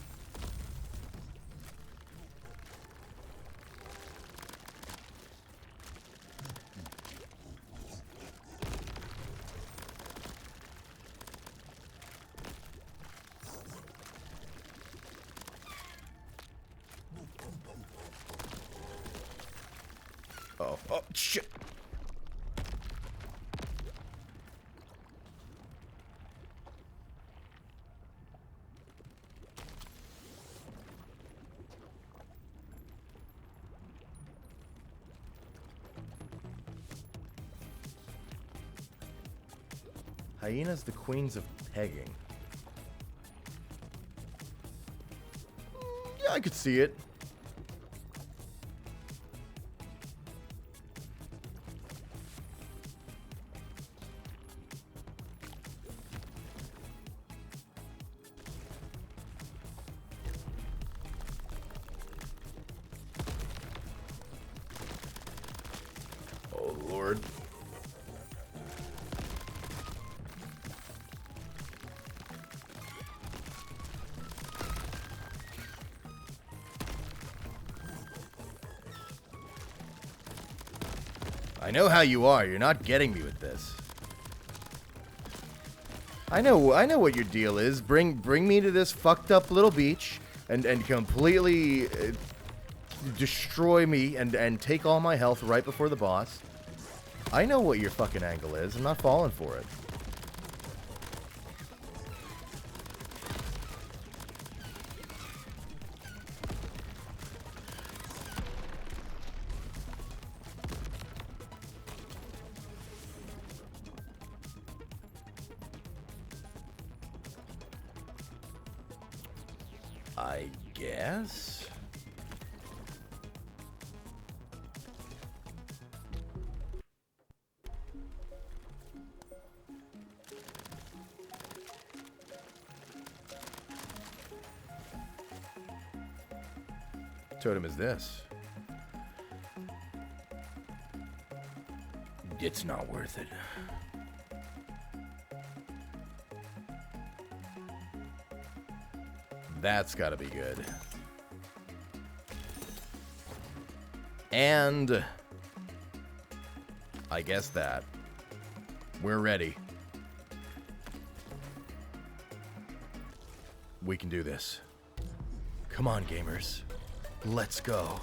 Oh, oh, shit. Hyenas, the queens of pegging. Yeah, I could see it. Oh, Lord. I know how you are. You're not getting me with this. I know what your deal is. Bring me to this fucked up little beach and completely destroy me and take all my health right before the boss. I know what your fucking angle is. I'm not falling for it. I guess? Totem is this? It's not worth it. That's gotta be good. And I guess that we're ready. We can do this. Come on, gamers. Let's go.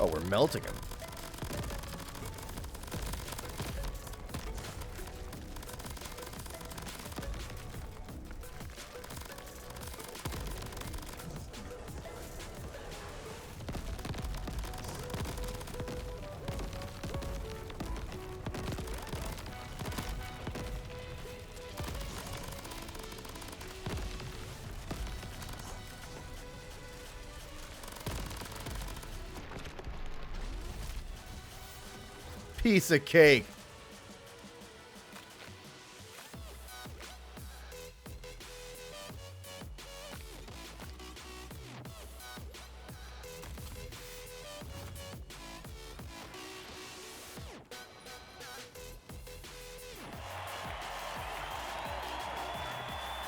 Oh, we're melting him. Piece of cake.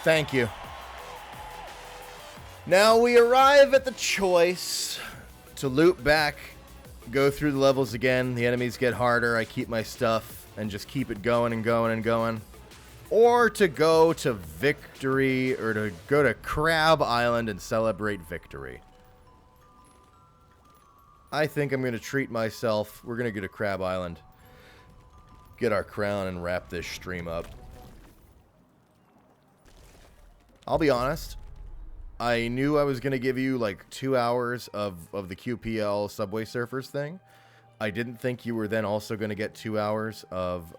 Thank you. Now we arrive at the choice to loop back, go through the levels again. The enemies get harder. I keep my stuff and just keep it going and going and going. Or to go to victory, or to go to Qrab Island and celebrate victory. I think I'm going to treat myself. We're going to go to Qrab Island, get our crown, and wrap this stream up. I'll be honest. I knew I was going to give you like 2 hours of the QPL Subway Surfers thing. I didn't think you were then also going to get 2 hours of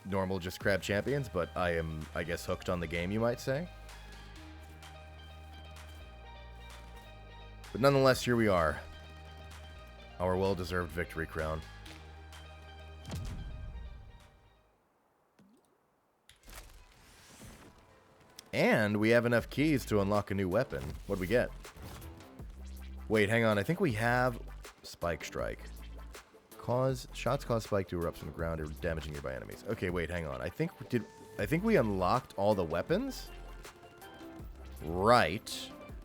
normal just Qrab Champions, but I am, I guess, hooked on the game, you might say. But nonetheless, here we are. Our well-deserved victory crown. And we have enough keys to unlock a new weapon. What do we get? Wait, hang on. I think we have Spike Strike. Shots cause spike to erupt from the ground or damaging nearby enemies. Okay, wait, hang on. I think we unlocked all the weapons? Right.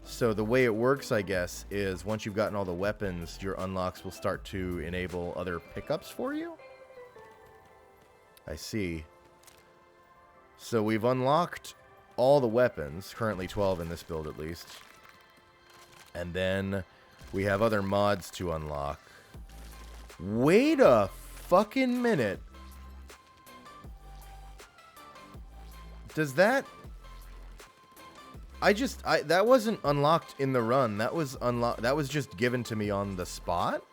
So the way it works, I guess, is once you've gotten all the weapons, your unlocks will start to enable other pickups for you? I see. So we've unlocked all the weapons, currently 12 in this build at least. And then we have other mods to unlock. Wait a fucking minute. Does that... that wasn't unlocked in the run. That was just given to me on the spot.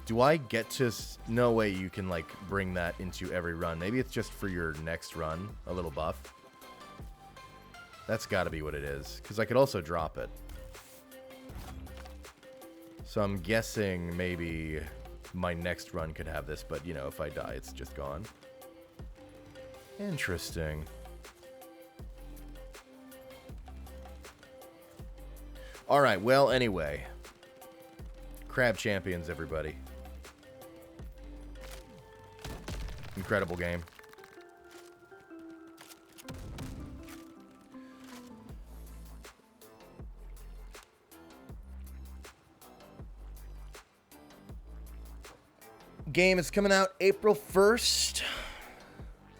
Do I get to... No way you can, like, bring that into every run. Maybe it's just for your next run, a little buff. That's got to be what it is, because I could also drop it. So I'm guessing maybe my next run could have this, but, you know, if I die, it's just gone. Interesting. Alright, well, anyway. Qrab Champions, everybody. Incredible game. Game is coming out April 1st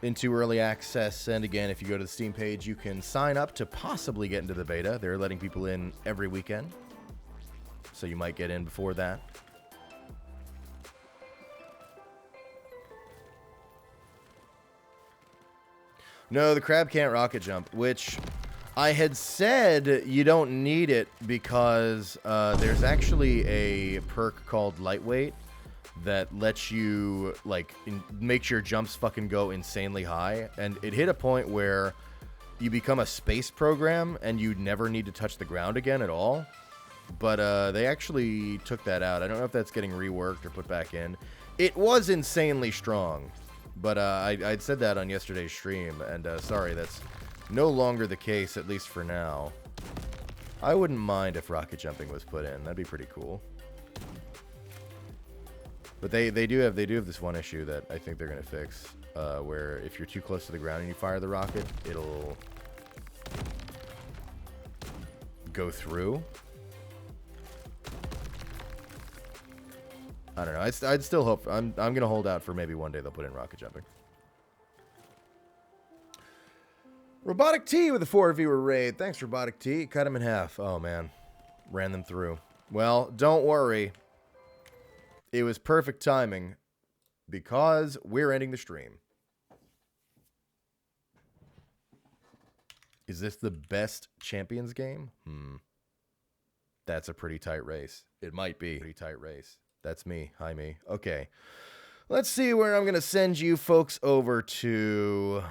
into early access, and again, if you go to the Steam page, you can sign up to possibly get into the beta. They're letting people in every weekend, so you might get in before that. No, the crab can't rocket jump, which I had said you don't need it because there's actually a perk called Lightweight that lets you, like, makes your jumps fucking go insanely high. And it hit a point where you become a space program and you never need to touch the ground again at all. But they actually took that out. I don't know if that's getting reworked or put back in. It was insanely strong. But I'd said that on yesterday's stream. And sorry, that's no longer the case, at least for now. I wouldn't mind if rocket jumping was put in. That'd be pretty cool. But they do have this one issue that I think they're gonna fix, where if you're too close to the ground and you fire the rocket, it'll go through. I don't know. I'd still hope. I'm gonna hold out for maybe one day they'll put in rocket jumping. Robotic T with a 4-viewer raid. Thanks, Robotic T. Cut him in half. Oh man, ran them through. Well, don't worry. It was perfect timing because we're ending the stream. Is this the best Champions game? That's a pretty tight race. It might be. Pretty tight race. That's me. Hi, me. Okay. Let's see where I'm going to send you folks over to.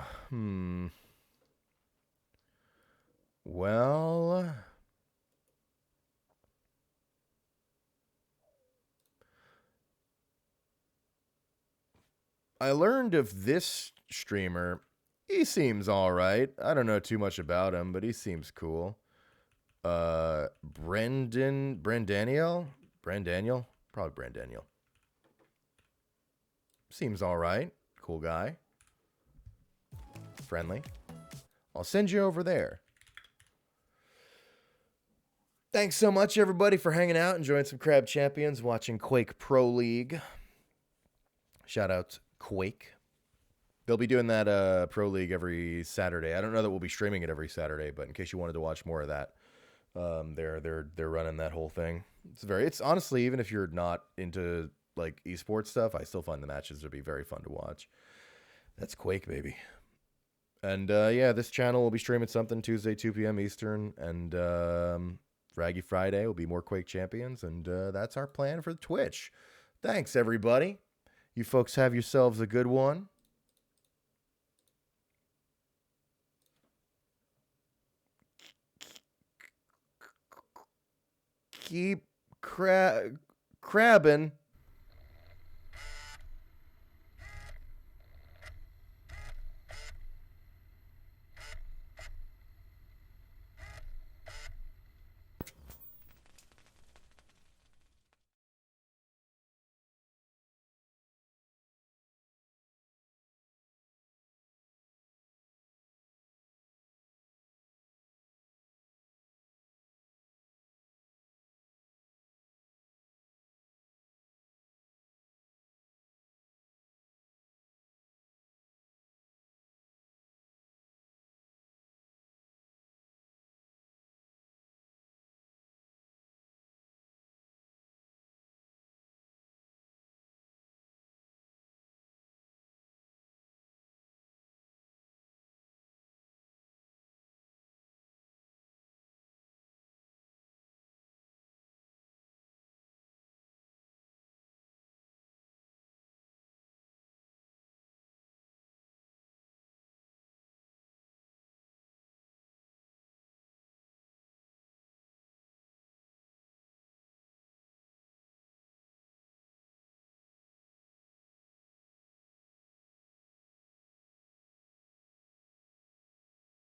Well. I learned of this streamer. He seems all right. I don't know too much about him, but he seems cool. Brandaniel? Probably Brandaniel. Seems all right. Cool guy. Friendly. I'll send you over there. Thanks so much, everybody, for hanging out, enjoying some Qrab Champions, watching Quake Pro League. Shout out Quake. They'll be doing that Pro League every Saturday. I don't know that we'll be streaming it every Saturday, but in case you wanted to watch more of that, they're running that whole thing. It's honestly, even if you're not into like esports stuff, I still find the matches to be very fun to watch. That's Quake, baby. And yeah, this channel will be streaming something Tuesday 2 p.m. Eastern, and Fraggy Friday will be more Quake Champions, and that's our plan for Twitch. Thanks, everybody. You folks have yourselves a good one. Keep crabbing.